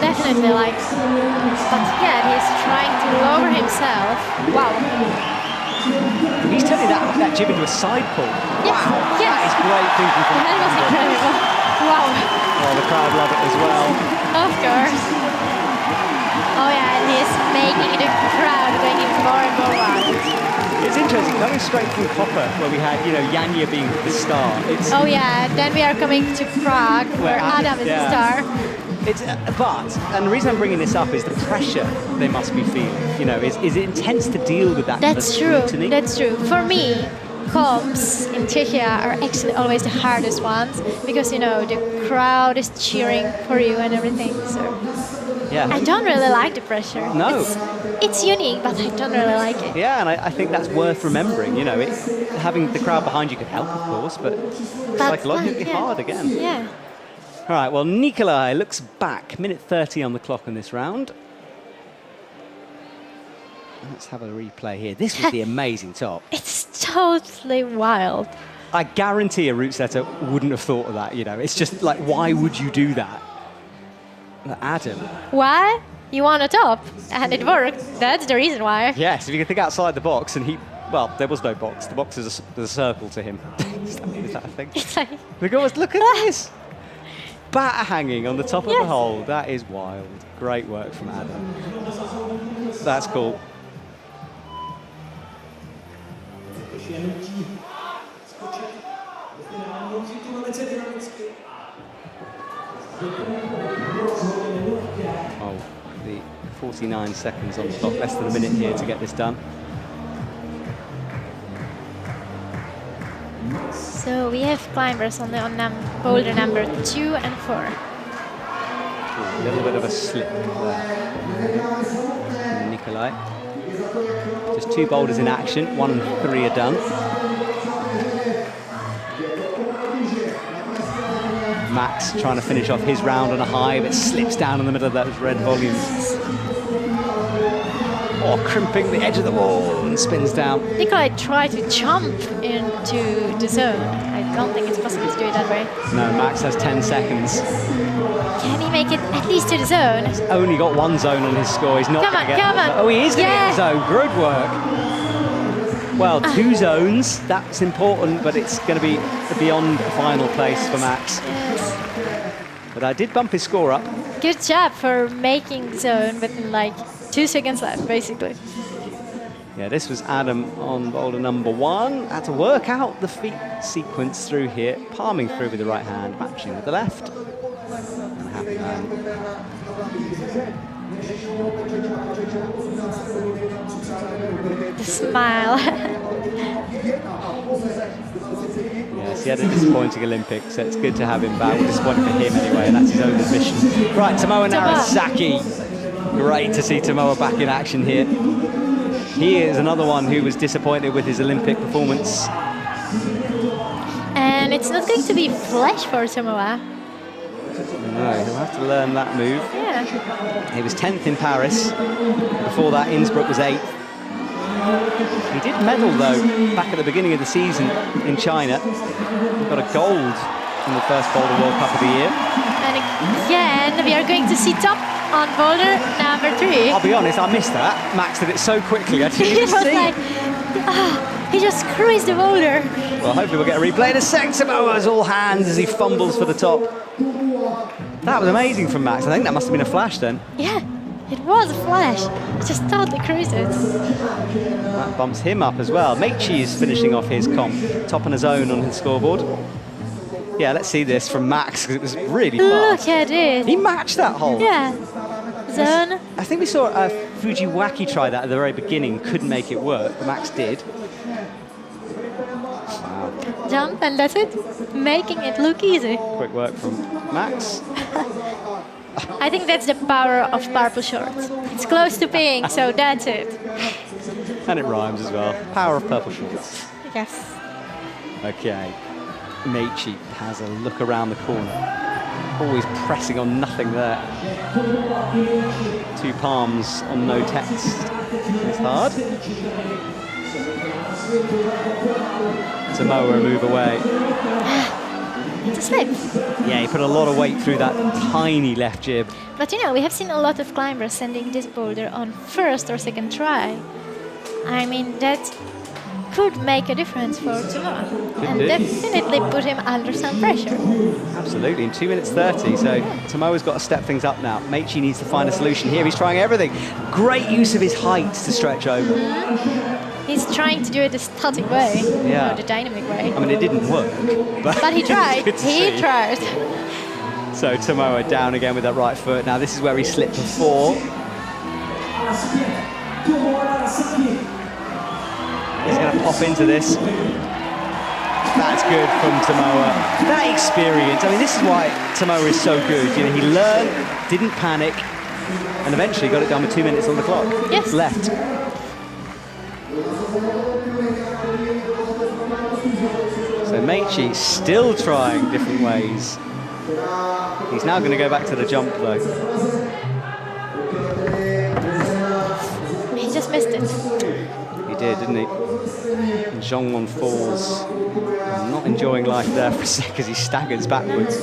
Definitely, like, but yeah, he's trying to lower himself. Wow. He's turning that jib into a side pull. Yes, Wow, yes. that is great thinking from That was Ondra. incredible. Wow. Oh, the crowd love it as well. Of course. Oh yeah, and he's making the crowd going in more and more wild. It's interesting, coming straight from Copper, where we had, Yanya being the star. It's, Oh yeah, then we are coming to Prague, where Adam is the star. and the reason I'm bringing this up is the pressure they must be feeling. Is it intense to deal with that? That's kind of true. scrutiny? That's true. For me, comps in Czechia are actually always the hardest ones because the crowd is cheering for you and everything. So Yeah. I don't really like the pressure. No. It's unique, but I don't really like it. Yeah, and I think that's worth remembering. Having the crowd behind you can help, of course, but it's psychologically hard again. Yeah. All right, well, Nikolai looks back. Minute 30 on the clock in this round. Let's have a replay here. This was the amazing top. It's totally wild. I guarantee a route setter wouldn't have thought of that, It's just like, why would you do that? Adam. Why? You want a top, and it worked. That's the reason why. Yes, if you can think outside the box, and there was no box. The box is a circle to him. Is that a thing? It's like, Look at this. Bat hanging on the top of the hole. That is wild. Great work from Adam. That's cool. Oh, the 49 seconds on the clock, less than a minute here to get this done. so we have climbers on boulder number 2 and 4. A little bit of a slip there. Nikolai. Just 2 boulders in action, 1 and 3 are done. Max trying to finish off his round on a high, but slips down in the middle of those red volumes. Oh, crimping the edge of the wall and spins down. Nikolai tried to jump into the zone. I don't think it's possible to do it that way. No, Max has 10 seconds. Can he make it at least to the zone? He's only got 1 zone on his score. He's not Come going on, to get. come on. Oh, he is going to get Yeah. the zone. Good work. Well, 2 zones. That's important, but it's going to be beyond a final place for Max. Yes. But I did bump his score up. Good job for making zone within like 2 seconds left, basically. Yeah, this was Adam on boulder number 1. Had to work out the feet sequence through here, palming through with the right hand, matching with the left. And a happy man. The smile. Yes, he had a disappointing Olympics, so it's good to have him back. Well, disappointing for him anyway, and that's his own admission. Right, Tomoa Narasaki. Great to see Tomoa back in action here. He is another one who was disappointed with his Olympic performance. And it's not going to be flash for Tomoa. No, he'll have to learn that move. Yeah. He was 10th in Paris. Before that, Innsbruck was 8th. He did medal, though, back at the beginning of the season in China. He got a gold in the first Boulder World Cup of the year. And again, we are going to see top on boulder number 3. I'll be honest, I missed that. Max did it so quickly, I didn't It even was see like, he just cruised the boulder. Well, hopefully we'll get a replay in a second. Tomoa's all hands as he fumbles for the top. That was amazing from Max. I think that must have been a flash then. Yeah, it was a flash. He just totally cruised it. That bumps him up as well. Meichi is finishing off his comp, top on his own on his scoreboard. Yeah, let's see this from Max, because it was really fast. Look at it. He matched that hole. Yeah. Zone. I think we saw Fujiwaki try that at the very beginning, couldn't make it work, but Max did. Wow. Jump, and that's it. Making it look easy. Quick work from Max. I think that's the power of purple shorts. It's close to pink, so that's it. And it rhymes as well. Power of purple shorts. Yes. Okay. Meichi has a look around the corner. Always pressing on nothing there. 2 palms on no text. It's hard. Tomoa a move away. It's a slip. Yeah, he put a lot of weight through that tiny left jib. But you know, we have seen a lot of climbers sending this boulder on first or second try. I mean, that could make a difference for Tomoa. And definitely put him under some pressure. Absolutely, in 2 minutes 30, so Tomoa's got to step things up now. Meichi needs to find a solution here. He's trying everything. Great use of his height to stretch over. He's trying to do it the static way, yeah. or the dynamic way. I mean, it didn't work. But he tried. He tried. So Tomoa down again with that right foot. Now this is where he slipped before. He's going to pop into this. That's good from Tomoa. That experience, I mean, this is why Tomoa is so good. You know, he learned, didn't panic, and eventually got it done with 2 minutes on the clock. Yes. Left. So Meichi still trying different ways. He's now going to go back to the jump, though. He just missed it. He did, didn't he? And Jong-won falls. Not enjoying life there for a sec as he staggers backwards.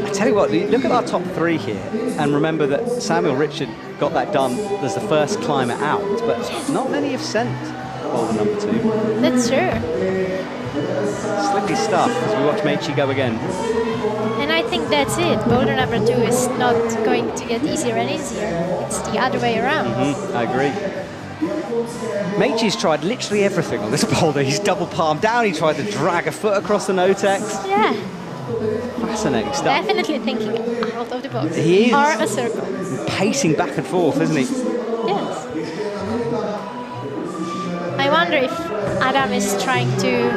I tell you what, look at our top 3 here, and remember that Samuel Richard got that done as the first climber out, but not many have sent Boulder number 2. That's true. Slippy stuff as we watch Meichi go again. And I think that's it. Boulder number 2 is not going to get easier and easier. It's the other way around. I agree. Meichi's tried literally everything on this boulder. He's double palmed down, he tried to drag a foot across the no-text. Yeah. Fascinating stuff. Definitely thinking out of the box. He is. Or a circle. Pacing back and forth, isn't he? Yes. I wonder if Adam is trying to,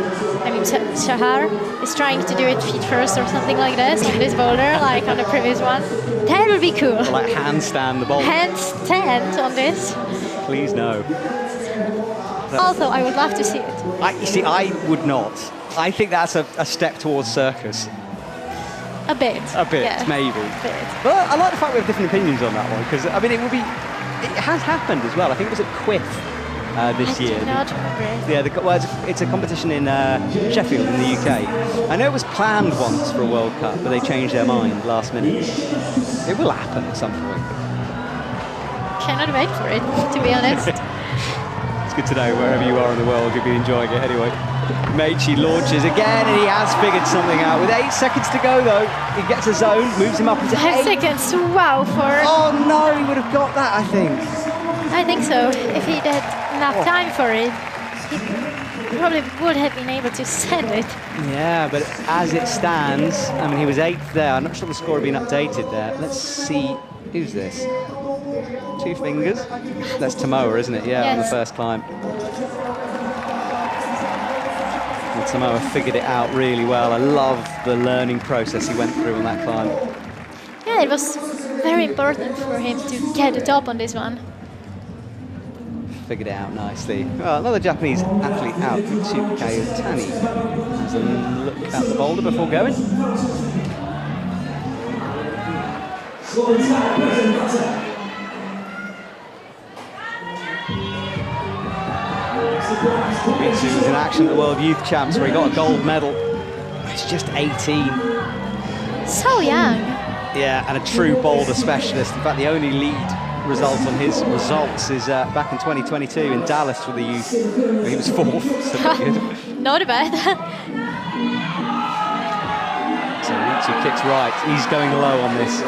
I mean, Shahar is trying to do it feet first or something like this on this boulder, like on the previous one. That would be cool. Or like handstand the boulder. Handstand on this. Please no. Also, I would love to see it. You see, I would not. I think that's a step towards circus. A bit. A bit, yeah. maybe. A bit. But I like the fact we have different opinions on that one, because, I mean, it has happened as well. I think it was at Quiff this year. I do not remember it. Yeah, well, it's a competition in Sheffield in the UK. I know it was planned once for a World Cup, but they changed their mind last minute. It will happen at some point. Cannot wait for it, to be honest. It's good to know wherever you are in the world, you'll be enjoying it anyway. Meichi launches again, and he has figured something out. With 8 seconds to go, though, he gets a zone, moves him up into 5 8. seconds, wow, for... Oh no, he would have got that, I think. I think so. If he had enough time for it, he probably would have been able to send it. Yeah, but as it stands, I mean, he was 8th there. I'm not sure the score had been updated there. Let's see, who's this? 2 fingers? That's Tomoa, isn't it? Yeah, yes. On the first climb. And Tomoa figured it out really well. I love the learning process he went through on that climb. Yeah, it was very important for him to get the top on this one. Figured it out nicely. Well, another Japanese athlete out, Tsuke Otani, has a look at the boulder before going. Mitsu was in action at the World Youth Champs where he got a gold medal. He's just 18. So young. Yeah, and a true boulder specialist. In fact, the only lead result on his results is back in 2022 in Dallas for the youth. He was 4th, so good. Not bad. So Mitsu kicks right. He's going low on this.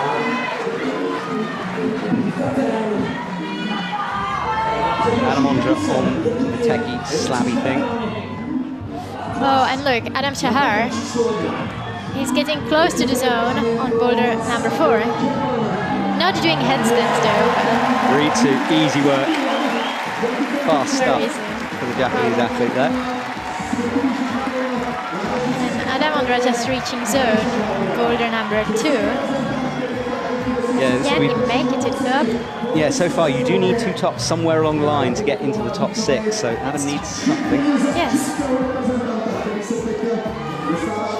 Adam Ondra on the techie slabby thing. Oh, and look, Adam Shahar. He's getting close to the zone on boulder number 4. Not doing headstands though. 3-2, easy work. Fast stuff easy for the Japanese athlete there. And Adam Ondra just reaching zone, boulder number 2. Yeah, Can you make it to the top? Yeah, so far you do need 2 tops somewhere along the line to get into the top 6, so Adam needs something. Yes.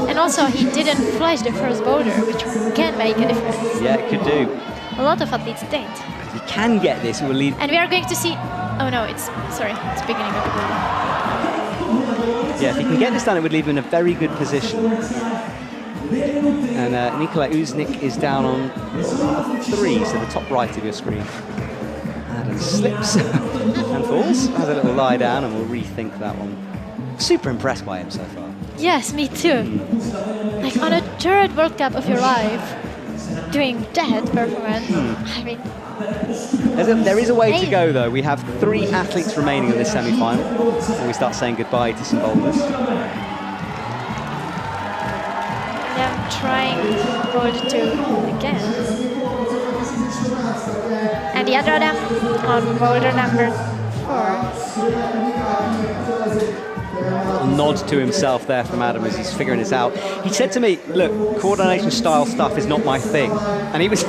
And also he didn't flash the first boulder, which can make a difference. Yeah, it could do. A lot of athletes did. If he can get this, it will lead. And we are going to see. Oh no, it's beginning of the boulder. Yeah, if he can get this done, it would leave him in a very good position. And Nikolai Uznik is down on 3, so the top right of your screen. Adam slips and falls, has a little lie down, and we'll rethink that one. Super impressed by him so far. Yes, me too. Like on a third World Cup of your life, doing that performance. I mean, there is a way to go, though. We have 3 athletes remaining in this semi-final, and we start saying goodbye to some boulders. I'm trying boulder 2 again. And the other Adam on boulder number 4. Nod to himself there from Adam as he's figuring this out. He said to me, look, coordination style stuff is not my thing. And he was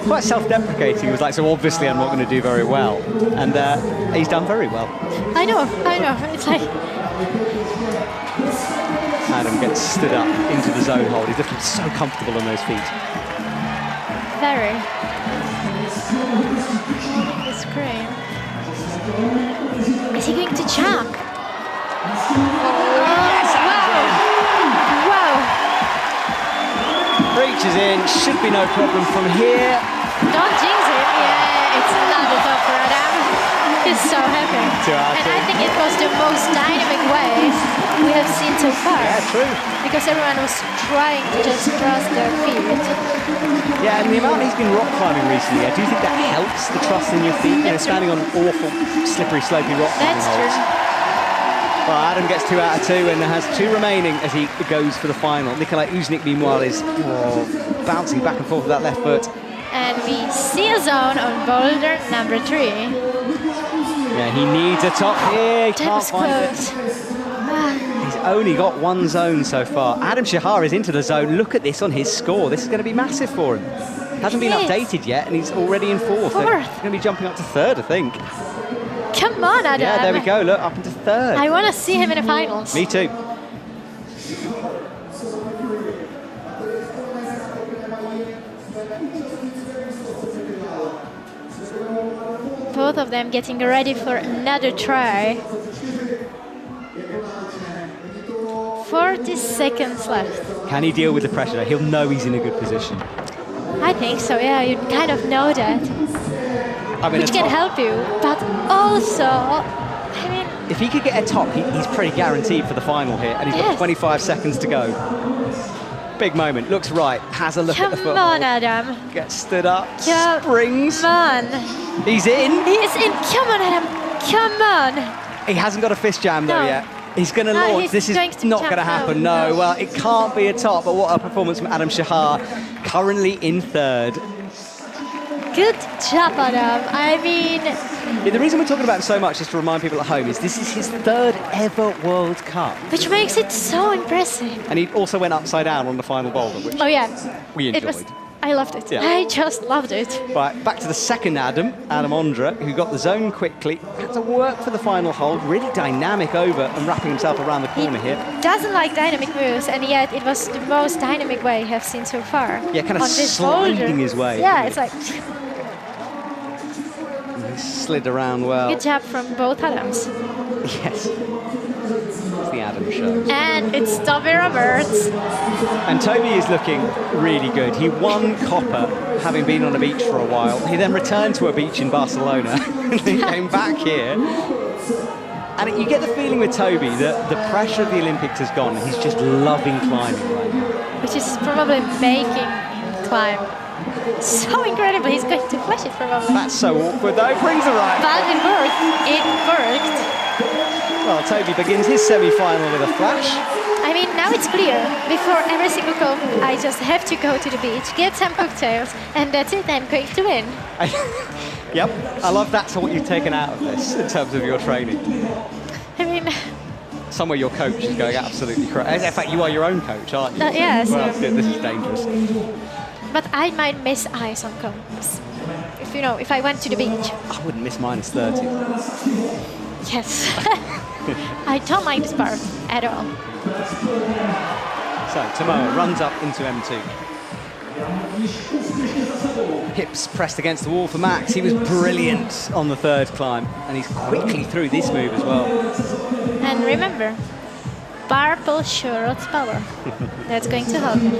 quite self-deprecating. He was like, so obviously I'm not going to do very well. And he's done very well. I know. It's like... Adam gets stood up into the zone hold. He's looking so comfortable on those feet. Very. It's great. Is he going to jump? Yes! Wow! Reaches in, should be no problem from here. Don't jinx it. Yeah, it's another top for Adam. He's so happy. And I think it was the most dynamic way we have seen so far. Yeah, true. Because everyone was trying to just trust their feet. Yeah, and the amount he's been rock climbing recently, I do think that helps the trust in your feet. You know, standing on awful, slippery, slopey rock climbing holds. Well, Adam gets 2 out of 2 and has 2 remaining as he goes for the final. Nikolai Uznik, meanwhile, is bouncing back and forth with that left foot. And we see a zone on boulder number 3. Yeah, he needs a top here. He can't find it. He's only got 1 zone so far. Adam Shahar is into the zone. Look at this on his score. This is going to be massive for him. Hasn't been updated yet, and he's already in 4th. He's going to be jumping up to 3rd, I think. Come on, Adam. Yeah, there we go. Look, up into 3rd. I want to see him in the finals. Me too. Both of them getting ready for another try. 40 seconds left. Can he deal with the pressure? He'll know he's in a good position. I think so, yeah. You kind of know that. I mean, which can help you, but also, I mean... If he could get a top, he's pretty guaranteed for the final here, and he's got 25 seconds to go. Big moment, looks right, has a look at the football. Come on, Adam. Gets stood up, springs. Come on. He's in. He's in. Come on, Adam. Come on. He hasn't got a fist jam though yet. He's going to launch. This is not going to happen. No, well, it can't be a top, but what a performance from Adam Shahar, currently in 3rd. Good job, Adam. I mean... Yeah, the reason we're talking about him so much, just to remind people at home, is this is his 3rd ever World Cup. Which makes it so impressive. And he also went upside down on the final boulder, which we enjoyed. I loved it. Yeah. I just loved it. Right, back to the second Adam Ondra, who got the zone quickly, had to work for the final hold, really dynamic over and wrapping himself around the corner here. Doesn't like dynamic moves, and yet it was the most dynamic way I have seen so far. Yeah, kind of sliding his way. Yeah, it's like... He slid around well. Good job from both Adams. Yes. It's the Adam show. And it's Toby Roberts. And Toby is looking really good. He won copper, having been on a beach for a while. He then returned to a beach in Barcelona, and he came back here. And you get the feeling with Toby that the pressure of the Olympics has gone. He's just loving climbing right now. Which is probably making him climb so incredible. He's going to flash it probably. That's so awkward though. Brings it right. But it worked. It worked. Well, Toby begins his semi-final with a flash. I mean, now it's clear. Before every single call, I just have to go to the beach, get some cocktails, and that's it. I'm going to win. Yep. I love that's what you've taken out of this in terms of your training. I mean... Somewhere your coach is going absolutely crazy. In fact, you are your own coach, aren't you? Yes. Well, this is dangerous. But I might miss ice on cones. If I went to the beach. I wouldn't miss -30. Yes. I don't like this part at all. So Tomoa runs up into M2. Hips pressed against the wall for Max. He was brilliant on the third climb, and he's quickly through this move as well. And remember, purple shorts power. That's going to help him.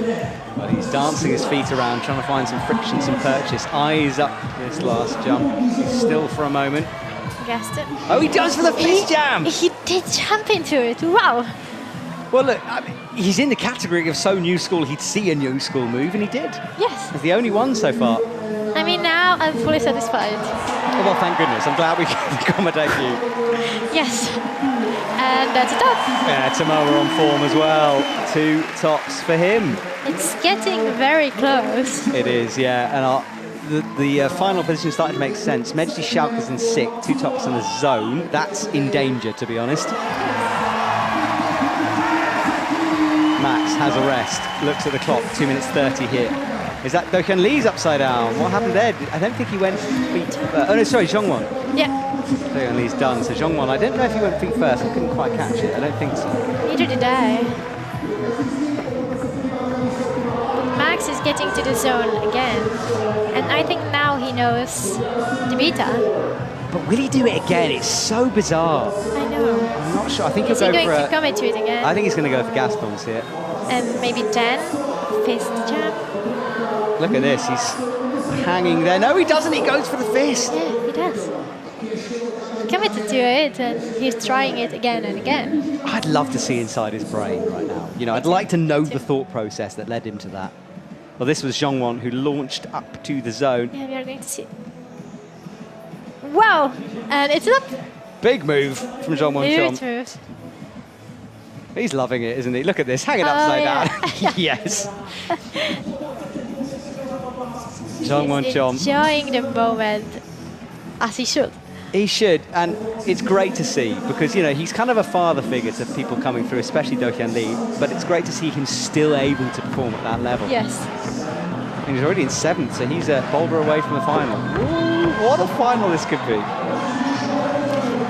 Well, he's dancing his feet around, trying to find some friction, some purchase. Eyes up this last jump. He's still for a moment. Guessed it. Oh, he does for the fist jam! He did jump into it. Wow. Well, look, I mean, he's in the category of so new school, he'd see a new school move, and he did. Yes. He's the only one so far. I mean, now I'm fully satisfied. Oh, well, thank goodness. I'm glad we can accommodate you. Yes. And that's a top. Yeah, Tomoa on form as well. 2 tops for him. It's getting very close. It is, yeah. And the final position is starting to make sense. Meichi Narasaki is in 6th, 2 tops in the zone. That's in danger, to be honest. Max has a rest, looks at the clock, 2 minutes 30 here. Is that Do-hyun Lee's upside down? What happened there? I don't think he went feet first. Oh no, sorry, Jong-won. Yeah. Do-hyun Lee's done, so Jong-won, I don't know if he went feet first, I couldn't quite catch it, I don't think so. Neither did I. Max is getting to the zone again, and I think now he knows the beta. But will he do it again? It's so bizarre. I know. I'm not sure, I think Is he'll he go going for to commit to it again? I think he's going to go for Gaston's here. And maybe 10, fist jab. Look at this, he's hanging there. No, he doesn't, he goes for the fist. Yeah, he does. Committed to it, and he's trying it again and again. I'd love to see inside his brain right now. You know, I'd like to know the thought process that led him to that. Well, this was Jong-won who launched up to the zone. Yeah, we are going to see. Wow! And it's up. Big move from Jong-won Huge Chon. move. He's loving it, isn't he? Look at this, hanging upside yeah. down. Yes. Jong-won Chon. Enjoying the moment, as he should. He should, and it's great to see because, you know, he's kind of a father figure to people coming through, especially Do-hyun Lee, but it's great to see him still able to perform at that level. Yes. And he's already in 7th, so he's a Boulder away from the final. Ooh, what a final this could be.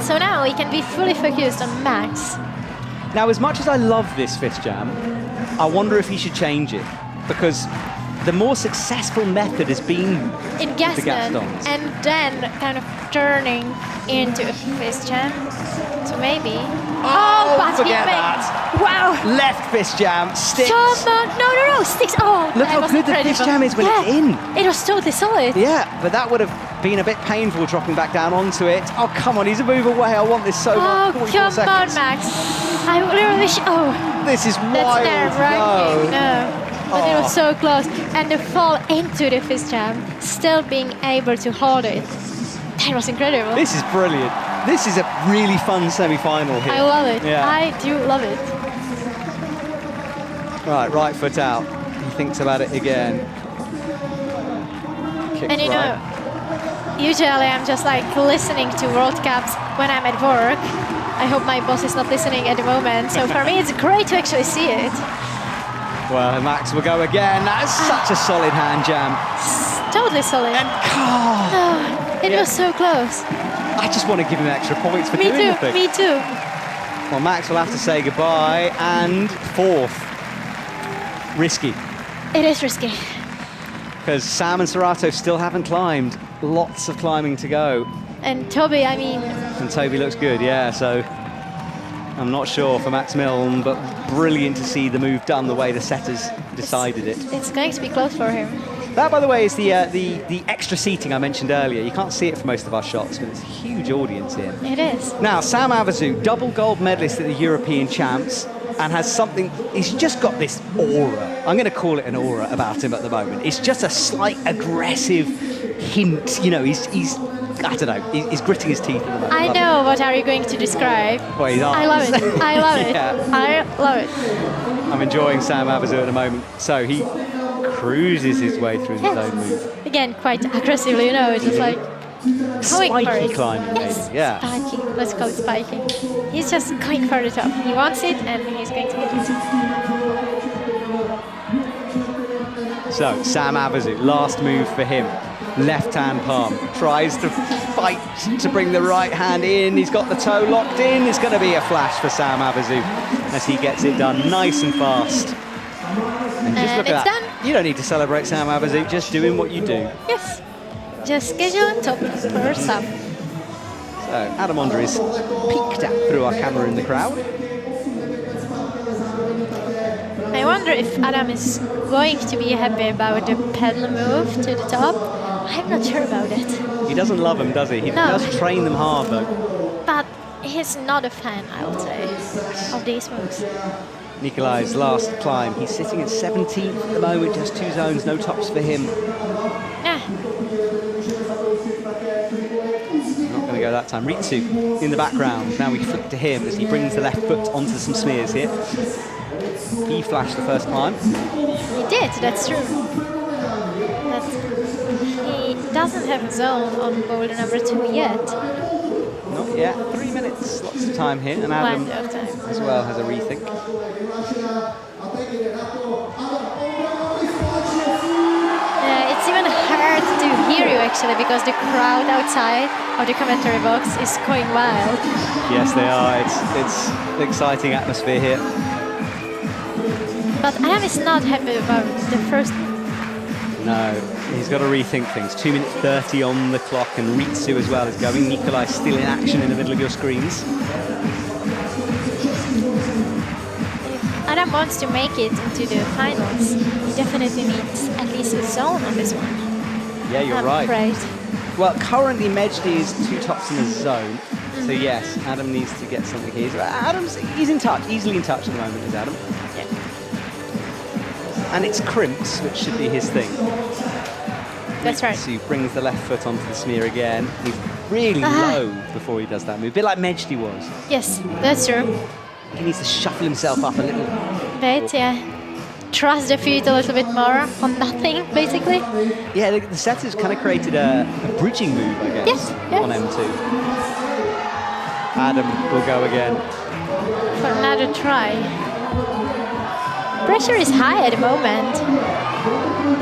So now we can be fully focused on Max. Now, as much as I love this fist jam, I wonder if he should change it, because the more successful method has been in the Gaston, Gastons. and then kind of turning into a fist jam. So maybe. Oh, but forget he that. Wow. Left fist jam, sticks. No, sticks. Oh, Look that how was good the incredible. fist jam is when it's in. It was totally solid. Yeah, but that would have been a bit painful dropping back down onto it. Oh, come on, he's a move away. I want this so much. Oh, 44 come seconds. on, Max. I really wish. Oh, This is that's wild. nerve-wracking. No. But it Oh. was so close. And the fall into the fist jam, still being able to hold it. That was incredible. This is brilliant. This is a really fun semi-final here. I love it. Yeah. I do love it. Right foot out. He thinks about it again. Kicks And you right. know, usually I'm just like listening to World Cups when I'm at work. I hope my boss is not listening at the moment. So for me, it's great to actually see it. Well, Max will go again. That is such a solid hand jam. Totally solid. And It was so close. I just want to give him extra points for Me doing the too. thing. Me too. Well, Max will have to say goodbye. And 4th. Risky. It is risky. Because Sam and Serato still haven't climbed. Lots of climbing to go. And Toby, I mean, And Toby looks good, yeah, so I'm not sure for Max Milne, but brilliant to see the move done the way the setters decided it. it's going to be close for him. That, by the way, is the extra seating I mentioned earlier. You can't see it for most of our shots, but it's a huge audience here. It is. Now, Sam Avazu, double gold medalist at the European Champs, and has something, he's just got this aura. I'm going to call it an aura about him at the moment. It's just a slight aggressive hint, you know, he's I don't know, he's gritting his teeth at the moment. I know what are you going to describe. Well, his I love arms. it. I love it. Yeah. I love it. I'm enjoying Sam Avazu at the moment. So he cruises his way through the zone move. Again, quite aggressively, you know, just like going for Spiky it. climbing, Yes, maybe. Yeah. spiky. Let's call it spiky. He's just going for the top. He wants it, and he's going to get it. So Sam Avazu, last move for him. Left hand palm, tries to fight to bring the right hand in. He's got the toe locked in. It's going to be a flash for Sam Avazu as he gets it done nice and fast. And just look it's at that. done. You don't need to celebrate, Sam Abazout, just doing what you do. Yes. Just schedule on top for sub. So Adam Ondra is peeked at through our camera in the crowd. I wonder if Adam is going to be happy about the pedal move to the top. I'm not sure about it. He doesn't love them, does he? He does train them hard, though. But he's not a fan, I would say, of these moves. Nikolai's last climb. He's sitting at 17th at the moment, just 2 zones, no tops for him. Yeah. Not going to go that time. Ritsu in the background. Now we flip to him as he brings the left foot onto some smears here. He flashed the first climb. He did, that's true. But he doesn't have a zone on boulder number 2 yet. Not yet. 3 minutes, lots of time here. And Adam as well has a rethink. It's even hard to hear you actually because the crowd outside of the commentary box is going wild. Yes, they are. It's an exciting atmosphere here. But Adam is not happy about the first. No, he's got to rethink things. 2 minutes 30 on the clock, and Ritsu as well is going. Nikolai still in action in the middle of your screens. If Adam wants to make it into the finals, he definitely needs at least a zone on this one. Yeah, you're right. Right. Well, currently Mejdi is 2 tops in a zone. So yes, Adam needs to get something here. He's in touch, easily in touch at the moment, is Adam. Yeah. And it's crimps, which should be his thing. That's right. So he brings the left foot onto the smear again. He's really low before he does that move. A bit like Mejdi was. Yes, that's true. He needs to shuffle himself up a little. But yeah, trust the feet a little bit more on nothing, basically. Yeah, the setters kind of created a bridging move, I guess, Yes, on M2. Adam will go again. For another try. Pressure is high at the moment.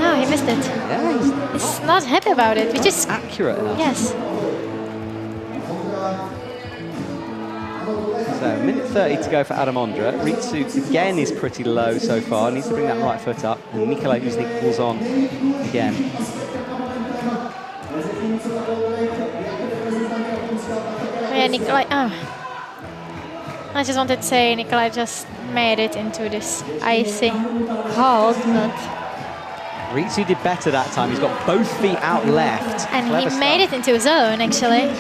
No, he missed it. Yeah, He's not happy about it, which is accurate enough. yes. So, minute 30 to go for Adam Ondra. Ritsu again is pretty low so far. Needs to bring that right foot up. And Nikolai usually pulls on again. Yeah, Nikolai. I just wanted to say Nikolai just made it into this icy hold, but Ritsu did better that time. He's got both feet out left. and Clever he made it into a zone actually.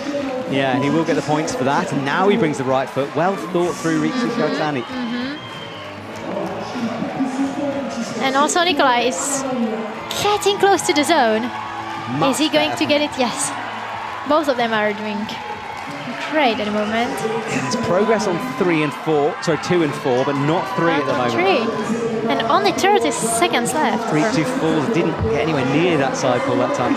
Yeah, he will get the points for that. And now he brings the right foot. Well thought through Ritsu Shotani. And also Nikolai is getting close to the zone. Much Is he going better. to get it? Yes. Both of them are doing great at the moment. There's progress on 3 and 4. Sorry, 2 and 4, but not 3 at the moment. 3. And only 30 seconds left. Ritsu falls, didn't get anywhere near that side pull that time.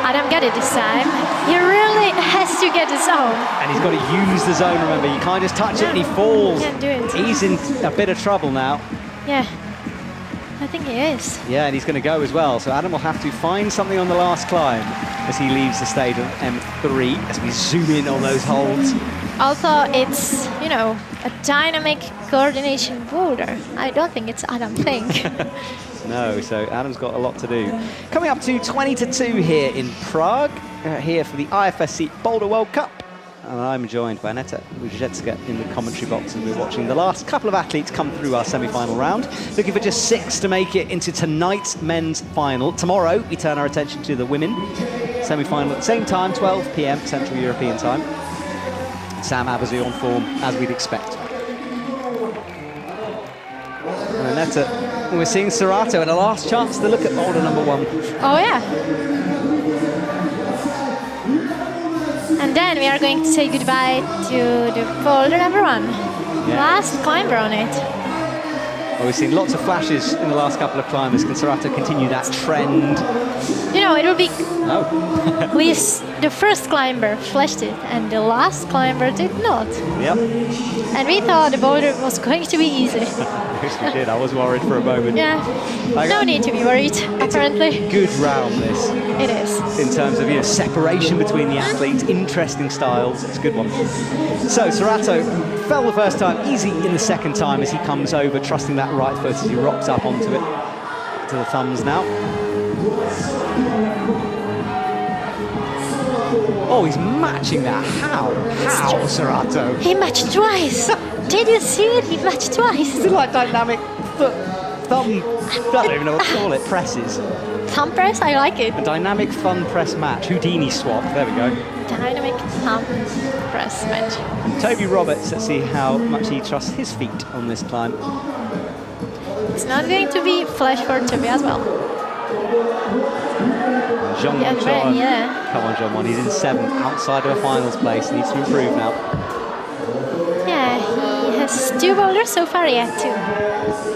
Adam got it this time. He really has to get the zone. And he's got to use the zone, remember. You can't just touch it and he falls. Can't do it. He's in a bit of trouble now. Yeah, I think he is. Yeah, and he's going to go as well. So Adam will have to find something on the last climb as he leaves the stage on M3, as we zoom in on those holds. Also, it's, you know, a dynamic coordination boulder. I don't think it's Adam thing. No, so Adam's got a lot to do. Coming up to 20-2 here in Prague, here for the IFSC Boulder World Cup. And I'm joined by Aneta Ujecka in the commentary box as we're watching the last couple of athletes come through our semi-final round. Looking for just 6 to make it into tonight's men's final. Tomorrow, we turn our attention to the women semi-final at the same time, 12 p.m. Central European time. Sam Abazout on form, as we'd expect. And Aneta, we're seeing Serato and a last chance to look at boulder number 1. Oh, yeah. And then we are going to say goodbye to the boulder number 1. Yeah. Last climber on it. Well, we've seen lots of flashes in the last couple of climbers. Can Serato continue that trend? You know, it will be No. the first climber flashed it and the last climber did not. Yep. And we thought the boulder was going to be easy. Yes, we did. I was worried for a moment. Yeah. No need to be worried, apparently. Good round, this. It is. In terms of separation between the athletes, interesting styles. It's a good one. So Sorato fell the first time, easy in the second time as he comes over, trusting that right foot as he rocks up onto it. To the thumbs now. Oh, he's matching that. How, Sorato? He matched twice. Did you see it? He matched twice. Is it like dynamic thumb? I don't even know what to call it. Presses. Thumb press? I like it. A dynamic thumb press match. Houdini swap. There we go. Dynamic thumb press match. And Toby Roberts, let's see how much he trusts his feet on this climb. It's not going to be flash for Toby as well. Chon, Yeah. Come on, Jong-won. He's in 7th, outside of a finals place. Needs to improve now. Yeah, he has 2 boulders so far yet, too.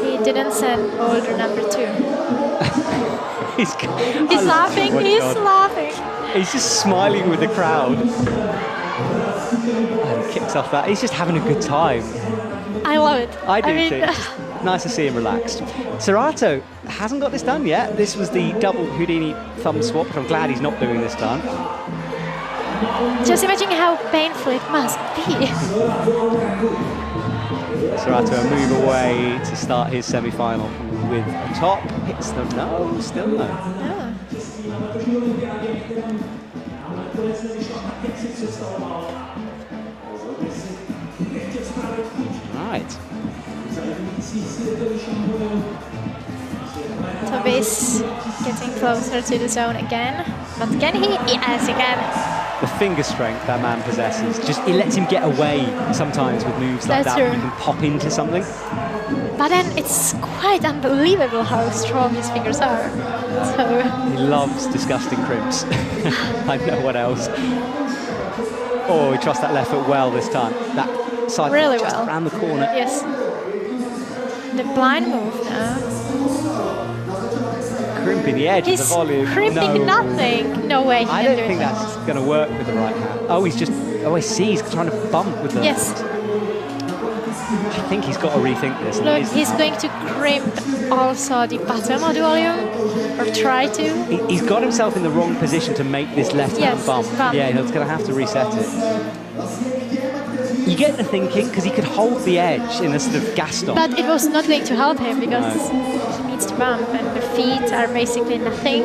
He didn't send boulder number 2. He's laughing, laughing. He's just smiling with the crowd. And kicks off that. He's just having a good time. I love it. I do too. Nice to see him relaxed. Sorato hasn't got this done yet. This was the double Houdini thumb swap, which I'm glad he's not doing this time. Just imagine how painful it must be. Sorato a move away to start his semi-final with a top. Hits them. No, still no. Oh. Right. Toby's getting closer to the zone again. But can he? Yes, he can. The finger strength that man possesses, it lets him get away sometimes with moves like That's that. true. You can pop into something. But then it's quite unbelievable how strong his fingers are. So He loves disgusting crimps. I know what else. Oh, he trusts that left foot well this time. That side really just well. around the corner. Yes. The blind move now. Crimping the edge of the volume. Crimping nothing. No way he I can don't do think it. that's going to work with the right hand. Oh, I see, he's trying to bump with the... Yes. I think he's got to rethink this. Look, he's going to crimp also the bottom of the volume, or try to. He's got himself in the wrong position to make this left hand bump. Yeah, he's going to have to reset it. You get the thinking, because he could hold the edge in a sort of Gaston. But it was not going to help him, because he needs to bump, and the feet are basically nothing.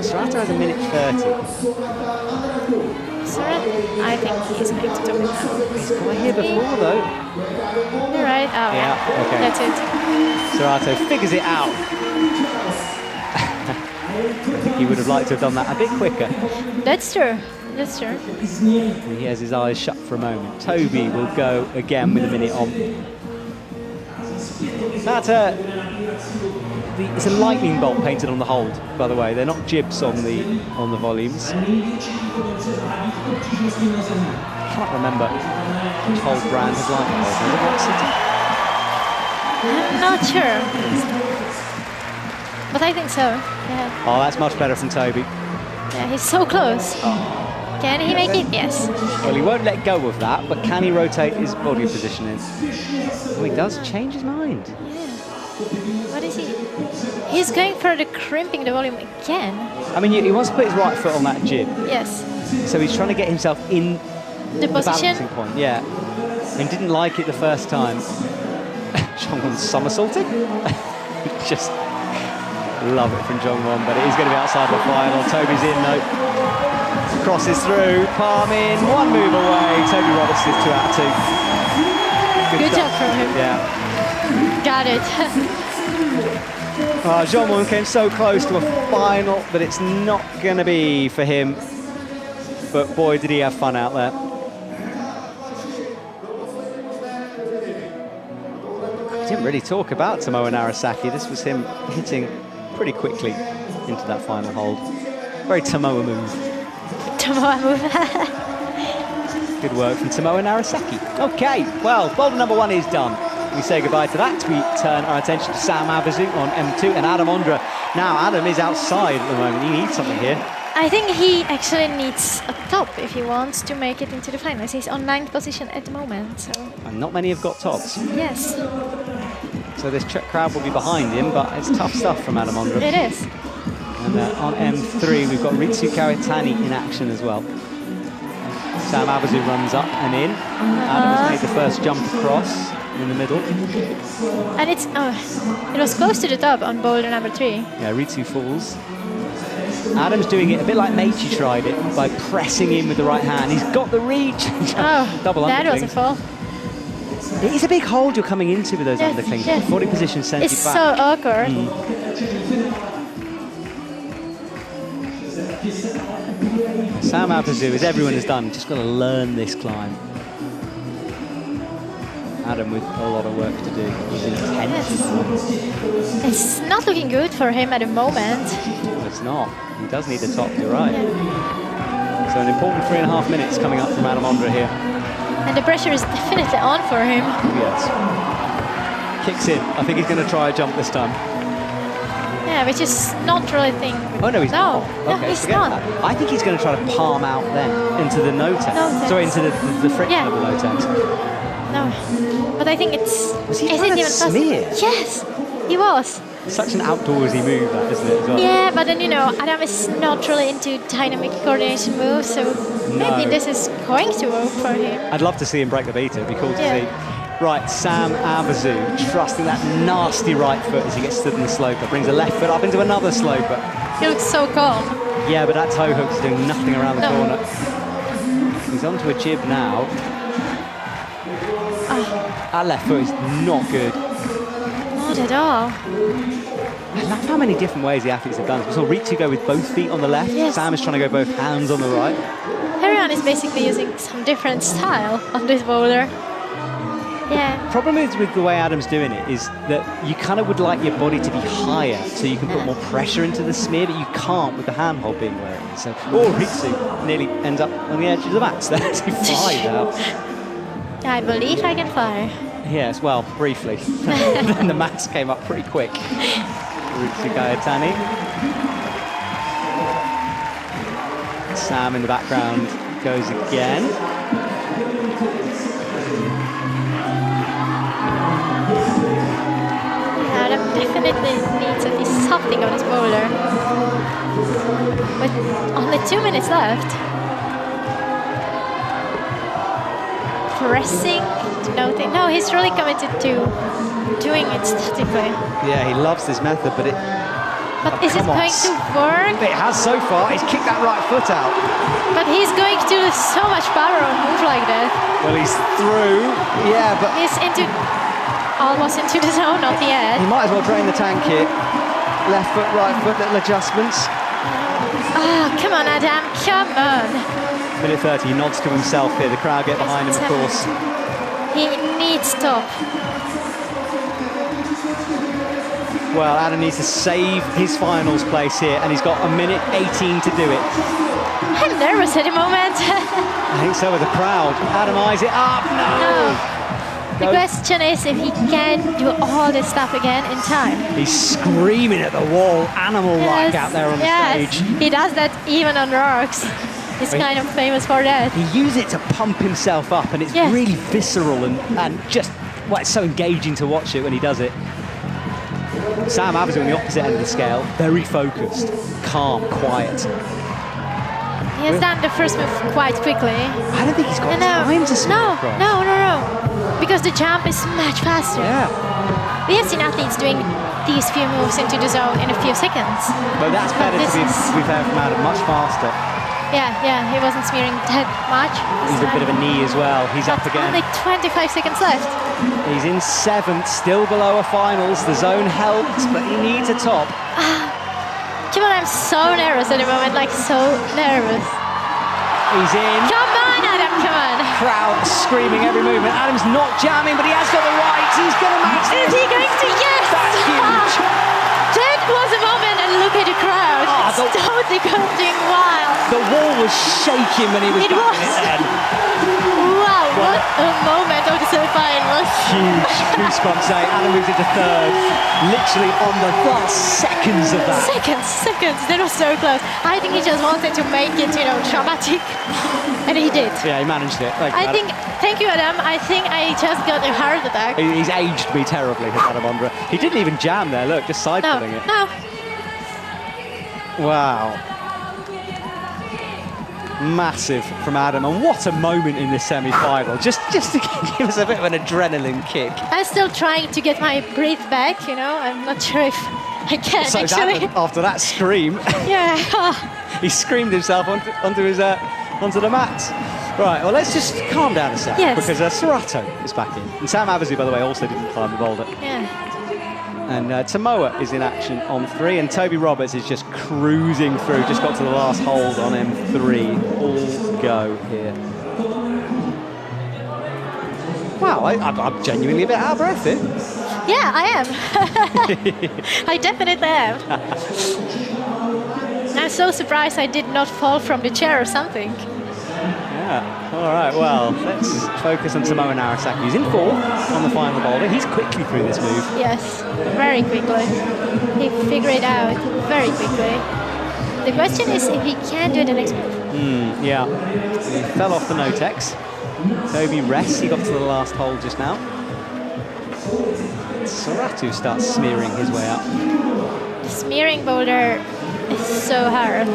Sorato has a minute 30. I think he's going to top it now. He's got here before, though. You're right. Oh, yeah. Okay. That's it. Sorato figures it out. I think he would have liked to have done that a bit quicker. That's true. That's true. He has his eyes shut for a moment. Toby will go again with a minute on. It's a lightning bolt painted on the hold, by the way. They're not jibs on the volumes. I can't remember which hold brand has lightning bolts. Is it Rock City? I'm not sure. But I think so. Yeah. Oh, that's much better from Toby. Yeah, he's so close. Can he make it? Yes. Well, he won't let go of that, but can he rotate his body position in? Oh, he does change his mind. Yeah. What is he? He's going for the crimping the volume again. I mean, he wants to put his right foot on that jib. Yes. So he's trying to get himself in the position. Balancing point, yeah. And didn't like it the first time. Jong-won somersaulting. Just love it from Jong-won, but it is going to be outside the final. Toby's in though. Crosses through, palm in, one move away. Toby Roberts is 2 out of 2. Good job from him. Yeah. Got it. Jong-won came so close to a final, but it's not going to be for him. But boy, did he have fun out there. We didn't really talk about Tomoa Narasaki. This was him hitting pretty quickly into that final hold. Very Tomoa move. Tomoa move. Good work from Tomoa Narasaki. Okay, well, boulder number 1 is done. We say goodbye to that. We turn our attention to Sam Abazu on M2 and Ondra. Now, Adam is outside at the moment. He needs something here. I think he actually needs a top if he wants to make it into the finals. He's on 9th position at the moment, so... And not many have got tops. Yes. So this crowd will be behind him, but it's tough stuff from Adam Ondra. It is. And on M3, we've got Ritsu Kawetani in action as well. Sam Abazu runs up and in. Adam has made the first jump across in the middle. And it's it was close to the top on boulder number 3. Yeah, Ritsu falls. Adam's doing it a bit like Meichi tried it, by pressing in with the right hand. He's got the reach. Double that was a undercling. fall. It is a big hold you're coming into with those underclings. Yes. Body position sends It's you back. so awkward. Sam Abazu, as everyone has done, just got to learn this climb. Adam with a lot of work to do. He's intense. It's not looking good for him at the moment. It's not. He does need a top, you're right. Yeah. So an important 3.5 minutes coming up from Adam Ondra here. And the pressure is definitely on for him. Yes. Kicks in. I think he's going to try a jump this time. Yeah, which is not really thing. Oh, no, he's not. No, Okay, he's forget not. that. I think he's going to try to palm out then into the no-tense. Sorry, into the friction of the no-tense. No, but I think it's... Was he is trying it to even smear? Yes, he was. Such an outdoorsy move, that, isn't it, as well? Yeah, but then, you know, Adam is not really into dynamic coordination moves, so maybe this is going to work for him. I'd love to see him break the beat. It'd be cool to see. Right, Sam Abazu trusting that nasty right foot as he gets stood in the sloper. Brings a left foot up into another sloper. He looks so calm. Yeah, but that toe hook's doing nothing around the corner. He's onto a jib now. That left foot is not good. Not at all. I love how many different ways the athletes have done it. We saw Ritsu go with both feet on the left. Yes. Sam is trying to go both hands on the right. Everyone is basically using some different style on this boulder. Yeah. Problem is with the way Adam's doing it is that you kind of would like your body to be higher so you can put more pressure into the smear, but you can't with the handhold being where it is. So, Ritsu nearly ends up on the edge of the mats there as he flies out. I believe I can fly. Yes, well, briefly. Then the mats came up pretty quick. Ritsu Kawetani. Sam in the background goes again. Adam definitely needs at least something on his boulder. With only 2 minutes left. Pressing, nothing. No, he's really committed to doing it statically. Yeah, he loves this method, but it... But is it going to work? It has so far. He's kicked that right foot out. But he's going to lose so much power on a move like that. Well, he's through. Yeah, but... He's almost into the zone, not the edge. He might as well drain the tank here. Left foot, right foot, little adjustments. Ah, come on, Adam, come on. Minute 30, he nods to himself here. The crowd get behind him, of course. He needs top. Well, Adam needs to save his finals place here, and he's got a minute 18 to do it. I'm nervous at the moment. I think so with the crowd. Adam eyes it up. No! The question is if he can do all this stuff again in time. He's screaming at the wall, animal-like out there on the stage. He does that even on rocks. He's kind of famous for that. He uses it to pump himself up, and it's really visceral and just, well, it's so engaging to watch it when he does it. Sam Abazu on the opposite end of the scale, very focused, calm, quiet. He has done the first move quite quickly. I don't think he's got time to spin across. No. Because the jump is much faster. Yeah. We have seen athletes doing these few moves into the zone in a few seconds. But that's better to be fair from Adam, much faster. Yeah, he wasn't smearing that much. He's a bit of a knee as well. He's up again. Only 25 seconds left. He's in 7th, still below a finals. The zone helped, but he needs a top. Come on, I'm so nervous at the moment, like so nervous. He's in. Come on, Adam, come on. Crowd screaming every movement. Adam's not jamming, but he has got the rights. He's going to match this. Is he going to? Yes! That's huge. That was a moment, and look at the crowd. It's totally going wild. The wall was shaking when he was doing it then. Wow, What a moment of the semi-finals. Huge goosebumps, eh? Adam moves into third, literally on the last seconds of that. Seconds. That was so close. I think he just wanted to make it, you know, dramatic, and he did. Yeah, he managed it. Thank you, Adam. I think I just got a heart attack. He's aged me terribly, Adam Ondra. He didn't even jam there. Look, just side-pulling it. No. Wow. Massive from Adam, and what a moment in this semi-final. Just to give us a bit of an adrenaline kick. I'm still trying to get my breath back, you know. I'm not sure if I can, So actually. after that scream, Yeah. he screamed himself onto the mat. Right, well, let's just calm down a sec, because Sorato is back in. And Sam Avezou, by the way, also didn't climb the boulder. Yeah. And Tomoa is in action on 3, and Toby Roberts is just cruising through, just got to the last hold on M3. All go here. Wow, I'm genuinely a bit out of breath here. Yeah, I am. I definitely am. I'm so surprised I did not fall from the chair or something. Yeah, all right, well, let's focus on Tomoa Narasaki, who's in 4th on the final boulder. He's quickly through this move. Yes, very quickly. He figured it out very quickly. The question is if he can do the next move. Yeah, he fell off the no-tex. Toby rests, he got to the last hole just now. Sorato starts smearing his way up. The smearing boulder is so hard.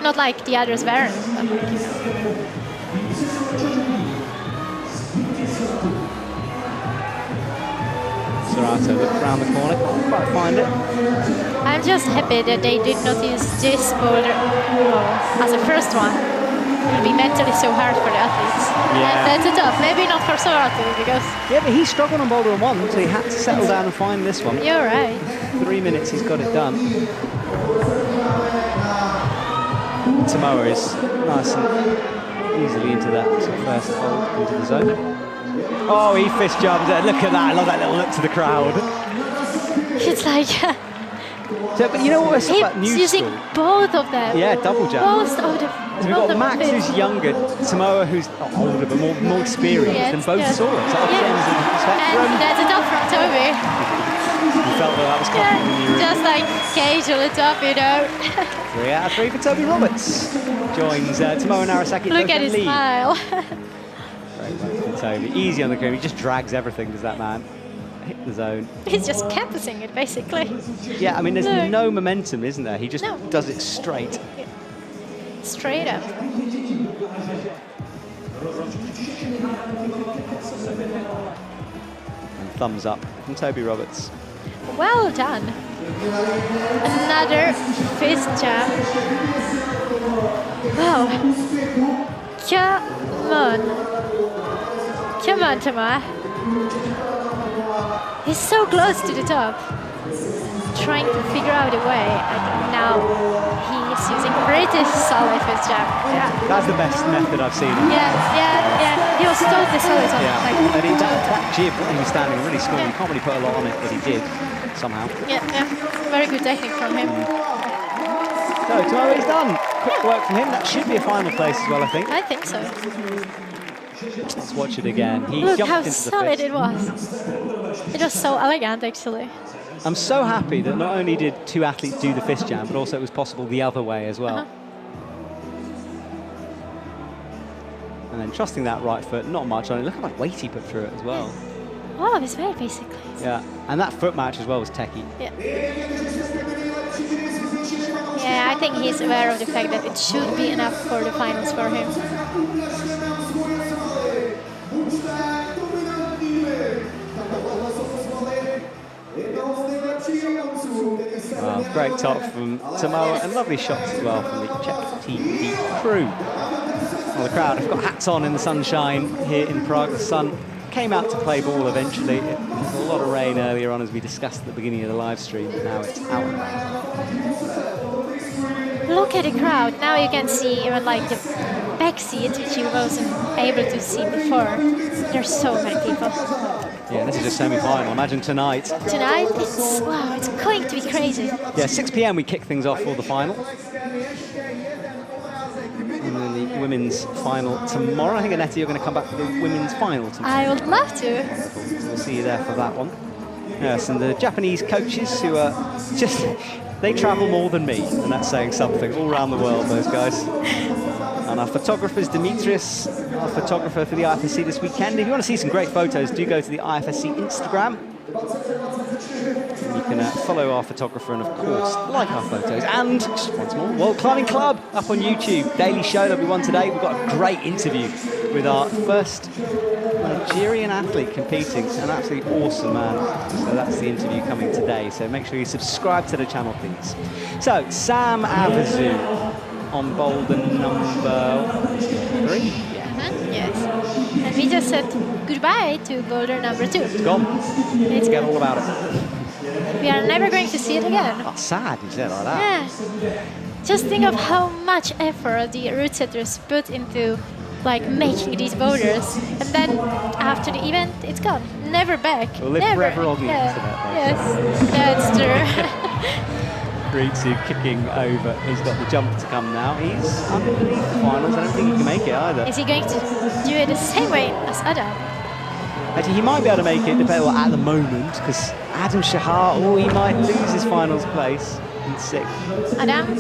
Not like the others weren't, but like, you know. Sorato looked around the corner, can't quite find it. I'm just happy that they did not use this boulder as a first one. It will be mentally so hard for the athletes. Yeah. And that's it up. Maybe not for Sorato, because... Yeah, but he struggled on boulder 1, so he had to settle down and find this one. You're right. 3 minutes, he's got it done. Tomoa is nice and easily into that first hold, into the zone. Oh, he fist jumps it. Look at that. I love that little look to the crowd. It's like... So, but you know what I saw about he's new using school? both of them. Yeah, double jump. Both of them. So we've got Max, who's younger, Tomoa, who's not older, but more experienced, and both saw it. So and that's a top from Toby. You felt that was coming when you were just like casual top, you know. 3 out of 3 for Toby Roberts. Joins Tomoa Narasaki. Look at his lead. smile. Great work for Toby. Easy on the cream. He just drags everything, does that man. Hit the zone. He's just campusing it, basically. Yeah, I mean, there's no momentum, isn't there? He just does it straight. Yeah. Straight up. And thumbs up from Toby Roberts. Well done. Another fist jump. Wow. Come on, Tomoa. He's so close to the top. Trying to figure out a way, and now he's using pretty solid fist jump. Yeah. That's the best method I've seen. Yeah. He was totally solid on yeah. like, and that jib when he was standing really small. You can't really put a lot on it, but he did somehow. Yeah. Very good technique from him. So Tomoa's done. Quick work from him. That should be a final place as well, I think. I think so. Let's watch it again. He Look jumped how into the solid fist. it was. It was so elegant, actually. I'm so happy that not only did 2 athletes do the fist jam, but also it was possible the other way as well. And then trusting that right foot, not much on it. Look how much weight he put through it as well. All of his weight, basically. Yeah, and that foot match as well was techie. Yeah. Yeah, I think he's aware of the fact that it should be enough for the finals for him. Wow, great top from Tomoa, and lovely shots as well from the Czech TV crew. Well, the crowd have got hats on in the sunshine here in Prague. The sun came out to play ball eventually. It was a lot of rain earlier on, as we discussed at the beginning of the live stream, but now it's out. Look at the crowd. Now you can see even like the back seat, which you wasn't able to see before. There's so many people. Yeah, this is a semi-final. Imagine tonight. Tonight, it's going to be crazy. Yeah, 6 p.m. we kick things off for the final. And then the women's final tomorrow. I think, Annette, you're going to come back for the women's final tomorrow. I would love to. So we'll see you there for that one. Yes, and the Japanese coaches who are just, they travel more than me, and that's saying something, all around the world, those guys. And our photographer is Demetrius, our photographer for the IFSC this weekend. If you want to see some great photos, do go to the IFSC Instagram. And you can follow our photographer and, of course, like our photos. And, just once more, World Climbing Club up on YouTube. Daily show, there'll be one today. We've got a great interview with our first Nigerian athlete competing. An absolutely awesome man. So that's the interview coming today. So make sure you subscribe to the channel, please. So, Sam Avizu on Boulder number 3. Yes. And we just said goodbye to Boulder number 2. It's gone. Let's get all about it. We are never going to see it again. That's sad, you said like that. Yeah. Just think of how much effort the route setters put into making these boulders, and then after the event, it's gone. Never back. We'll live never. forever on the internet. Yes, that's true. Ritsu kicking over. He's got the jump to come now. He's underneath the finals. I don't think he can make it either. Is he going to do it the same way as Adam? Actually, he might be able to make it, depending on at the moment, because Adam Shahar, he might lose his finals place in 6th. Adam?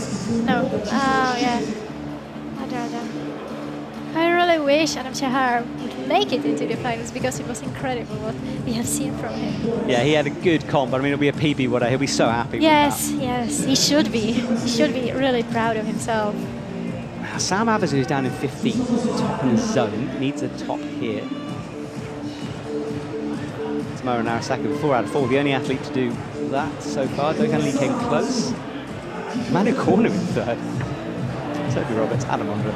No. Oh, yeah. Adam. I really wish Adam Shahar would make it into the finals, because it was incredible what we have seen from him. Yeah, he had a good comp. I mean, it'll be a PB whatever. He'll be so happy yes, with that. Yes, he should be. He should be really proud of himself. Now, Sam Avizu is down in 15th, top in the zone. Needs a top here. Tomoa Narasaki, 4 out of 4. The only athlete to do that so far. Dokan Lee came close. Manu Corner in 3rd. Toby Roberts, Adam Ondra.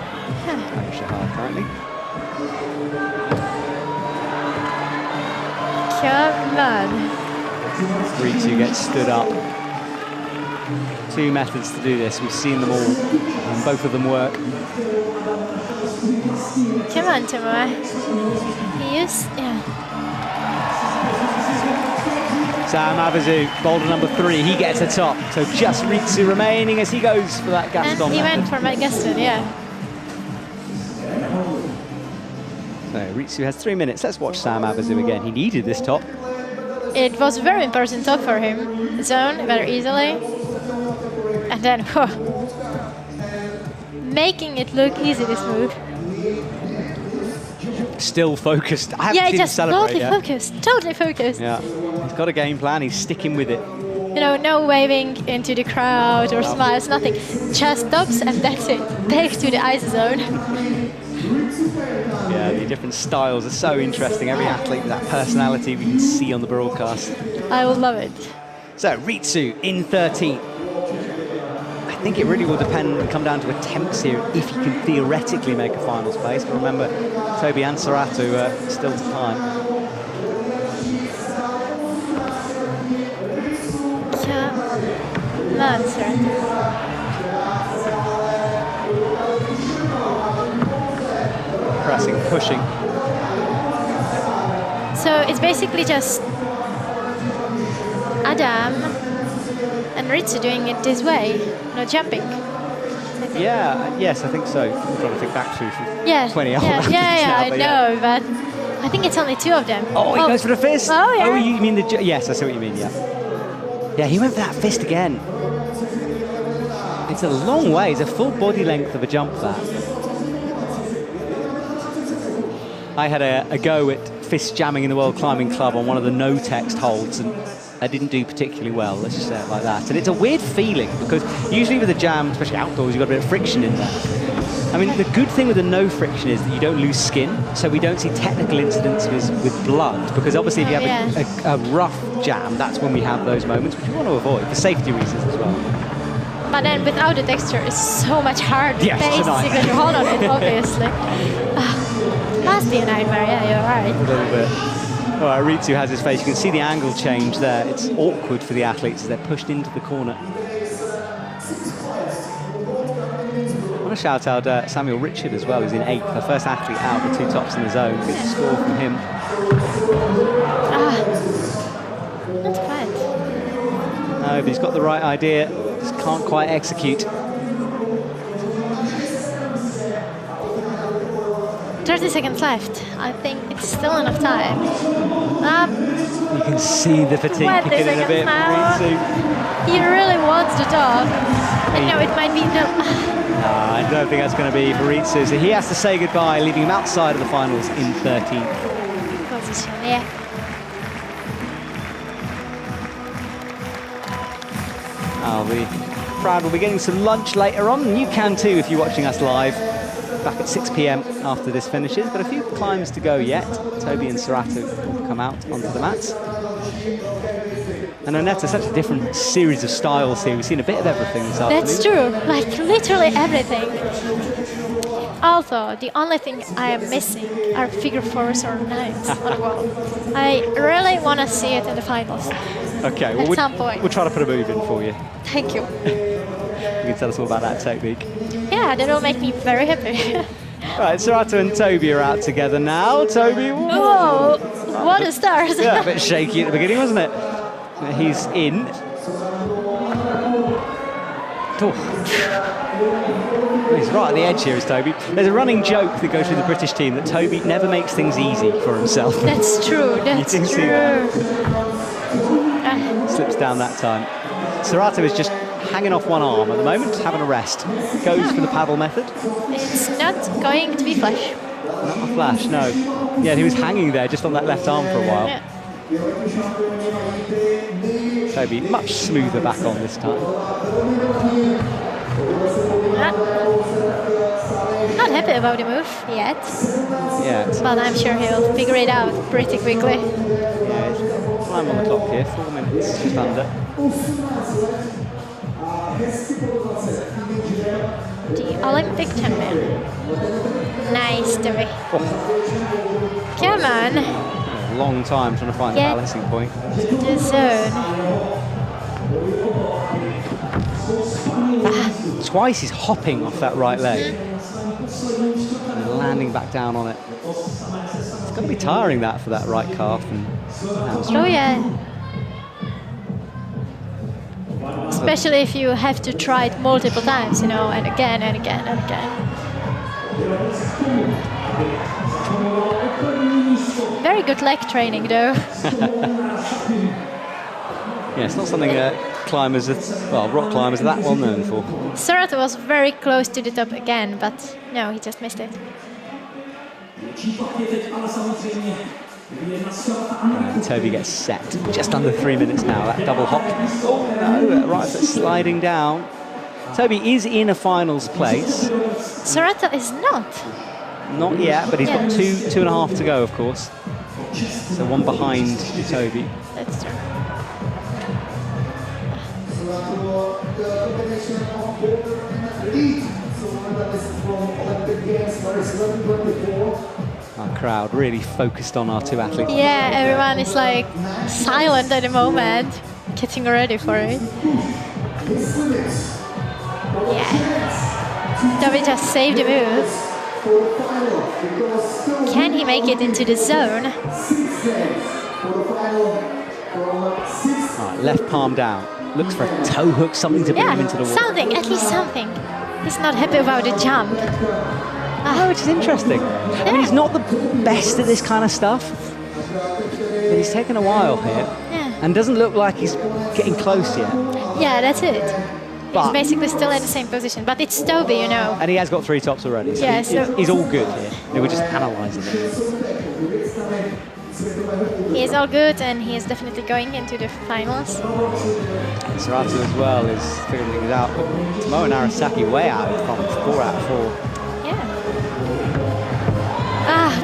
Adam Shahar currently. Come on. Ritsu gets stood up. 2 methods to do this. We've seen them all, and both of them work. Come on, Tomoa. He is, yeah. Sam Avizu, Boulder number 3, he gets a top. So just Ritsu remaining as he goes for that Gaston And he method. went for my Gaston, yeah. So Ritsu has 3 minutes. Let's watch Sam Avizu again. He needed this top. It was a very important top for him. Zone very easily. And then, making it look easy, this move. Still focused. I haven't Yeah, seen him just celebrate totally focused. Yeah, he's got a game plan. He's sticking with it. You know, no waving into the crowd or smiles, nothing. Just stops and that's it. Back to the ice zone. Yeah, the different styles are so interesting. Every athlete with that personality we can see on the broadcast. I would love it. So Ritsu in 13th. I think it really will come down to attempts here if he can theoretically make a finals place. But remember, Toby and Saratu still to climb. Come on, Saratu. Pressing, pushing. So it's basically just Adam and Ritsu doing it this way, no jumping. Yeah, yes, I think so. I'm trying to think back to Yeah, 20 hours. yeah, I know, but I think it's only 2 of them. Oh, he goes for the fist. Oh, yeah. Oh, you mean the... Yes, I see what you mean, yeah. Yeah, he went for that fist again. It's a long way. It's a full body length of a jump, that. I had a go at fist jamming in the World Climbing Club on one of the no-text holds, and I didn't do particularly well, let's just say it like that. And it's a weird feeling, because usually with a jam, especially outdoors, you've got a bit of friction in there. I mean, the good thing with the no friction is that you don't lose skin, so we don't see technical incidents with blood, because obviously if you have a rough jam, that's when we have those moments, which we want to avoid, for safety reasons as well. But then without the texture, it's so much harder. Yes, it's a nightmare. To hold on it, obviously. Must be a nightmare, yeah, you're right. A little bit. All right, Ritsu has his face. You can see the angle change there. It's awkward for the athletes as they're pushed into the corner. I want to shout out Samuel Richard as well, who's in 8th. The first athlete out, the 2 tops in the zone. Good score from him. Not quite. No, but he's got the right idea. Just can't quite execute. 30 seconds left. I think it's still enough time. You can see the fatigue 20 kicking in a seconds bit. now. He really wants the top. And no, it might be no. I don't think that's going to be Faritsu. So he has to say goodbye, leaving him outside of the finals in 13th position. Yeah. I'll be proud. We'll be getting some lunch later on, and you can too if you're watching us live. Back at 6 p.m. after this finishes, but a few climbs to go yet. Toby and Saratu will come out onto the mats. And Annetta, such a different series of styles here. We've seen a bit of everything this afternoon. That's true, like literally everything. Although the only thing I am missing are figure 4s or 9s on the wall. I really want to see it in the finals. Okay, well, at some point. We'll try to put a move in for you. Thank you. You can tell us all about that technique. Yeah, that will make me very happy. Right, Saratu and Toby are out together now. Toby, whoa, what a start. Yeah, a bit shaky at the beginning, wasn't it? He's in. Oh. He's right at the edge here, is Toby. There's a running joke that goes through the British team that Toby never makes things easy for himself. That's true, that's you can true. See that. Slips down that time. Saratu is just hanging off one arm at the moment, having a rest. Goes for the paddle method. It's not going to be flash. Not a flash, no. Yeah, he was hanging there just on that left arm for a while. Yeah. Toby much smoother back on this time. Not happy about the move yet. Yeah. But I'm sure he'll figure it out pretty quickly. Yeah, time on the clock here, 4 minutes, just under. The Olympic champion. Nice, Toby. Oh. Come on. A long time trying to find the balancing point. The zone. Twice he's hopping off that right leg. And landing back down on it. It's going to be tiring that for that right calf and hamstring. Oh yeah. Especially if you have to try it multiple times, you know, and again and again and again. Very good leg training, though. Yeah, it's not something climbers, rock climbers are that well known for. Saratu was very close to the top again, but no, he just missed it. And Toby gets set. Just under 3 minutes now, that double hop. Oh no, right foot sliding down. Toby is in a finals place. Saratu is not. Not yet, but he's got two and a half to go, of course. So one behind Toby. That's true. Our crowd really focused on our two athletes. Yeah, everyone is like silent at the moment, getting ready for it. Yeah. Toby just saved the move. Can he make it into the zone? Right, left palm down. Looks for a toe hook, something to bring him into the wall. Something, at least something. He's not happy about the jump. Oh, which is interesting. I mean, he's not the best at this kind of stuff, but he's taken a while here, and doesn't look like he's getting close yet. Yeah, that's it. But he's basically still in the same position, but it's Toby, you know. And he has got 3 tops already, so, he's all good here. We're just analysing it. He is all good, and he is definitely going into the finals. Saratu as well is figuring things out, but Tomoa Narasaki way out in front, 4 out of 4. Yeah.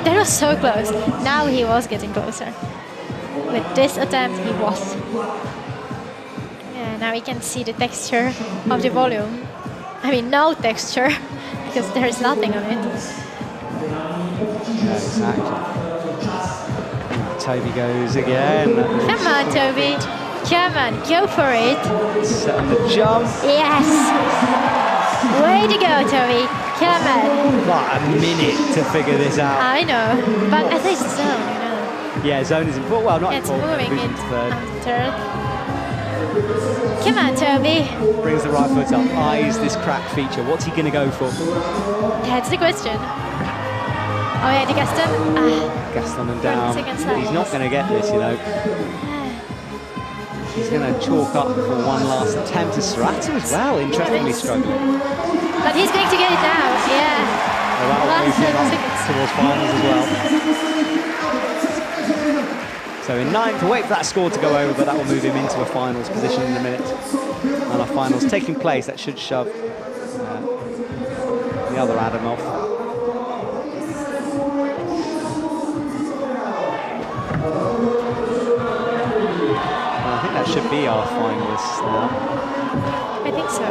That was so close. Now he was getting closer. With this attempt, he was. Yeah, now we can see the texture of the volume. I mean, no texture, because there is nothing on it. Yeah, exactly. Toby goes again. Come on, Toby. Come on, go for it. Set on the jump. Yes. Way to go, Toby. Come on. What a minute to figure this out. I know, but at least zone, you know. Yeah, zone is important. Well, not it's important. moving Who's it third? third. Come on, Toby. Brings the right foot up. Eyes this crack feature. What's he going to go for? That's the question. Oh yeah, the Gaston. Gaston and down. Seconds left. He's not going to get this, you know. He's going to chalk up for one last attempt. Serato as well, interestingly struggling. But he's going to get it now, yeah. Well, that'll move him up towards finals as well. So in ninth, we'll wait for that score to go over, but that will move him into a finals position in a minute. And our finals taking place, that should shove the other Adam off. And I think that should be our finalists now. I think so.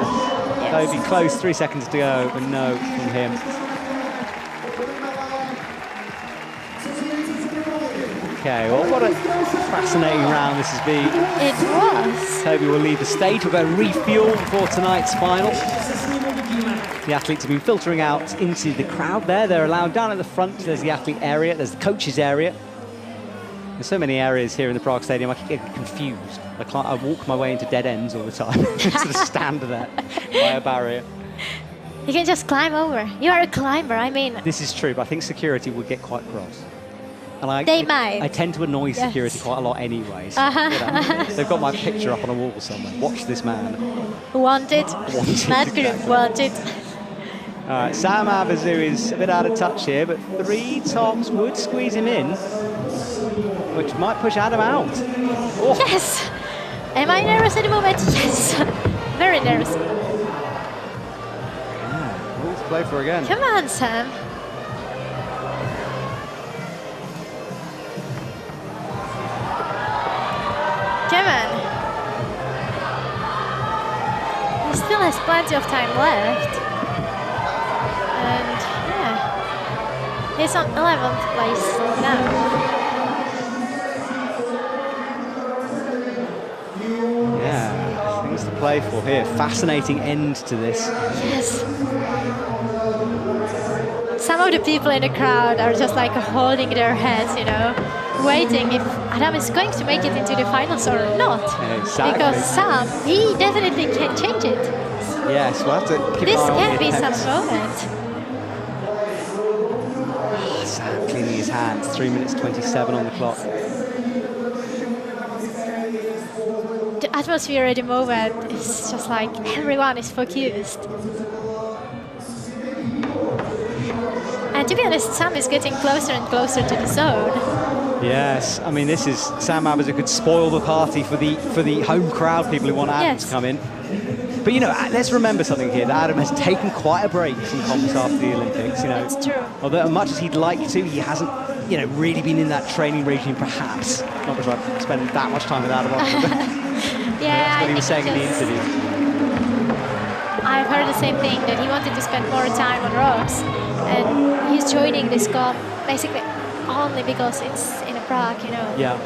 Yes. Toby close, 3 seconds to go, but no from him. Okay, well, what a fascinating round this has been. It was. Toby will leave the stage. We'll go refuel before tonight's final. The athletes have been filtering out into the crowd there. They're allowed down at the front. There's the athlete area, there's the coaches area. There's so many areas here in the Prague Stadium, I get confused. I walk my way into dead ends all the time. Sort of stand there by a barrier. You can just climb over. You are a climber, I mean. This is true, but I think security would get quite cross. And they might. I tend to annoy security quite a lot anyway. So, you know, they've got my picture up on a wall somewhere. Watch this man. Wanted. Not group, wanted. All right, Sam Abazu is a bit out of touch here, but 3 tops would squeeze him in, which might push Adam out. Oh. Yes! Am I nervous at the moment? Yes! Very nervous. Yeah, all to play for again. Come on, Sam. Come on. He still has plenty of time left. And yeah, he's on 11th place now. Yeah, things to play for here. Fascinating end to this. Yes. Some of the people in the crowd are just like holding their heads, you know, waiting if Adam is going to make it into the finals or not. Exactly. Because Sam, he definitely can change it. Yes, we'll have to keep This an eye on can the be some attempts. moment. Sam cleaning his hands, 3 minutes 27 on the clock. The atmosphere at the moment is just like everyone is focused. And to be honest, Sam is getting closer and closer to the zone. Yes, I mean, this is Sam Abazu could spoil the party for the home crowd, people who want Adam to come in. But you know, let's remember something here, that Adam has taken quite a break from comps after the Olympics, you know. It's true. Although as much as he'd like to, he hasn't, you know, really been in that training regime, perhaps. Not because I've spent that much time with Adam. Yeah, that's what he was saying in the interview. I've heard the same thing, that he wanted to spend more time on rocks. And he's joining this comp basically only because it's in Prague, you know. Yeah.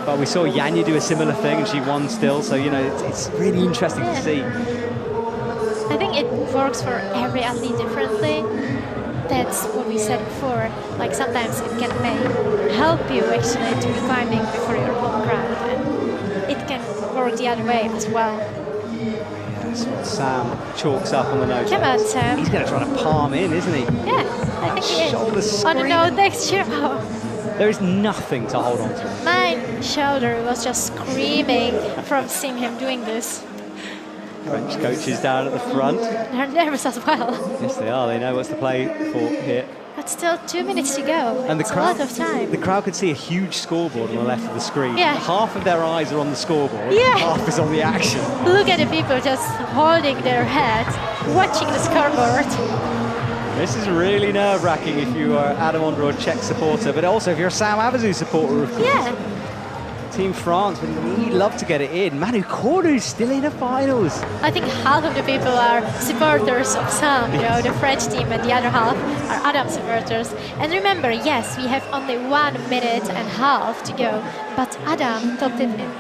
But we saw Janja do a similar thing and she won still, so you know it's really interesting to see. I think it works for every athlete differently. That's what we said before. Like sometimes it can help you actually to be climbing before your home crowd, and it can work the other way as well. Yes, Sam chalks up on the nose. Come on, Sam. He's going to try to palm in, isn't he? Yeah, I think he is. On the nose next year. There is nothing to hold on to. My shoulder was just screaming from seeing him doing this. French coaches down at the front. They're nervous as well. Yes, they are. They know what's to play for here. But still 2 minutes to go. And it's a lot of time. The crowd could see a huge scoreboard on the left of the screen. Yeah. Half of their eyes are on the scoreboard. Yeah. Half is on the action. Look at the people just holding their heads, watching the scoreboard. This is really nerve-wracking if you are Adam Ondra or Czech supporter, but also if you're a Sam Abazu supporter, of course. Yeah. Team France would really love to get it in. Manu Cordu's still in the finals. I think half of the people are supporters of Sam, you know, the French team, and the other half are Adam supporters. And remember, yes, we have only 1 minute and a half to go, but Adam topped it in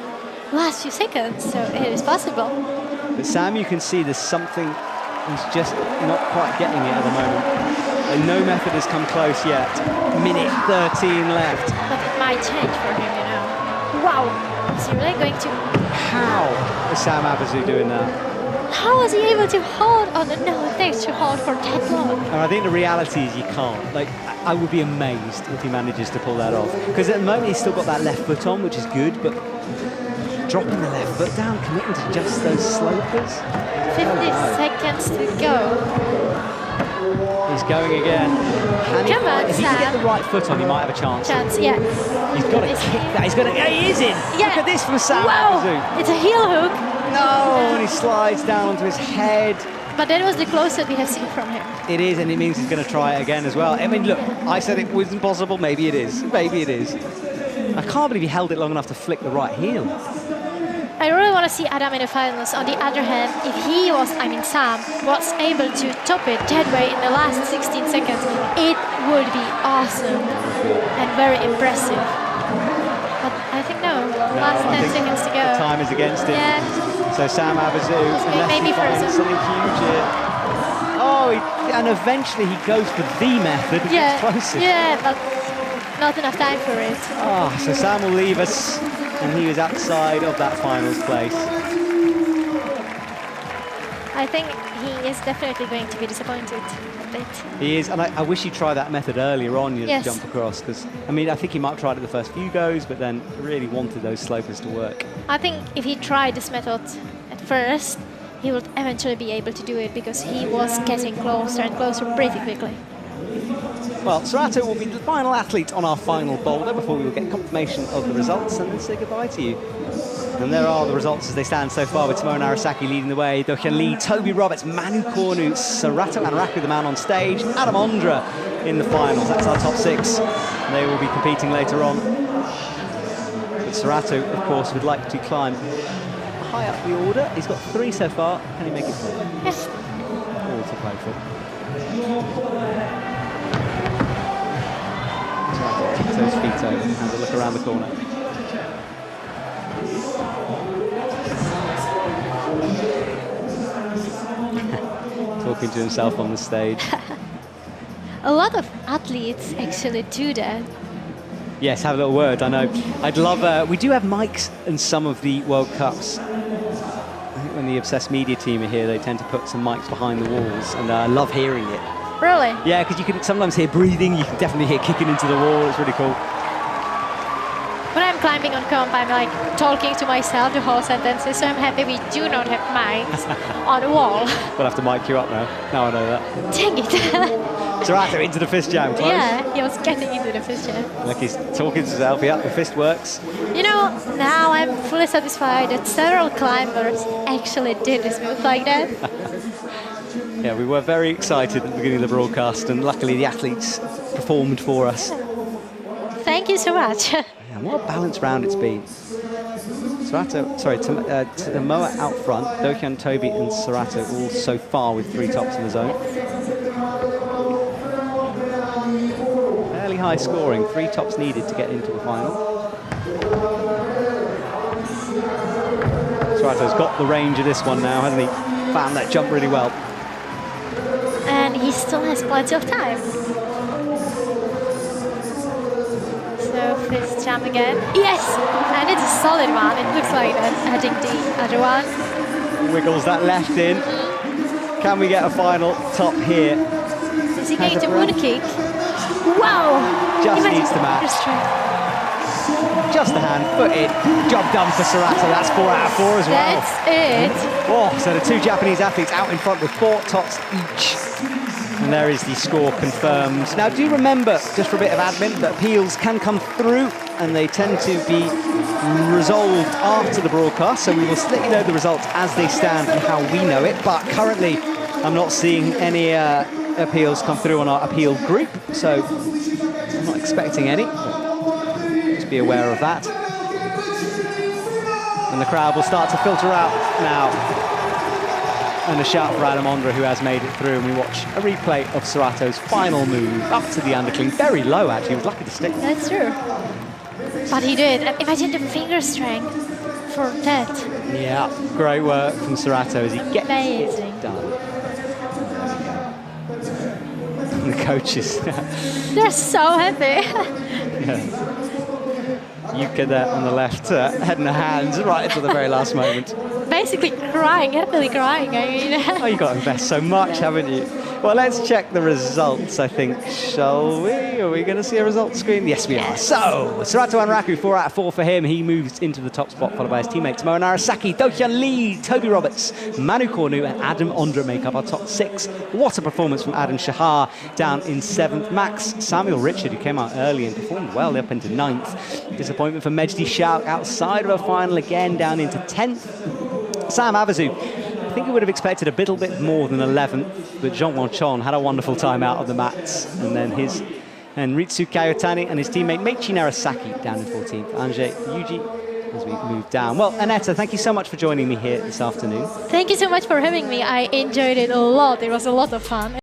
last few seconds, so it is possible. But Sam, you can see there's something, he's just not quite getting it at the moment. And no method has come close yet. Minute 13 left. But it might change for him, you know. Wow, is he really going to... How is Sam Abazu doing that? How was he able to hold on the no, thanks to hold for that long? And I think the reality is you can't. Like, I would be amazed if he manages to pull that off. Because at the moment he's still got that left foot on, which is good, but dropping the left foot down, committing to just those slopers. 50 seconds to go. He's going again. Come on, if he can get Sam. the right foot on, he might have a chance. Yeah. He's got to kick that. He's got to. Yeah, he is in. Yeah. Look at this from Sam Wow, Abazu. it's a heel hook. No, and he slides down onto his head. But that was the closest we have seen from him. It is, and it means he's going to try it again as well. I mean, look, I said it wasn't possible. Maybe it is. Maybe it is. I can't believe he held it long enough to flick the right heel. I really want to see Adam in the finals. On the other hand, if he was, Sam, was able to top it that way in the last 16 seconds, it would be awesome and very impressive. But I think no, last 10 seconds to go. The time is against him. Yeah. So Sam Abazu, unless maybe he finds frozen. something huge here. Oh, and eventually he goes for the method. Yeah, Closest. yeah, but not enough time for it. Oh, so Sam will leave us, and he was outside of that finals place. I think he is definitely going to be disappointed a bit. He is, and I wish he'd tried that method earlier on, Yes. jump across, because, I think he might have tried it the first few goes, but then really wanted those slopers to work. I think if he tried this method at first, he would eventually be able to do it because he was getting closer and closer pretty quickly. Well, Sorato will be the final athlete on our final boulder before we will get confirmation of the results and then say goodbye to you. And there are the results as they stand so far, with Tomoa Narasaki leading the way, Dokyeon Lee, Toby Roberts, Manu Kornu, Sorato Anaraku, the man on stage, Adam Ondra in the finals. That's our top 6. And they will be competing later on. But Sorato, of course, would like to climb high up the order. He's got 3 so far. Can he make it 4? Yes. All to play for. Sorato kicks those feet over and has a look around the corner. Talking to himself on the stage. A lot of athletes actually do that. Yes, have a little word. I know. I'd love. We do have mics in some of the World Cups. I think when the Obsessed Media team are here, they tend to put some mics behind the walls, and I love hearing it. Really? Yeah, because you can sometimes hear breathing. You can definitely hear kicking into the wall. It's really cool. When I'm climbing on comp, I'm like talking to myself the whole sentences, so I'm happy we do not have mics on the wall. We'll have to mic you up now. Now I know that. Dang it. Sorato into the fist jam. Close. Yeah, he was getting into the fist jam. Like he's talking to himself. Yeah, the fist works. You know, now I'm fully satisfied that several climbers actually did this move like that. Yeah, we were very excited at the beginning of the broadcast, and luckily the athletes performed for us. Thank you so much. And what a balanced round it's been. Tomoa out front, Dokyeon, Toby and Sorato all so far with 3 tops in the zone. Fairly high scoring, 3 tops needed to get into the final. Sorato's got the range of this one now, hasn't he? Found that jump really well. And he still has plenty of time. So fist jump again. Yes! And it's a solid one. It looks like that. Adding the other one. Wiggles that left in. Can we get a final top here? Is he going to moon kick? Wow! Just needs to match. Just a hand, foot in. Job done for Sorato. That's 4 out of 4 as well. That's it. Oh, so the 2 Japanese athletes out in front with 4 tops each. And there is the score confirmed. Now, do remember, just for a bit of admin, that appeals can come through and they tend to be resolved after the broadcast. So we will let you know the results as they stand and how we know it. But currently, I'm not seeing any appeals come through on our appeal group. So I'm not expecting any. Just be aware of that. And the crowd will start to filter out now. And a shout for Adam Ondra, who has made it through, and we watch a replay of Sorato's final move up to the undercling. Very low, actually. He was lucky to stick. That's true. But he did. Imagine the finger strength for that. Yeah, great work from Sorato as he gets Amazing. it done. And the coaches. They're so happy. Yeah. Yuka there on the left, head in the hands right until the very last moment. Basically crying, happily crying. I mean. Oh, you've got to invest so much, haven't you? Well, let's check the results, I think, shall we? Are we going to see a results screen? Yes, we are. So, Surato Anraku, 4 out of 4 for him. He moves into the top spot, followed by his teammate Tomoa Narasaki, Do-hyun Lee, Toby Roberts, Manu Kornu, and Adam Ondra make up our top 6. What a performance from Adam Shahar down in 7th. Max Samuel Richard, who came out early and performed well up into 9th. Disappointment for Mejdi Shauk outside of a final again, down into 10th. Sam Havasu, I think we would have expected a little bit more than 11th, but Jong-won Chon had a wonderful time out of the mats, and then Ritsu Kayotani and his teammate Meichi Narasaki down in 14th. Anze Yuji as we move down. Well, Aneta, thank you so much for joining me here this afternoon. Thank you so much for having me. I enjoyed it a lot. It was a lot of fun.